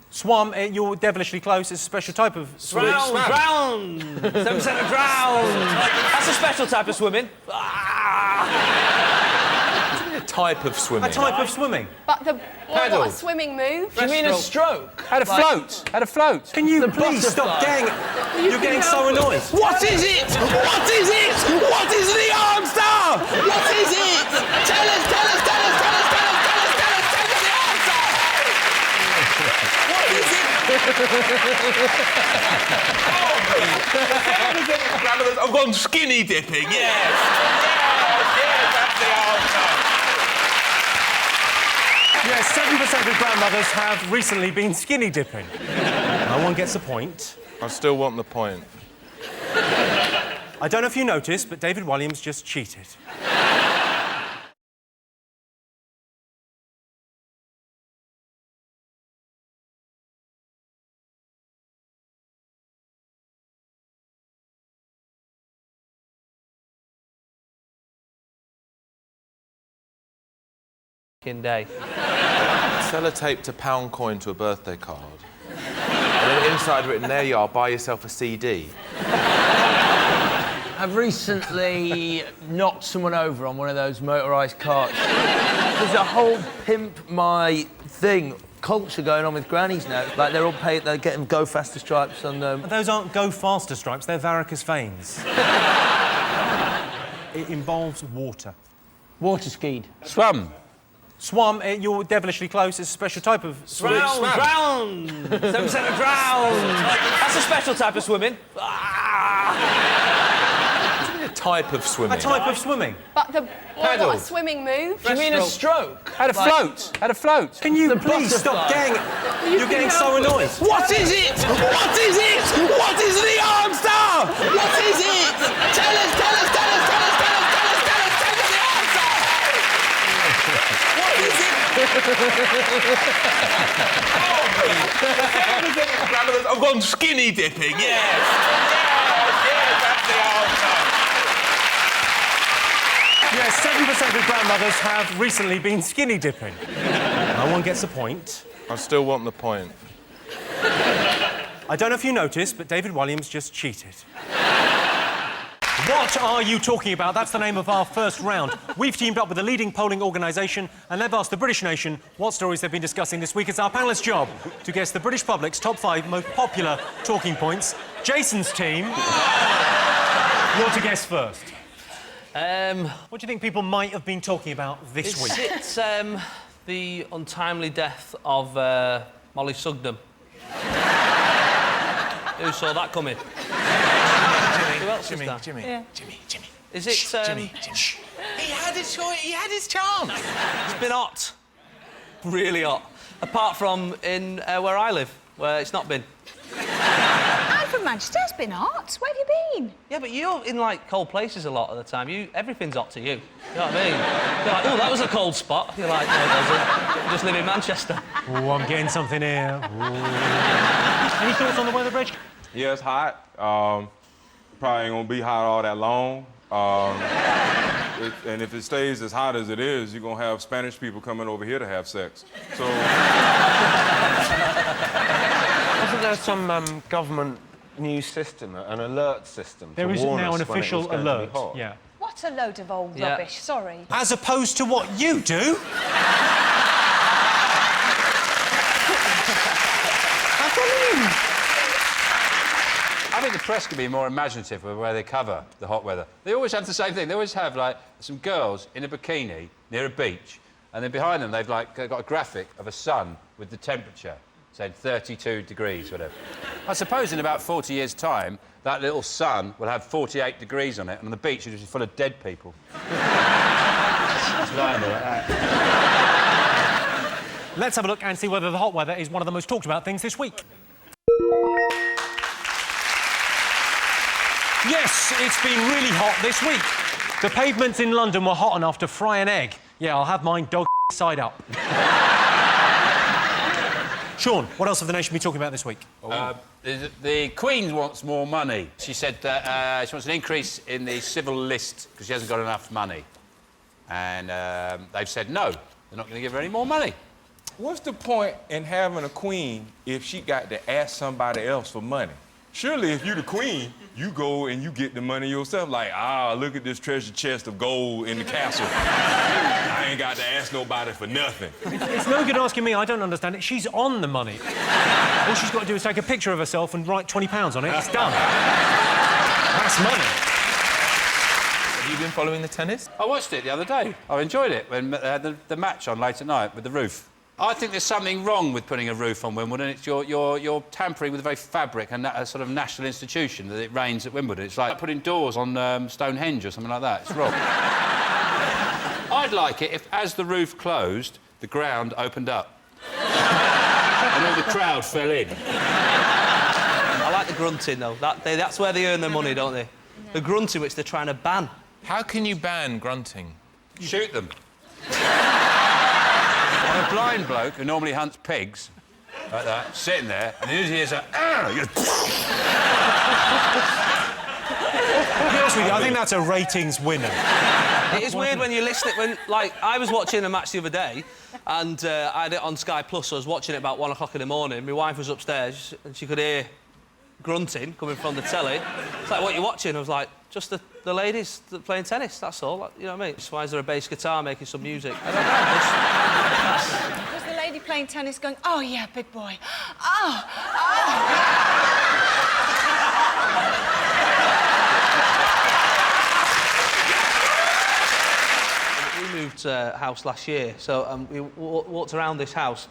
Swum, you're devilishly close. It's a special type of swimming. Drown! 7% of drown! That's a special type of swimming. A type of swimming. A type of swimming. But the what a swimming move. Do you mean a stroke? Had a float. Had a float. Can you please stop getting... You're getting so annoyed. What is it? What is it? What is the answer? What is it? Tell us, tell us, tell us, tell us, tell us, tell us, tell us, tell us the answer! What is it? I've gone skinny dipping, yes. Yes, that's the answer. Yes, 7% of grandmothers have recently been skinny dipping. No one gets a point. I still want the point. I don't know if you noticed, but David Williams just cheated. Day. Sellotaped a pound coin to a birthday card. And then inside written, there you are, buy yourself a CD. I've recently knocked someone over on one of those motorised carts. There's a whole pimp my thing culture going on with grannies now. Like, they're all paid, they're getting go faster stripes on them. Those aren't go faster stripes, they're varicose veins. It involves water. Water skied. Swum. Swum, you're devilishly close. It's a special type of swimming. Drown! 7% of drown! That's a special type of swimming. A type of swimming. A type of swimming. But the what a swimming move. Do you mean a stroke? Had a float. Had a float. Can you please stop getting... You're getting so annoyed. What is it? What is it? What is the answer? What is it? Tell us, tell us, tell us, tell us, tell us, tell us, tell us, tell us the answer! What is it? I've gone skinny dipping, yes. Yes, that's the answer. Yes, 7% of grandmothers have recently been skinny dipping. No one gets a point. I still want the point. I don't know if you noticed, but David Williams just cheated. What are you talking about? That's the name of our first round. We've teamed up with a leading polling organisation and they've asked the British nation what stories they've been discussing this week. It's our panellists' job to guess the British public's top 5 most popular talking points. Jason's team, you're to guess first. What do you think people might have been talking about this week? It's the untimely death of Molly Sugden. Who saw that coming? Who else is that? Jimmy. Is it... Jimmy. He had his chance. It's been hot. Really hot. Apart from in where I live, where it's not been. I'm from Manchester, it's been hot. Where have you been? Yeah, but you're in, like, cold places a lot of the time. Everything's hot to you. You know what I mean? You're like, oh, that was a cold spot. You're like, no, it doesn't. You just live in Manchester. Oh, I'm getting something here. Any thoughts on the weather, Reg? Yeah, it's hot. Probably ain't gonna be hot all that long. And if it stays as hot as it is, you're gonna have Spanish people coming over here to have sex. So... Wasn't there some government new system, an alert system? There is now an official alert, yeah. What a load of old rubbish, sorry. As opposed to what you do. I think the press could be more imaginative with where they cover the hot weather. They always have the same thing. They always have, like, some girls in a bikini near a beach, and then behind them they've got a graphic of a sun with the temperature, saying 32 degrees, whatever. I suppose in about 40 years' time, that little sun will have 48 degrees on it, and on the beach it'll be full of dead people. It's lying there like that. Let's have a look and see whether the hot weather is one of the most talked about things this week. Yes, it's been really hot this week. The pavements in London were hot enough to fry an egg. Yeah, I'll have mine dog side up. Sean, what else have the nation been talking about this week? The Queen wants more money. She said that she wants an increase in the civil list because she hasn't got enough money. And they've said no, they're not going to give her any more money. What's the point in having a queen if she got to ask somebody else for money? Surely, if you're the queen, you go and you get the money yourself. Like, look at this treasure chest of gold in the castle. I ain't got to ask nobody for nothing. It's no good asking me, I don't understand it. She's on the money. All she's got to do is take a picture of herself and write £20 on it. It's done. That's money. Have you been following the tennis? I watched it the other day. I enjoyed it when they had the match on late at night with the roof. I think there's something wrong with putting a roof on Wimbledon. It's you're tampering with the very fabric and a sort of national institution that it rains at Wimbledon. It's like putting doors on Stonehenge or something like that. It's wrong. I'd like it if, as the roof closed, the ground opened up. And all the crowd fell in. I like the grunting, though. That's where they earn their money, don't they? The grunting, which they're trying to ban. How can you ban grunting? Shoot them. I'm a blind bloke who normally hunts pigs, like that, sitting there, and he hears a... To be honest with you, I think that's a ratings winner. It is weird when you listen... Like, I was watching a match the other day, and I had it on Sky Plus, so I was watching it about 1 o'clock in the morning. My wife was upstairs, and she could hear grunting coming from the telly. It's like, what are you watching? I was like, just the ladies playing tennis, that's all. Like, you know what I mean? Why is there a bass guitar making some music? I don't know. Was the lady playing tennis going, oh, yeah, big boy. Oh, We moved house last year, so we walked around this house.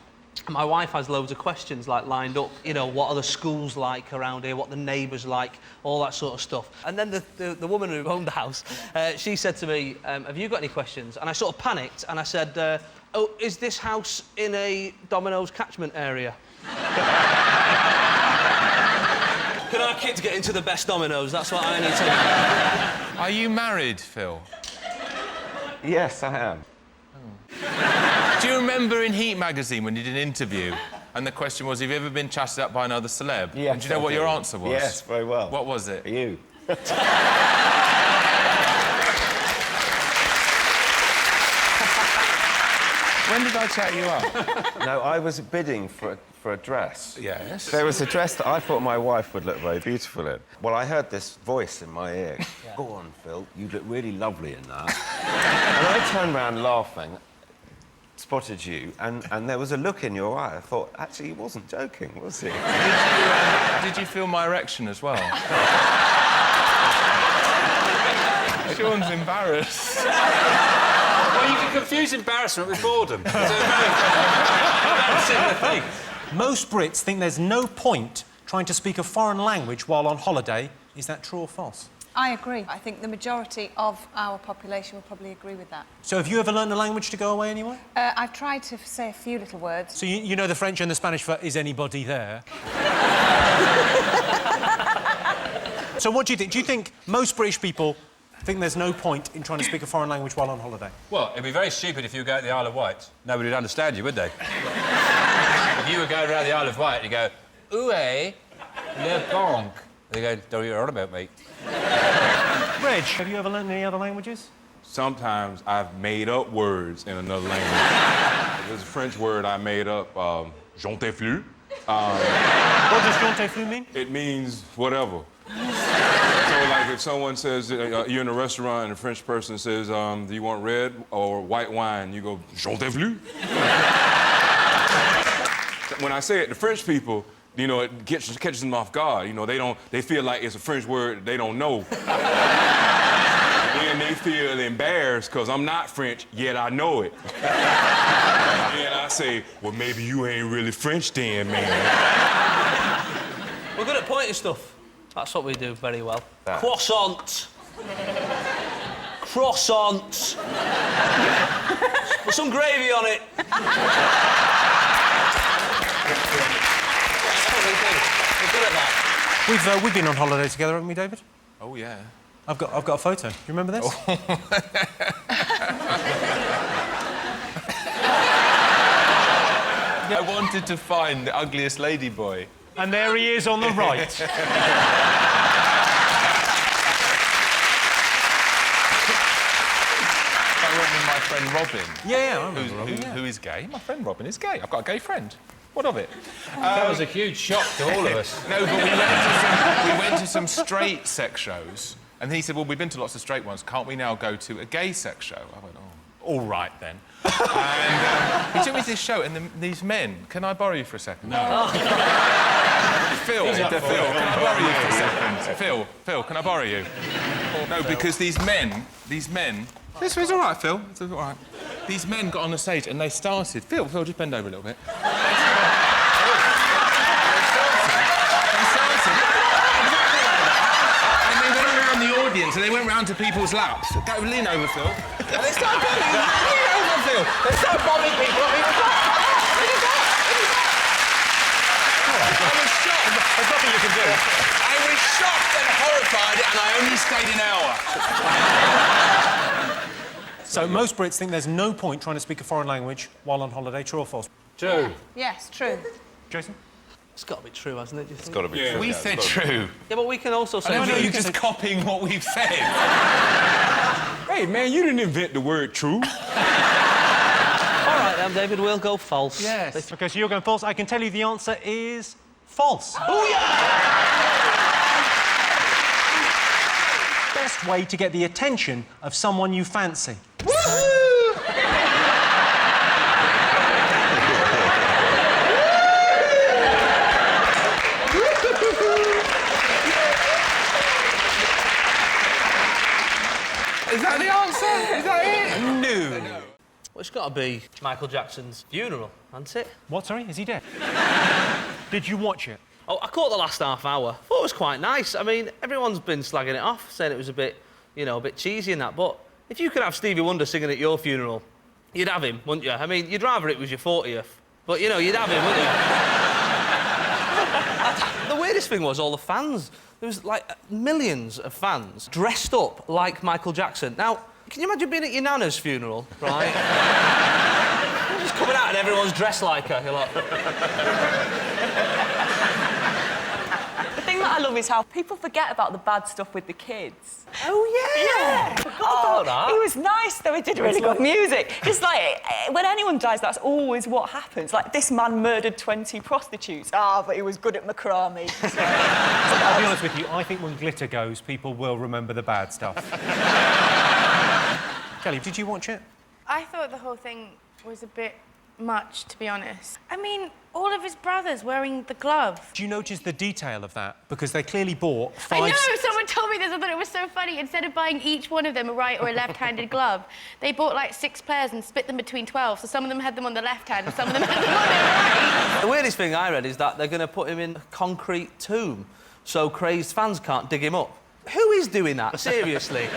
My wife has loads of questions, like, lined up. You know, what are the schools like around here, what the neighbours like, all that sort of stuff. And then the woman who owned the house, she said to me, have you got any questions? And I sort of panicked, and I said, oh, is this house in a Domino's catchment area? Can our kids get into the best Domino's? That's what I need to know. Are you married, Phil? Yes, I am. Do you remember in Heat magazine when you did an interview and the question was, have you ever been chatted up by another celeb? Yes, and do you know what your answer was? Yes, very well. What was it? You. When did I chat you up? No, I was bidding for a dress. Yes. There was a dress that I thought my wife would look very beautiful in. Well, I heard this voice in my ear. Yeah. Go on, Phil, you look really lovely in that. And I turned around laughing, spotted you, and there was a look in your eye. I thought, actually, he wasn't joking, was he? Did you feel my erection as well? Sean's embarrassed. Well, you can confuse embarrassment with boredom. It's a very similar thing. Most Brits think there's no point trying to speak a foreign language while on holiday. Is that true or false? I agree. I think the majority of our population will probably agree with that. So have you ever learned a language to go away anywhere? I've tried to say a few little words. So you know the French and the Spanish for is anybody there? So what do you think? Do you think most British people think there's no point in trying to speak a foreign language while on holiday? Well, it'd be very stupid if you go to the Isle of Wight. Nobody would understand you, would they? If you were going around the Isle of Wight, you go, "Où est le banque?" They go, "Don't you on about, mate?" Reg, have you ever learned any other languages? Sometimes I've made up words in another language. There's a French word I made up, J'en t'ai flu. What does J'en t'ai flu mean? It means whatever. So, like, if someone says, you're in a restaurant and a French person says, do you want red or white wine? You go, J'en t'ai flu. When I say it to French people, you know, it catches them off guard. You know, they feel like it's a French word they don't know. And they feel embarrassed because I'm not French, yet I know it. And I say, well, maybe you ain't really French then, man. We're good at pointing stuff. That's what we do very well. Croissant. Croissant. With some gravy on it. We're good at that. We've been on holiday together, haven't we, David? Oh, yeah. I've got a photo. Do you remember this? I wanted to find the ugliest lady boy. And there he is on the right. I went with my friend Robin. Yeah, I remember Robin, who is gay. My friend Robin is gay. I've got a gay friend. What of it? That was a huge shock to all of us. No, but we went to some straight sex shows, and he said, well, we've been to lots of straight ones. Can't we now go to a gay sex show? I went, oh, all right, then. And he took me to this show, and these men... Can I borrow you for a second? No. Phil, can I borrow you for a second? Phil, can I borrow you? No, because these men... This was all right, Phil. It's all right. These men got on the stage and they started... Phil, just bend over a little bit. And they went round to people's laps. Go, lean over, Phil. And they started bombing. Lean over, Phil. They started bombing people. I was shocked. There's nothing you can do. I was shocked and horrified, and I only stayed an hour. So most Brits think there's no point trying to speak a foreign language while on holiday. True or false? True. Yes, true. Jason? It's got to be true, hasn't it? Do you think? It's got to be true. We said true. Yeah, but we can also say... I know you're just copying what we've said. Hey, man, you didn't invent the word true. All right, then, David, we'll go false. Yes. OK, so you're going false. I can tell you the answer is false. Oh, yeah! Best way to get the attention of someone you fancy. Is that the answer? Is that it? No. Well, it's got to be Michael Jackson's funeral, hasn't it? What, sorry? Is he dead? Did you watch it? Oh, I caught the last half hour. Thought it was quite nice. I mean, everyone's been slagging it off, saying it was a bit, you know, a bit cheesy and that, but if you could have Stevie Wonder singing at your funeral, you'd have him, wouldn't you? I mean, you'd rather it was your 40th, but, you know, you'd have him, wouldn't you? The weirdest thing was all the fans. There was, like, millions of fans dressed up like Michael Jackson. Now, can you imagine being at your nana's funeral, right? You're just coming out and everyone's dressed like her. You're like... The thing that I love is how people forget about the bad stuff with the kids. Oh, yeah! Forgot about that. He was nice, though. He did really good music. It's like, when anyone dies, that's always what happens. Like, this man murdered 20 prostitutes. Ah, but he was good at macrame. So, I'll be honest with you, I think when glitter goes, people will remember the bad stuff. Kelly, did you watch it? I thought the whole thing was a bit much, to be honest. I mean, all of his brothers wearing the glove. Do you notice the detail of that? Because they clearly bought 5... I know! Someone told me this. I thought it was so funny. Instead of buying each one of them a right or a left-handed glove, they bought, like, 6 pairs and split them between 12. So some of them had them on the left hand and some of them had them on their right. The weirdest thing I read is that they're going to put him in a concrete tomb so crazed fans can't dig him up. who is doing that? Seriously.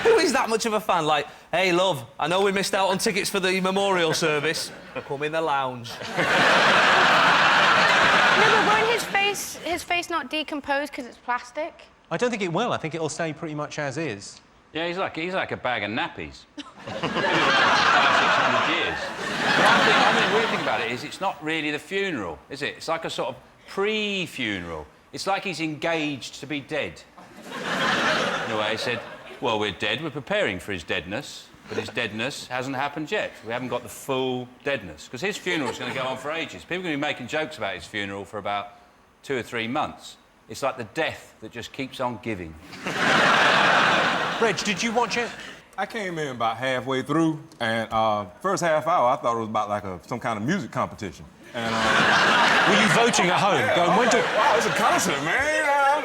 Who is that much of a fan? Like, hey, love, I know we missed out on tickets for the memorial service. Come in the lounge. No, but won't his face not decompose because it's plastic? I don't think it will. I think it'll stay pretty much as is. Yeah, he's like a bag of nappies. 500-600 years. But I mean, the weird thing about it is it's not really the funeral, is it? It's like a sort of pre-funeral. It's like he's engaged to be dead. In a way, he said, well, we're dead, we're preparing for his deadness, but his deadness hasn't happened yet. We haven't got the full deadness. Because his funeral's going to go on for ages. People are going to be making jokes about his funeral for about 2 or 3 months. It's like the death that just keeps on giving. Reg, did you watch it? I came in about halfway through, and first half hour, I thought it was about like some kind of music competition. And, were you voting at home? Yeah, Going, when to... Wow, it's a concert, man.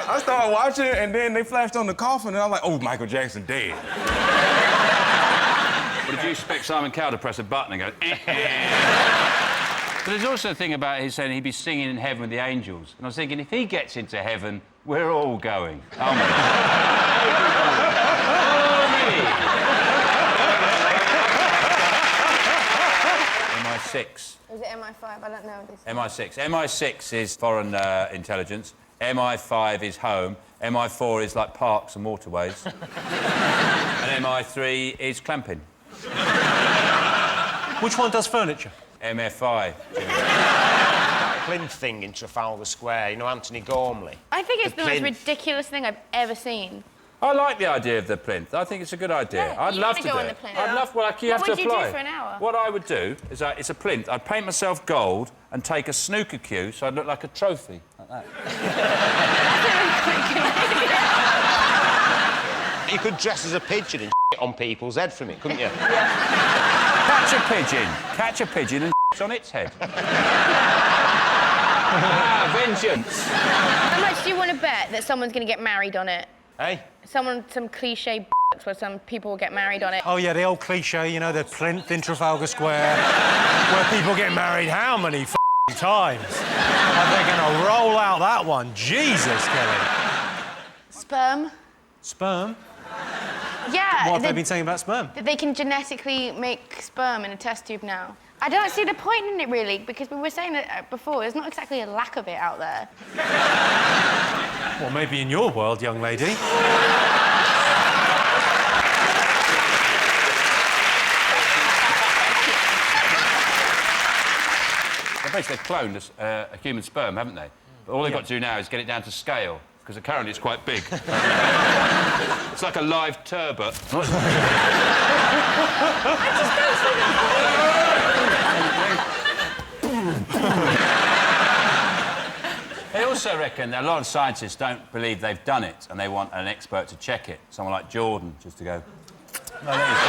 I started watching it, and then they flashed on the coffin, and I was like, oh, Michael Jackson dead. But did you expect Simon Cowell to press a button and go, But there's also a thing about his saying he'd be singing in heaven with the angels. And I was thinking, if he gets into heaven, we're all going. Oh, me. MI6. Is it MI5? I don't know this. MI6. MI6 is foreign intelligence. MI5 is home. MI4 is like parks and waterways. And MI3 is clamping. Which one does furniture? MF5. Plinth thing in Trafalgar Square, you know, Anthony Gormley. I think it's the most ridiculous thing I've ever seen. I like the idea of the plinth. I think it's a good idea. Yeah, I'd love to go do on it. the plinth. I'd love. Well, like, you have to apply. What would you do for an hour? What I would do is, it's a plinth. I'd paint myself gold and take a snooker cue so I'd look like a trophy, like that. You could dress as a pigeon and on people's head from it, couldn't you? Catch a pigeon and on its head. Vengeance. How much do you want to bet that someone's going to get married on it? Hey? Some cliche where some people will get married on it. Oh, yeah, the old cliche, you know, the plinth in Trafalgar Square, where people get married how many times? Are they going to roll out that one? Jesus, Kelly. Sperm? Sperm? Yeah. What have they been saying about sperm? That they can genetically make sperm in a test tube now. I don't see the point in it, really, because we were saying that before, there's not exactly a lack of it out there. Well, maybe in your world, young lady. Basically, they've cloned a human sperm, haven't they? But all they've got to do now is get it down to scale, because currently it's quite big. It's like a live turbot. They also reckon that a lot of scientists don't believe they've done it, and they want an expert to check it. Someone like Jordan, just to go... No, there you go.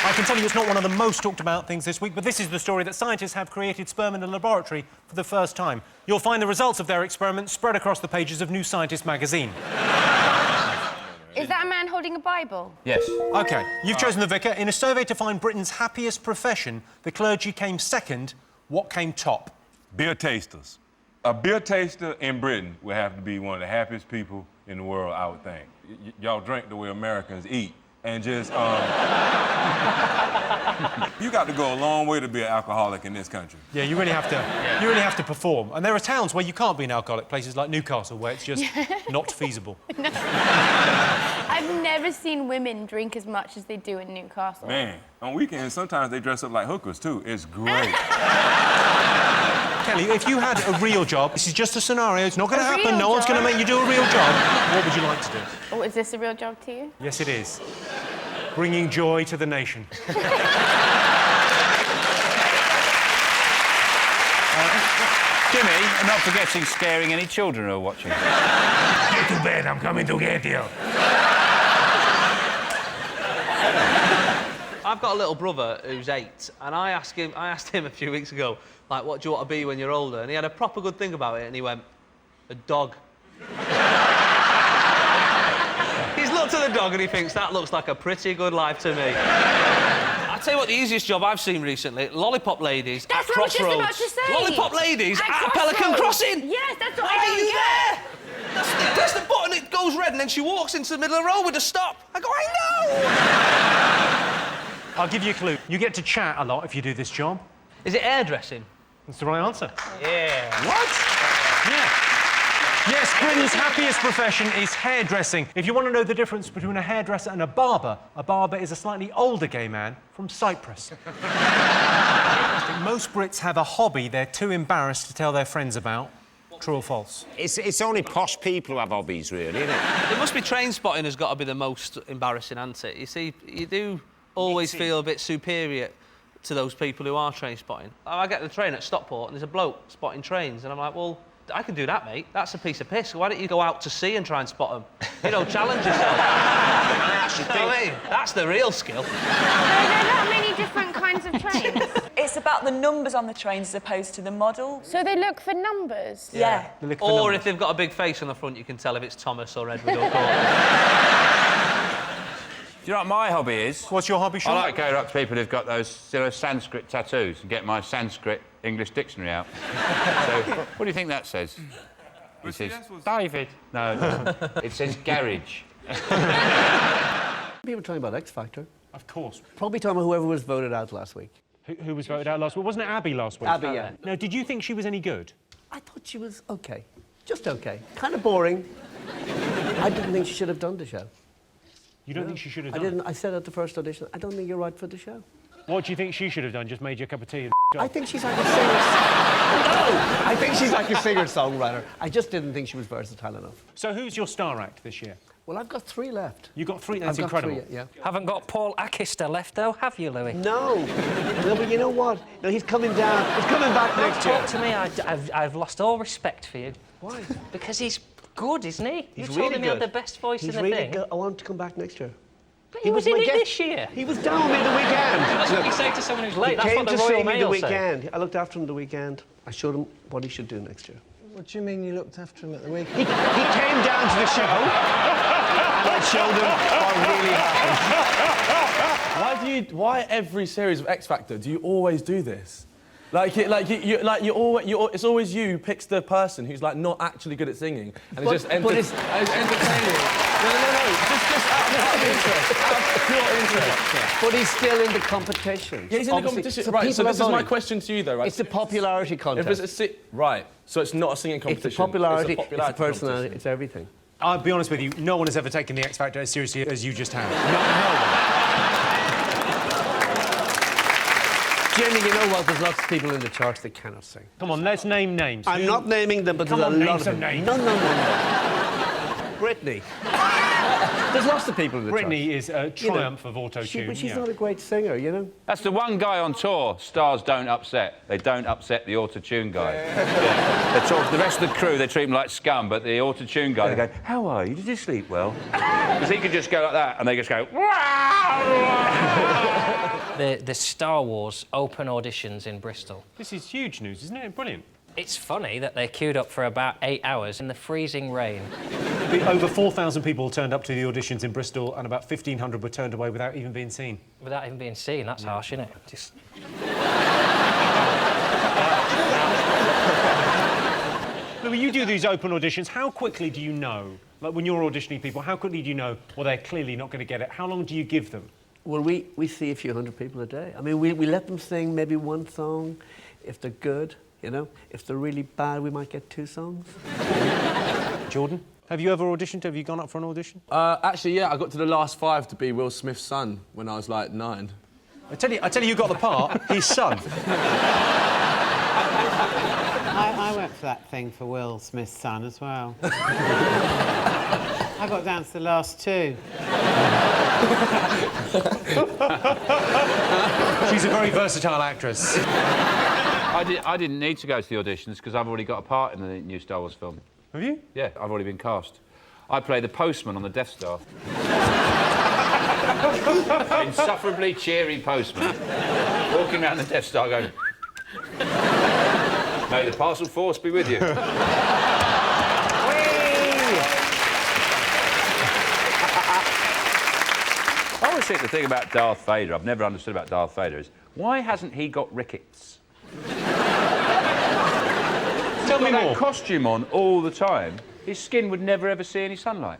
I can tell you it's not one of the most talked about things this week, but this is the story that scientists have created sperm in a laboratory for the first time. You'll find the results of their experiment spread across the pages of New Scientist magazine. Is that a man holding a Bible? Yes. OK, you've chosen the vicar. In a survey to find Britain's happiest profession, the clergy came second. What came top? Beer tasters. A beer taster in Britain would have to be one of the happiest people in the world, I would think. Y'all drink the way Americans eat. And just, you got to go a long way to be an alcoholic in this country. Yeah, you really have to. You really have to perform. And there are towns where you can't be an alcoholic, places like Newcastle, where it's just not feasible. No. I've never seen women drink as much as they do in Newcastle. Man, on weekends, sometimes they dress up like hookers, too. It's great. Kelly, if you had a real job, this is just a scenario, it's not going to happen, real no one's going to make you do a real job, what would you like to do? Oh, is this a real job to you? Yes, it is. Bringing joy to the nation. Jimmy, and not forgetting scaring any children who are watching. Get to bed, I'm coming to get you. I've got a little brother who's 8, and I asked him a few weeks ago, like, what do you want to be when you're older? And he had a proper good think about it, and he went, a dog. He's looked at the dog and he thinks, that looks like a pretty good life to me. I tell you what, the easiest job I've seen recently, lollipop ladies That's at what I was Crossroads. just about to say. Lollipop ladies at Crossroads. Pelican Crossing. Yes, that's what Why I are don't you get. there? Press the button, it goes red, and then she walks into the middle of the road with a stop. I go, I know! I'll give you a clue. You get to chat a lot if you do this job. Is it hairdressing? That's the right answer. Yeah. What? Yeah. Yes, Britain's happiest profession is hairdressing. If you want to know the difference between a hairdresser and a barber is a slightly older gay man from Cyprus. Most Brits have a hobby they're too embarrassed to tell their friends about. True or false? It's only posh people who have hobbies, really, isn't it? It must be train spotting has got to be the most embarrassing, hasn't it? You see, you do always feel a bit superior to those people who are train spotting. I get the train at Stockport and there's a bloke spotting trains and I'm like, well, I can do that, mate. That's a piece of piss. Why don't you go out to sea and try and spot them? You know, challenge yourself. I mean, that's the real skill. Are there that many different kinds of trains? It's about the numbers on the trains as opposed to the model. So they look for numbers? Yeah. Or if they've got a big face on the front, you can tell if it's Thomas or Edward or Gordon. Do you know what my hobby is? What's your hobby, Sean? I like going up to people who've got those, you know, Sanskrit tattoos and get my Sanskrit English dictionary out. So, what do you think that says? It says, David. No, it doesn't. It says garage. People talking about X Factor. Of course. Probably talking about whoever was voted out last week. Who was voted out last week? Wasn't it Abby last week? Abby, yeah. No, did you think she was any good? I thought she was okay. Just okay. Kind of boring. I didn't think she should have done the show. You don't think she should have I done? didn't. I said at the first audition, I don't think you're right for the show. What do you think she should have done? Just made you a cup of tea and I think she's like a singer. No! I think she's like a singer-songwriter. I just didn't think she was versatile enough. So who's your star act this year? Well, I've got 3 left. You got 3? That's I've got incredible. 3, yeah. Haven't got Paul Achister left, though, have you, Louis? No. No, but you know what? No, he's coming down. He's coming back next year. Talk to me. I've lost all respect for you. Why? Because he's good, isn't he? He's you told really him he had good. the best voice He's in the really thing. good. I want him to come back next year. But he was in my it guest. this year. He was down with me the weekend. That's what you say to someone who's late. He That's came what the to Royal see me the Mail say. weekend. I looked after him the weekend. I showed him what he should do next year. What do you mean you looked after him at the weekend? He came down to the show and I showed him what really happened. Why every series of X Factor do you always do this? It's always you who picks the person who's like not actually good at singing and it's entertaining. No. Just out of interest. Out of pure interest. But he's still in the competition. Yeah, he's in the competition. Right, so this is my question to you, though, right? It's a popularity contest. Right, so it's not a singing competition. It's a popularity, it's a personality, competition. it's everything. I'll be honest with you, no one has ever taken the X Factor as seriously as you just have. No one. Jimmy, you know what? There's lots of people in the charts that cannot sing. Come on, let's name names. I'm not naming them, but Come there's on, a name lot of some them. names. No. Brittany. There's lots of people in the Brittany charts. is a triumph of auto-tune. But she's not a great singer, you know? That's the one guy on tour stars don't upset. They don't upset the auto-tune guy. Yeah. They talk, the rest of the crew, they treat him like scum, but the auto-tune guy, they go, how are you? Did you sleep well? Because he could just go like that, and they just go, The Star Wars open auditions in Bristol. This is huge news, isn't it? Brilliant. It's funny that they queued up for about 8 hours in the freezing rain. Over 4,000 people turned up to the auditions in Bristol and about 1,500 were turned away without even being seen. Without even being seen, that's harsh, isn't it? Just... Louis, you do these open auditions. How quickly do you know? Like, when you're auditioning people, how quickly do you know, well, they're clearly not going to get it? How long do you give them? Well, we see a few hundred people a day. I mean, we let them sing maybe one song. If they're good, you know. If they're really bad, we might get 2 songs. Jordan, have you ever auditioned? Have you gone up for an audition? Actually, yeah, I got to the last 5 to be Will Smith's son when I was, like, 9. I tell you who got the part, his son. I went for that thing for Will Smith's son as well. I got down to the last 2. She's a very versatile actress. I didn't need to go to the auditions because I've already got a part in the new Star Wars film. Have you? Yeah, I've already been cast. I play the postman on the Death Star. Insufferably cheery postman, walking around the Death Star going, may the parcel force be with you. always think the thing about Darth Vader, I've never understood about Darth Vader, is why hasn't he got rickets? Tell me more. That costume on all the time, his skin would never ever see any sunlight.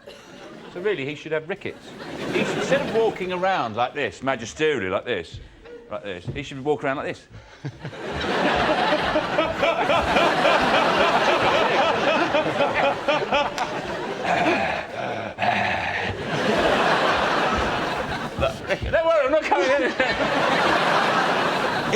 So really, he should have rickets. He should, instead of walking around like this, magisterially like this, he should walk around like this. Don't worry, I'm not coming in.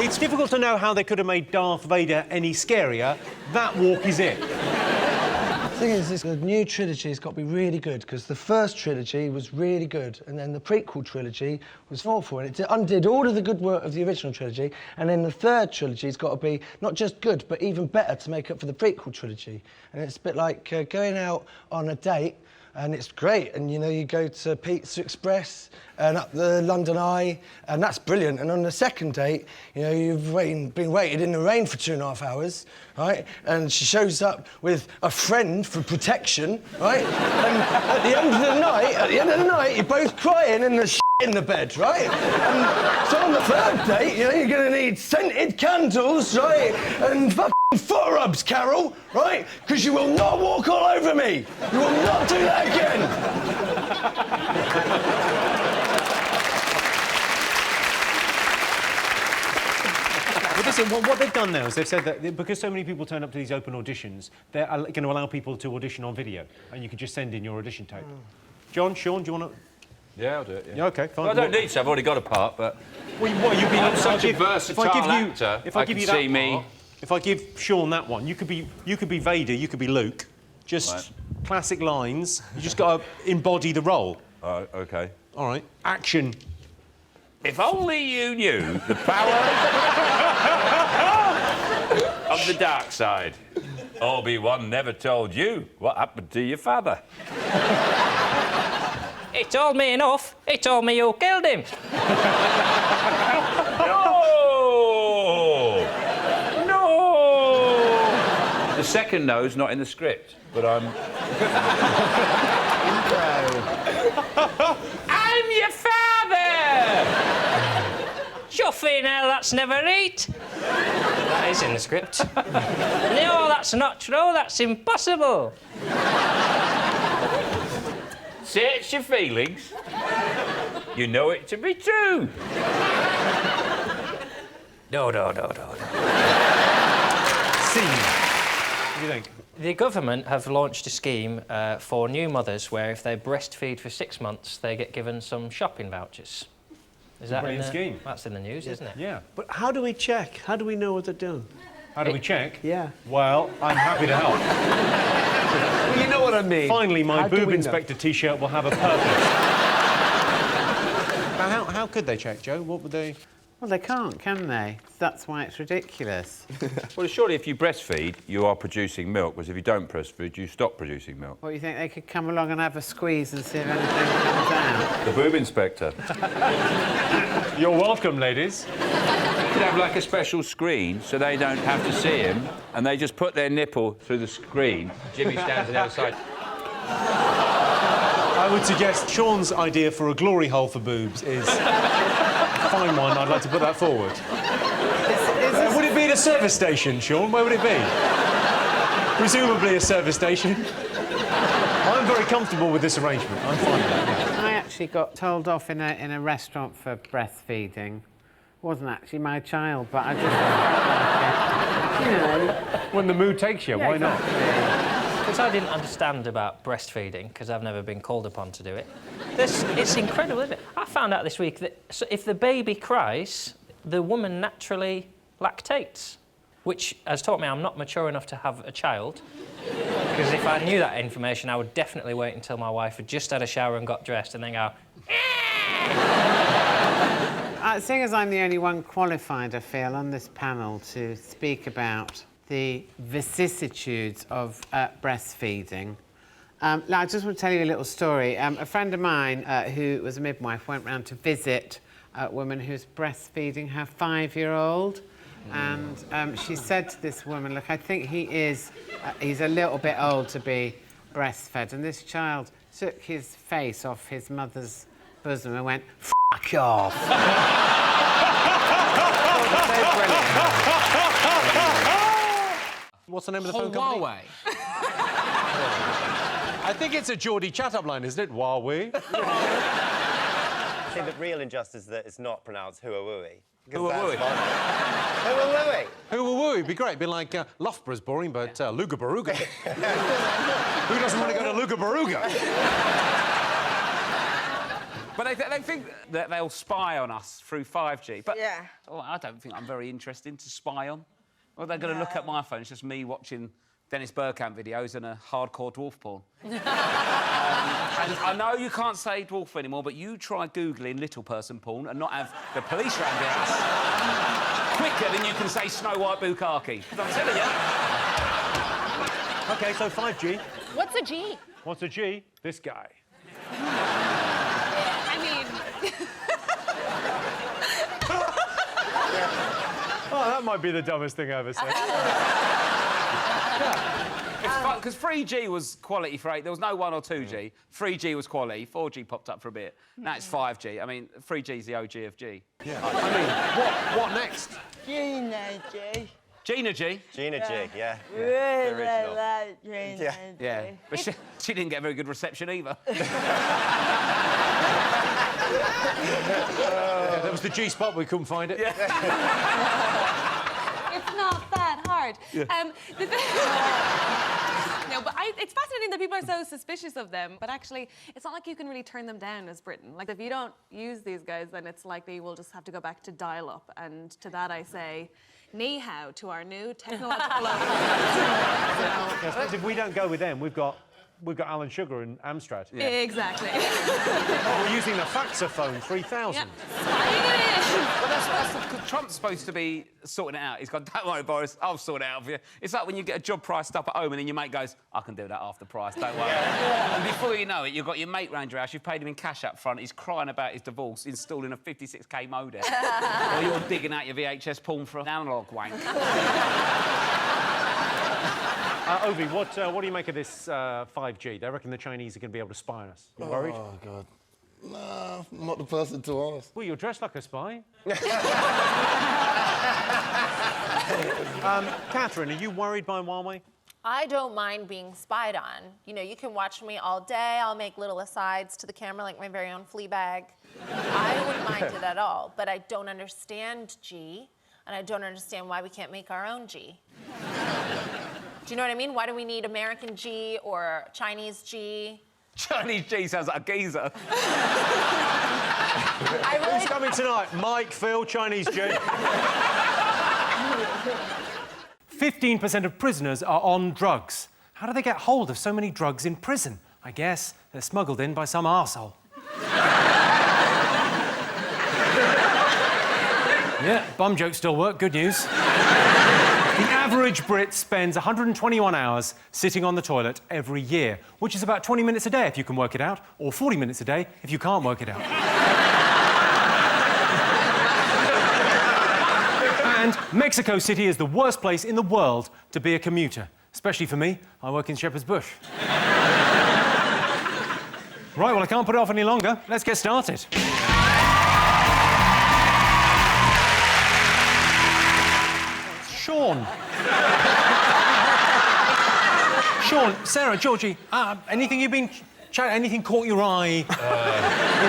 It's difficult to know how they could have made Darth Vader any scarier. That walk is it. The thing is, the new trilogy has got to be really good, because the first trilogy was really good, and then the prequel trilogy was awful, and it undid all of the good work of the original trilogy, and then the third trilogy's got to be not just good, but even better to make up for the prequel trilogy. And it's a bit like going out on a date, and it's great, and you know, you go to Pizza Express and up the London Eye, and that's brilliant. And on the second date, you know, you've been waited in the rain for 2.5 hours, right? And she shows up with a friend for protection, right? And at the end of the night, you're both crying and there's in the bed, right? And so on the third date, you know, you're gonna need scented candles, right? And fucking foot rubs, Carol, right? Because you will not walk all over me. You will not do that again. Well, listen, what they've done now is they've said that because so many people turn up to these open auditions, they're going to allow people to audition on video, and you can just send in your audition tape. John, Sean, do you want to... Yeah, I'll do it. Yeah, OK, fine. Well, I don't need to. I've already got a part, but... Well, what, you've been... I'm such a versatile actor. If I give you that see me... If I give Sean that one, you could be Vader, you could be Luke. Just classic lines. You just got to embody the role. OK. All right. Action. If only you knew the power of the dark side. Obi-Wan never told you what happened to your father. He told me enough. He told me you killed him. The second no's not in the script, but I'm... I'm your father! Chuffing hell, that's never it. That is in the script. No, that's not true. That's impossible. Say it's your feelings. You know it to be true. No. Scene. What do you think? The government have launched a scheme for new mothers where if they breastfeed for 6 months, they get given some shopping vouchers. Is that brilliant scheme? That's in the news, isn't it? Yeah. But how do we check? How do we know what they're doing? How do we check? Yeah. Well, I'm happy to help. Well, you know what I mean. Finally, my boob inspector T-shirt will have a purpose. Now, how could they check, Joe? What would they... Well, they can't, can they? That's why it's ridiculous. Well, surely if you breastfeed, you are producing milk, whereas if you don't breastfeed, you stop producing milk. What, you think they could come along and have a squeeze and see if anything comes out? The boob inspector. You're welcome, ladies. You could have, like, a special screen so they don't have to see him, and they just put their nipple through the screen. Jimmy stands on the other side. I would suggest Sean's idea for a glory hole for boobs is a fine one. I'd like to put that forward. Would it be at a service station, Sean? Where would it be? Presumably a service station. I'm very comfortable with this arrangement. I'm fine with that. Yeah. I actually got told off in a restaurant for breastfeeding. Wasn't actually my child, but I just felt like it. You know. When the mood takes you, Yeah, why not? Because I didn't understand about breastfeeding, because I've never been called upon to do it. It's incredible, isn't it? I found out this week that if the baby cries, the woman naturally lactates, which has taught me I'm not mature enough to have a child. Because if I knew that information, I would definitely wait until my wife had just had a shower and got dressed and then go... Seeing as I'm the only one qualified, I feel, on this panel to speak about the vicissitudes of breastfeeding. Now, I just want to tell you a little story. A friend of mine who was a midwife went round to visit a woman who's breastfeeding her 5-year-old. And she said to this woman, look, I think he's a little bit old to be breastfed. And this child took his face off his mother's bosom and went, F Fuck off. What's the name of the phone company? Huawei. I think it's a Geordie chat-up line, isn't it? Huawei. I think the real injustice is that it's not pronounced Huawei. Huawei. Huawei. Huawei would be great. It'd be like Loughborough's boring, but Luga-Baruga. Who doesn't want to go to Luga-Baruga? But they think that they'll spy on us through 5G. But Yeah. oh, I don't think I'm very interesting to spy on. Well, they're going to look at my phone. It's just me watching Dennis Bergkamp videos and a hardcore dwarf porn. And I know you can't say dwarf anymore, but you try Googling little person porn and not have the police around your house quicker than you can say Snow White Bukkake. I'm telling you. OK, so 5G. What's a G? What's a G? This guy. I mean... Oh, that might be the dumbest thing I ever said. It's fun, because 3G was quality for 8. There was no 1 or 2G. 3G was quality. 4G popped up for a bit. Now it's 5G. I mean, 3G's the OG of G. Yeah. I mean, what next? Gina G. Gina G. Gina G, yeah. Really The original. like Gina G. Yeah, but she didn't get very good reception either. That was the G spot, we couldn't find it. It's not that hard. Yeah. No, but it's fascinating that people are so suspicious of them, but actually, it's not like you can really turn them down as Britain. Like, if you don't use these guys, then it's likely we'll just have to go back to dial-up, and to that I say, ni hao to our new technological... I suppose if we don't go with them, we've got Alan Sugar and Amstrad. Yeah. Exactly. Oh, we're using the Faxophone 3000. Yep. Well, that's Trump's supposed to be sorting it out. He's gone, don't worry, Boris, I'll sort it out for you. It's like when you get a job priced up at home and then your mate goes, I can do that after price, don't worry. And before you know it, you've got your mate round your house, you've paid him in cash up front, he's crying about his divorce, installing a 56k modem. Or you're digging out your VHS porn for an analogue wank. Ovi, what do you make of this 5G? They reckon the Chinese are going to be able to spy on us. You worried? Oh, God. Nah, I'm not the person to ask. Well, you're dressed like a spy. Catherine, are you worried by Huawei? I don't mind being spied on. You know, you can watch me all day. I'll make little asides to the camera like my very own flea bag. I wouldn't mind it at all, but I don't understand G, and I don't understand why we can't make our own G. Do you know what I mean? Why do we need American G or Chinese G? Chinese G sounds like a geezer. Who's coming tonight? Mike, Phil, Chinese G. 15% of prisoners are on drugs. How do they get hold of so many drugs in prison? I guess they're smuggled in by some arsehole. Yeah, bum jokes still work. Good news. The average Brit spends 121 hours sitting on the toilet every year, which is about 20 minutes a day if you can work it out, or 40 minutes a day if you can't work it out. And Mexico City is the worst place in the world to be a commuter, especially for me. I work in Shepherd's Bush. Right, well, I can't put it off any longer. Let's get started. Sean. Sean, Sarah, Georgie, anything you've been chatting, anything caught your eye in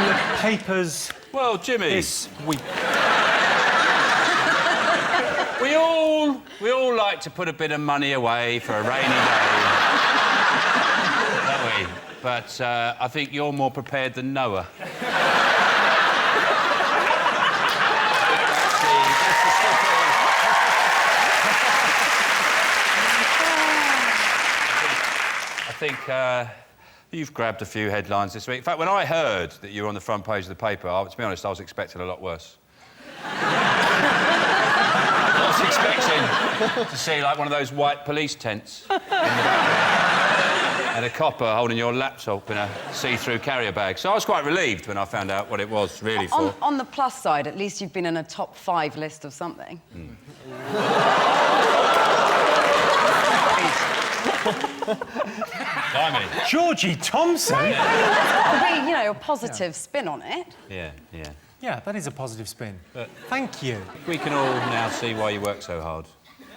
the papers? Well, Jimmy. This week. We all like to put a bit of money away for a rainy day. Don't we? But I think you're more prepared than Noah. I think you've grabbed a few headlines this week. In fact, when I heard that you were on the front page of the paper, to be honest, I was expecting a lot worse. I was expecting to see, like, one of those white police tents in the background and a copper holding your laptop in a see-through carrier bag. So I was quite relieved when I found out what it was really for. On the plus side, at least you've been in a top 5 list of something. Georgie Thompson? Right, I mean, that's got to be, you know, a positive spin on it. Yeah. Yeah, that is a positive spin. Thank you. We can all now see why you work so hard.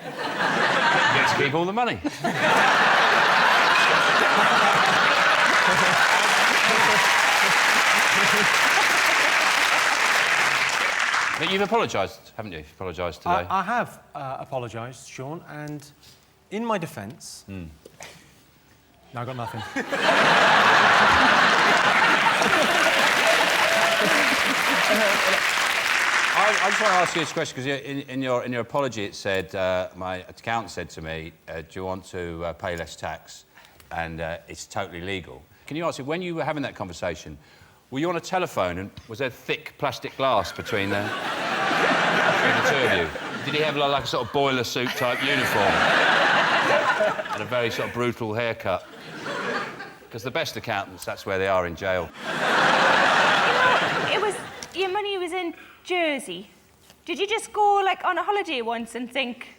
You get to keep all the money. But you've apologised, haven't you? You've apologised today. I have apologised, Sean, and in my defence... No, I got nothing. I just want to ask you this question, because in your apology it said, my accountant said to me, do you want to pay less tax? And it's totally legal. Can you answer, when you were having that conversation, were you on a telephone and was there thick plastic glass between the two of you? Did he have like a sort of boiler suit type uniform? And a very sort of brutal haircut? Because the best accountants, that's where they are, in jail. It was... Your money was in Jersey. Did you just go, like, on a holiday once and think,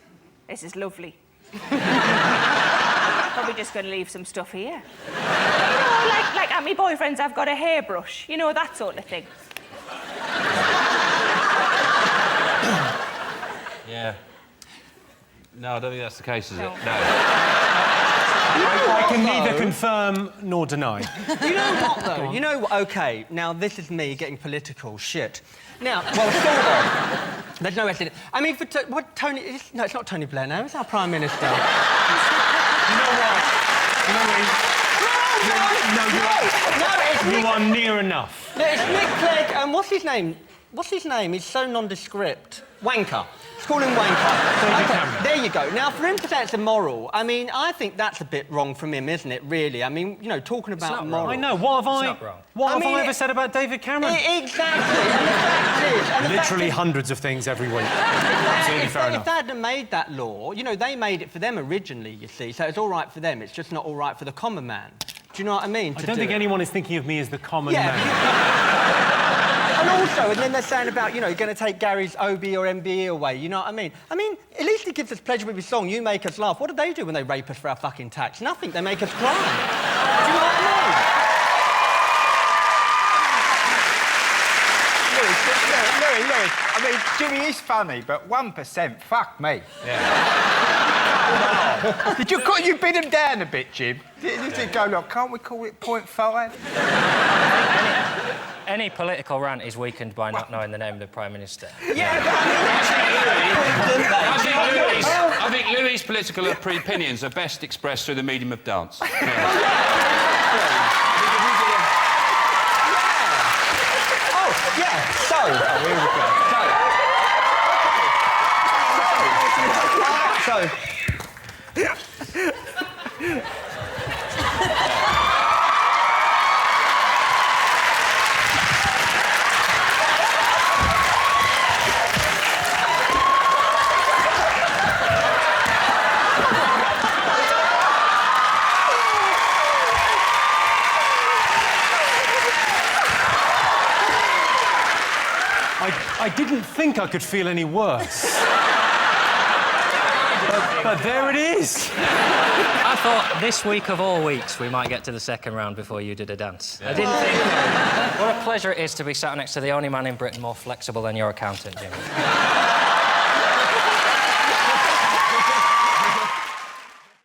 this is lovely? Probably just going to leave some stuff here. You know, like at my boyfriend's, I've got a hairbrush. You know, that sort of thing. Yeah. No, I don't think that's the case, is it? No. I can neither confirm nor deny. You know what, though? You know what? OK, now, this is me getting political. Shit. Now, well, sort of. There's no S in it. I mean, for what Tony... No, it's not Tony Blair now. It's our Prime Minister. You know what? You are near enough. No, it's Nick Clegg, and what's his name? What's his name? He's so nondescript. Wanker. Let's call him Wanker. Okay, there you go. Now, for him to say it's immoral, I mean, I think that's a bit wrong from him, isn't it, really? I mean, you know, talking about moral... I know. What have I ever said about David Cameron? Exactly. And the fact is... Literally hundreds of things every week. Absolutely fair enough. If they hadn't made that law, you know, they made it for them originally, you see, so it's all right for them. It's just not all right for the common man. Do you know what I mean? I don't think anyone is thinking of me as the common man. And also, and then they're saying about, you know, you're going to take Gary's OB or MBE away, you know what I mean? I mean, at least he gives us pleasure with his song, You Make Us Laugh. What do they do when they rape us for our fucking tax? Nothing. They make us cry. Do you know what I mean? Lewis, I mean, Jimmy is funny, but 1%, fuck me. Yeah. Did you beat him down a bit, Jim? Did you go, look, can't we call it 0.5? Any political rant is weakened by not knowing the name of the Prime Minister. Yeah, but I think Louis' political opinions are best expressed through the medium of dance. Oh, yeah, so... I didn't think I could feel any worse. but there it is. I thought this week of all weeks we might get to the second round before you did a dance. Yeah. I didn't think... What a pleasure it is to be sat next to the only man in Britain more flexible than your accountant, Jimmy.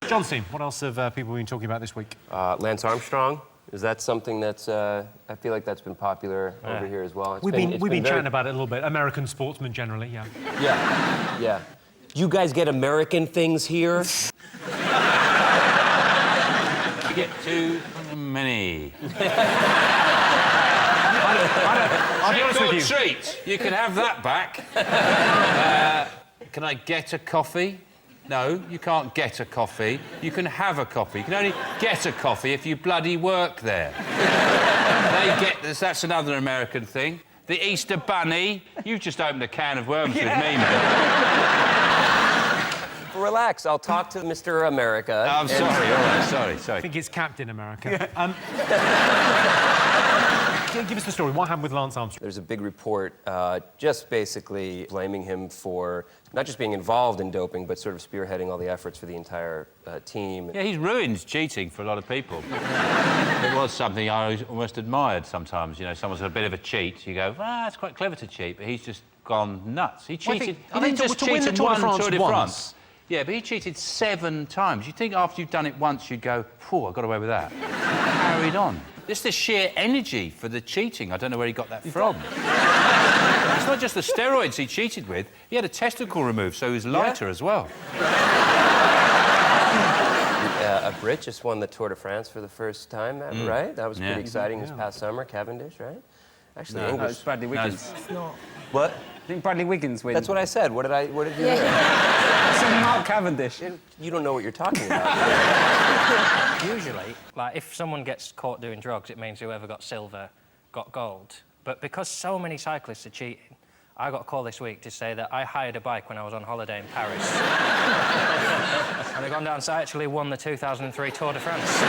Johnson, what else have people been talking about this week? Lance Armstrong. Is that something that's... I feel like that's been popular over here as well. We've been chatting about it a little bit. American sportsmen generally, yeah. Yeah. You guys get American things here? You get too many. I'll be honest with you. Treat. You can have that back. Can I get a coffee? No, you can't get a coffee. You can have a coffee. You can only get a coffee if you bloody work there. They get this. That's another American thing. The Easter Bunny. You've just opened a can of worms with me, mate. Relax. I'll talk to Mr. America. Oh, I'm sorry. All right. Sorry. I think it's Captain America. Give us the story. What happened with Lance Armstrong? There's a big report just basically blaming him for not just being involved in doping, but sort of spearheading all the efforts for the entire team. Yeah, he's ruined cheating for a lot of people. It was something I almost admired sometimes. You know, someone's a bit of a cheat. You go, it's quite clever to cheat, but he's just gone nuts. He cheated. He didn't just cheat in one Tour de France. Yeah, but he cheated 7 times. You'd think after you've done it once, you'd go, I got away with that. Carried on. Just the sheer energy for the cheating. I don't know where he got that from. It's not just the steroids he cheated with. He had a testicle removed, so he was lighter as well. A Brit just won the Tour de France for the first time, right? That was pretty exciting this past summer. Cavendish, right? Actually, English. No, it's Bradley Wiggins. It's not. What? I think Bradley Wiggins wins. That's what I said. What did you hear? I said Mark Cavendish. You don't know what you're talking about. Usually, like, if someone gets caught doing drugs, it means whoever got silver got gold. But because so many cyclists are cheating, I got a call this week to say that I hired a bike when I was on holiday in Paris. And I've gone down, so I actually won the 2003 Tour de France.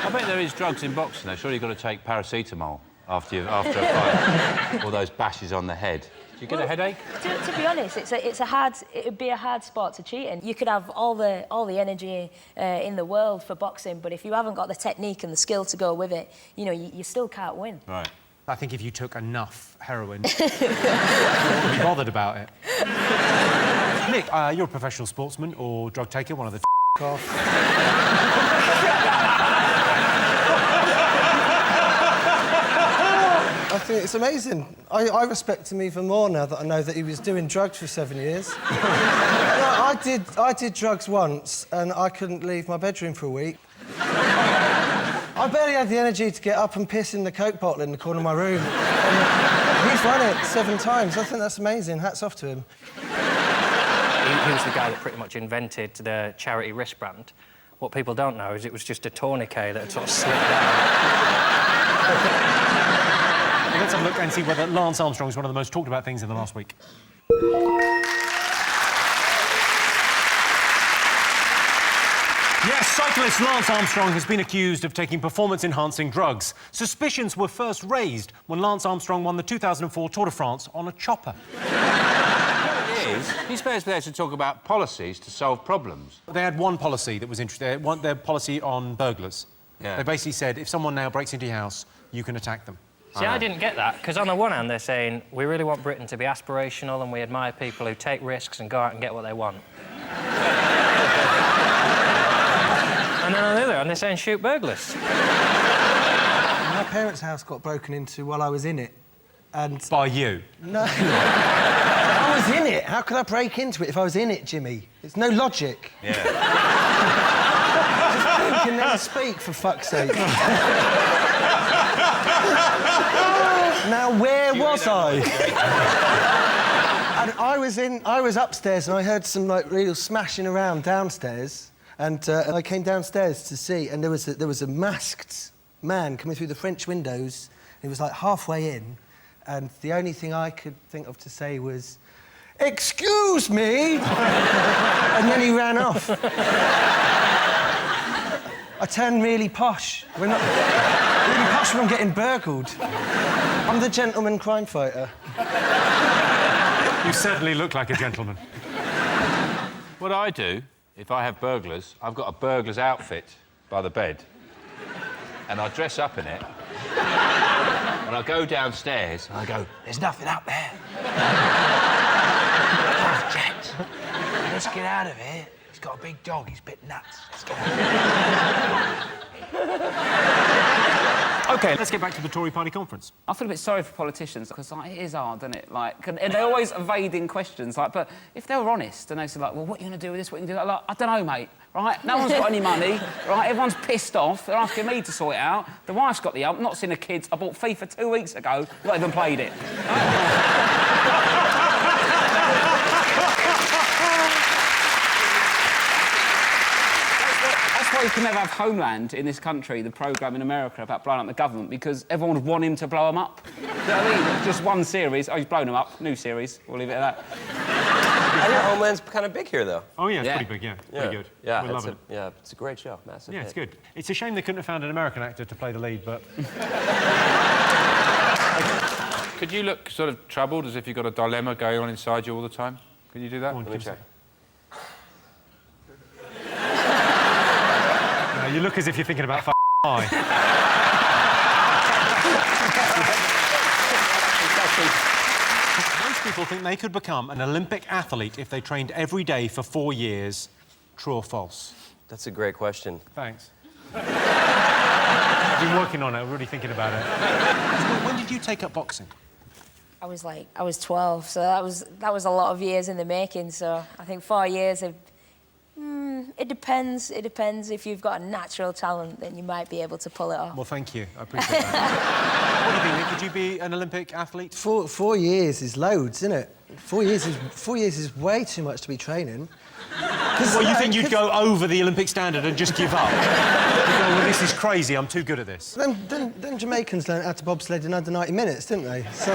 I bet there is drugs in boxing, though. Surely you've got to take paracetamol after a fight. All those bashes on the head. Do you get a headache? To be honest, it'd be a hard sport to cheat in. You could have all the energy in the world for boxing, but if you haven't got the technique and the skill to go with it, you know, you still can't win. Right. I think if you took enough heroin, you wouldn't be bothered about it. Nick, you're a professional sportsman or drug taker, one of the off. I think it's amazing. I respect him even more now that I know that he was doing drugs for 7 years. I did drugs once, and I couldn't leave my bedroom for a week. I barely had the energy to get up and piss in the Coke bottle in the corner of my room. And he's won it 7 times. I think that's amazing. Hats off to him. He was the guy that pretty much invented the charity wristband. What people don't know is it was just a tourniquet that had sort of slipped down. Well, let's have a look and see whether Lance Armstrong is one of the most talked about things in the last week. Yes, cyclist Lance Armstrong has been accused of taking performance-enhancing drugs. Suspicions were first raised when Lance Armstrong won the 2004 Tour de France on a chopper. He's supposed to be able to talk about policies to solve problems. They had one policy that was interesting. Their policy on burglars. Yeah. They basically said, if someone now breaks into your house, you can attack them. See, I didn't get that, because on the one hand, they're saying, we really want Britain to be aspirational and we admire people who take risks and go out and get what they want. And then on the other hand, they're saying, shoot burglars. My parents' house got broken into while I was in it, and... By you? No. I was in it. How could I break into it if I was in it, Jimmy? It's no logic. Yeah. Just think and then speak, for fuck's sake. Now, where was I? And I was upstairs and I heard some, like, real smashing around downstairs. And I came downstairs to see, and there was a masked man coming through the French windows. He was, like, halfway in, and the only thing I could think of to say was, "Excuse me!" And then he ran off. I turned really posh. We're not... really posh when I'm getting burgled. I'm the gentleman crime fighter. You certainly look like a gentleman. What I do, if I have burglars, I've got a burglar's outfit by the bed. And I dress up in it. And I go downstairs and I go, "There's nothing up there." "Oh, Jack, let's get out of here. He's got a big dog, he's a bit nuts. Let's go." OK, let's get back to the Tory party conference. I feel a bit sorry for politicians, because, like, it is hard, isn't it? Like, and they're always evading questions, like, but if they were honest and they said, like, "Well, what are you going to do with this, what are you going to do?" Like, I don't know, mate, right? No one's got any money, right? Everyone's pissed off. They're asking me to sort it out. The wife's got the ump, not seen the kids. I bought FIFA 2 weeks ago, not even played it. That's why you can never have Homeland in this country, the programme in America about blowing up the government, because everyone would want him to blow them up. You know what I mean? Just one series. Oh, he's blown them up. New series. We'll leave it at that. And your homeland's kind of big here, though. Oh, yeah, it's pretty big, yeah. Pretty good. Yeah, we love it. Yeah, it's a great show. Massive Yeah, hit. it's good. It's a shame they couldn't have found an American actor to play the lead, but... Could you look sort of troubled, as if you've got a dilemma going on inside you all the time? Can you do that? Let me check. No, you look as if you're thinking about pie. Most people think they could become an Olympic athlete if they trained every day for 4 years. True or false? That's a great question. Thanks. I've been working on it, really thinking about it. When did you take up boxing? I was 12, so that was a lot of years in the making. So I think 4 years of... it depends. It depends. If you've got a natural talent, then you might be able to pull it off. Well, thank you. I appreciate that. What do you think, Nick? Could you be an Olympic athlete? 4 years is loads, isn't it? 4 years is way too much to be training. Well, you think you'd go over the Olympic standard and just give up? You go, well, this is crazy. I'm too good at this. Then Jamaicans learned how to bobsled in under 90 minutes, didn't they? So...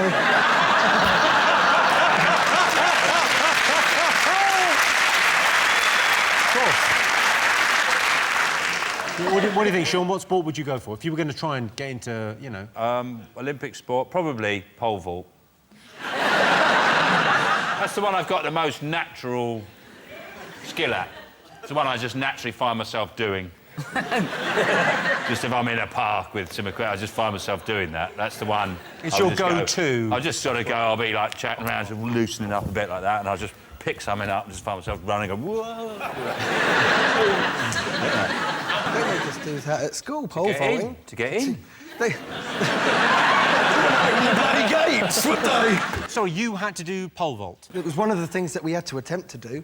What do you think, Sean? What sport would you go for if you were going to try and get into, you know... Olympic sport, probably pole vault. That's the one I've got the most natural skill at. It's the one I just naturally find myself doing. Just if I'm in a park with some equipment, I just find myself doing that. That's the one. It's your go-to. I'll just sort of go, I'll be like chatting around, sort of loosening up a bit like that, and I'll just pick something up and just find myself running and go, whoa. They make us do that at school, pole vaulting. To get in. They... bloody gates, would they? So you had to do pole vault? It was one of the things that we had to attempt to do.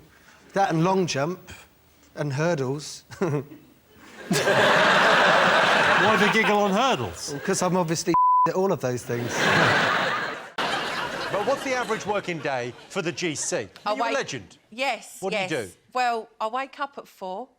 That and long jump and hurdles. Why the giggle on hurdles? Because I'm obviously at all of those things. But what's the average working day for the GC? Are you a legend? Yes, What do you do? Well, I wake up at 4.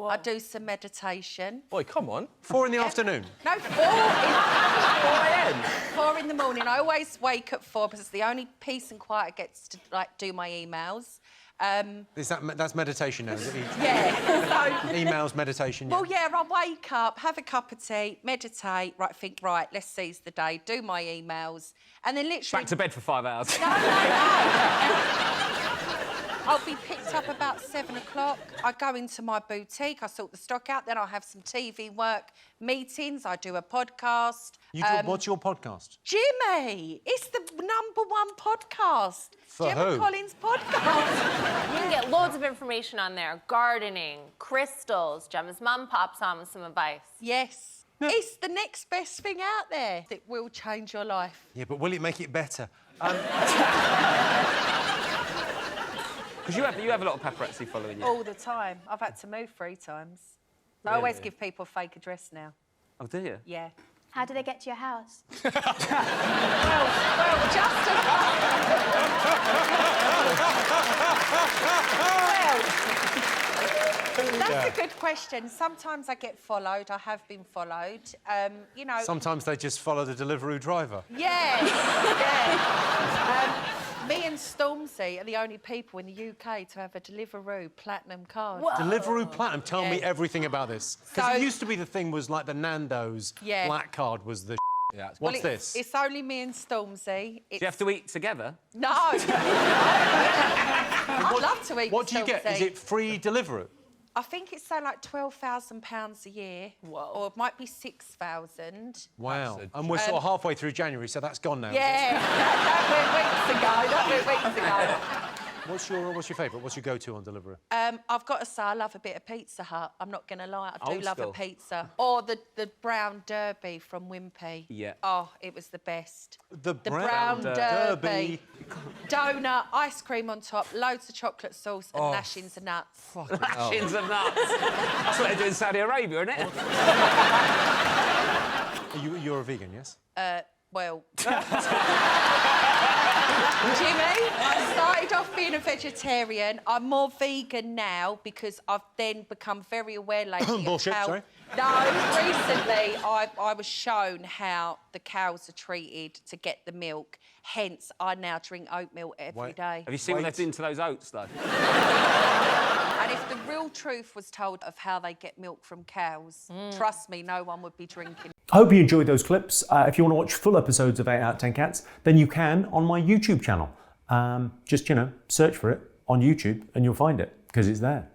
I do some meditation. Boy, come on. 4 in the afternoon? No, 4 a.m. 4 in the morning. I always wake at 4 because it's the only peace and quiet I get to, like, do my emails. That's meditation now, is it? Yeah. So... Emails, meditation, yeah. Well, yeah, I wake up, have a cup of tea, meditate, think, right, let's seize the day, do my emails, and then literally... Back to bed for 5 hours. No. I'll be picked up about 7 o'clock. I go into my boutique, I sort the stock out, then I'll have some TV work, meetings, I do a podcast. What's your podcast? Jimmy! It's the #1 podcast. For Jimmy who? Collins' podcast. You can get loads of information on there. Gardening, crystals. Gemma's mum pops on with some advice. Yes. It's the next best thing out there that will change your life. Yeah, but will it make it better? Because you have a lot of paparazzi following you. All the time. I've had to move 3 times. I always give people a fake address now. Oh, do you? Yeah. How do they get to your house? That's a good question. Sometimes I get followed. I have been followed. You know... Sometimes they just follow the Deliveroo driver. Yeah. Me and Stormzy are the only people in the UK to have a Deliveroo Platinum card. Whoa. Deliveroo Platinum? Tell me everything about this. Because it used to be the thing was like the Nando's black card was the Yeah. What's this? It's only me and Stormzy. Do you have to eat together? No. I'd love to eat What with do you get? Stormzy. Is it free Deliveroo? I think it's like £12,000 a year. Whoa. Or it might be 6,000. Wow. And we're sort of halfway through January, so that's gone now. Yeah. That went weeks ago. What's your favourite? What's your go-to on Deliveroo? I've got to say, I love a bit of Pizza Hut. I'm not going to lie, I do Old love school. a pizza. Or the brown derby from Wimpy. Yeah. Oh, it was the best. The brown derby. Donut, ice cream on top, loads of chocolate sauce and lashings of nuts. Lashings of nuts. That's what they do in Saudi Arabia, isn't it? You're a vegan, yes? Well... Jimmy, I started off being a vegetarian. I'm more vegan now because I've then become very aware lately Bullshit, of how... sorry. No, recently I was shown how the cows are treated to get the milk. Hence, I now drink oatmeal every day. Have you seen what they've done to those oats, though? And if the real truth was told of how they get milk from cows, trust me, no one would be drinking. I hope you enjoyed those clips. If you want to watch full episodes of 8 out of 10 Cats, then you can on my YouTube channel. Just, search for it on YouTube and you'll find it, because it's there.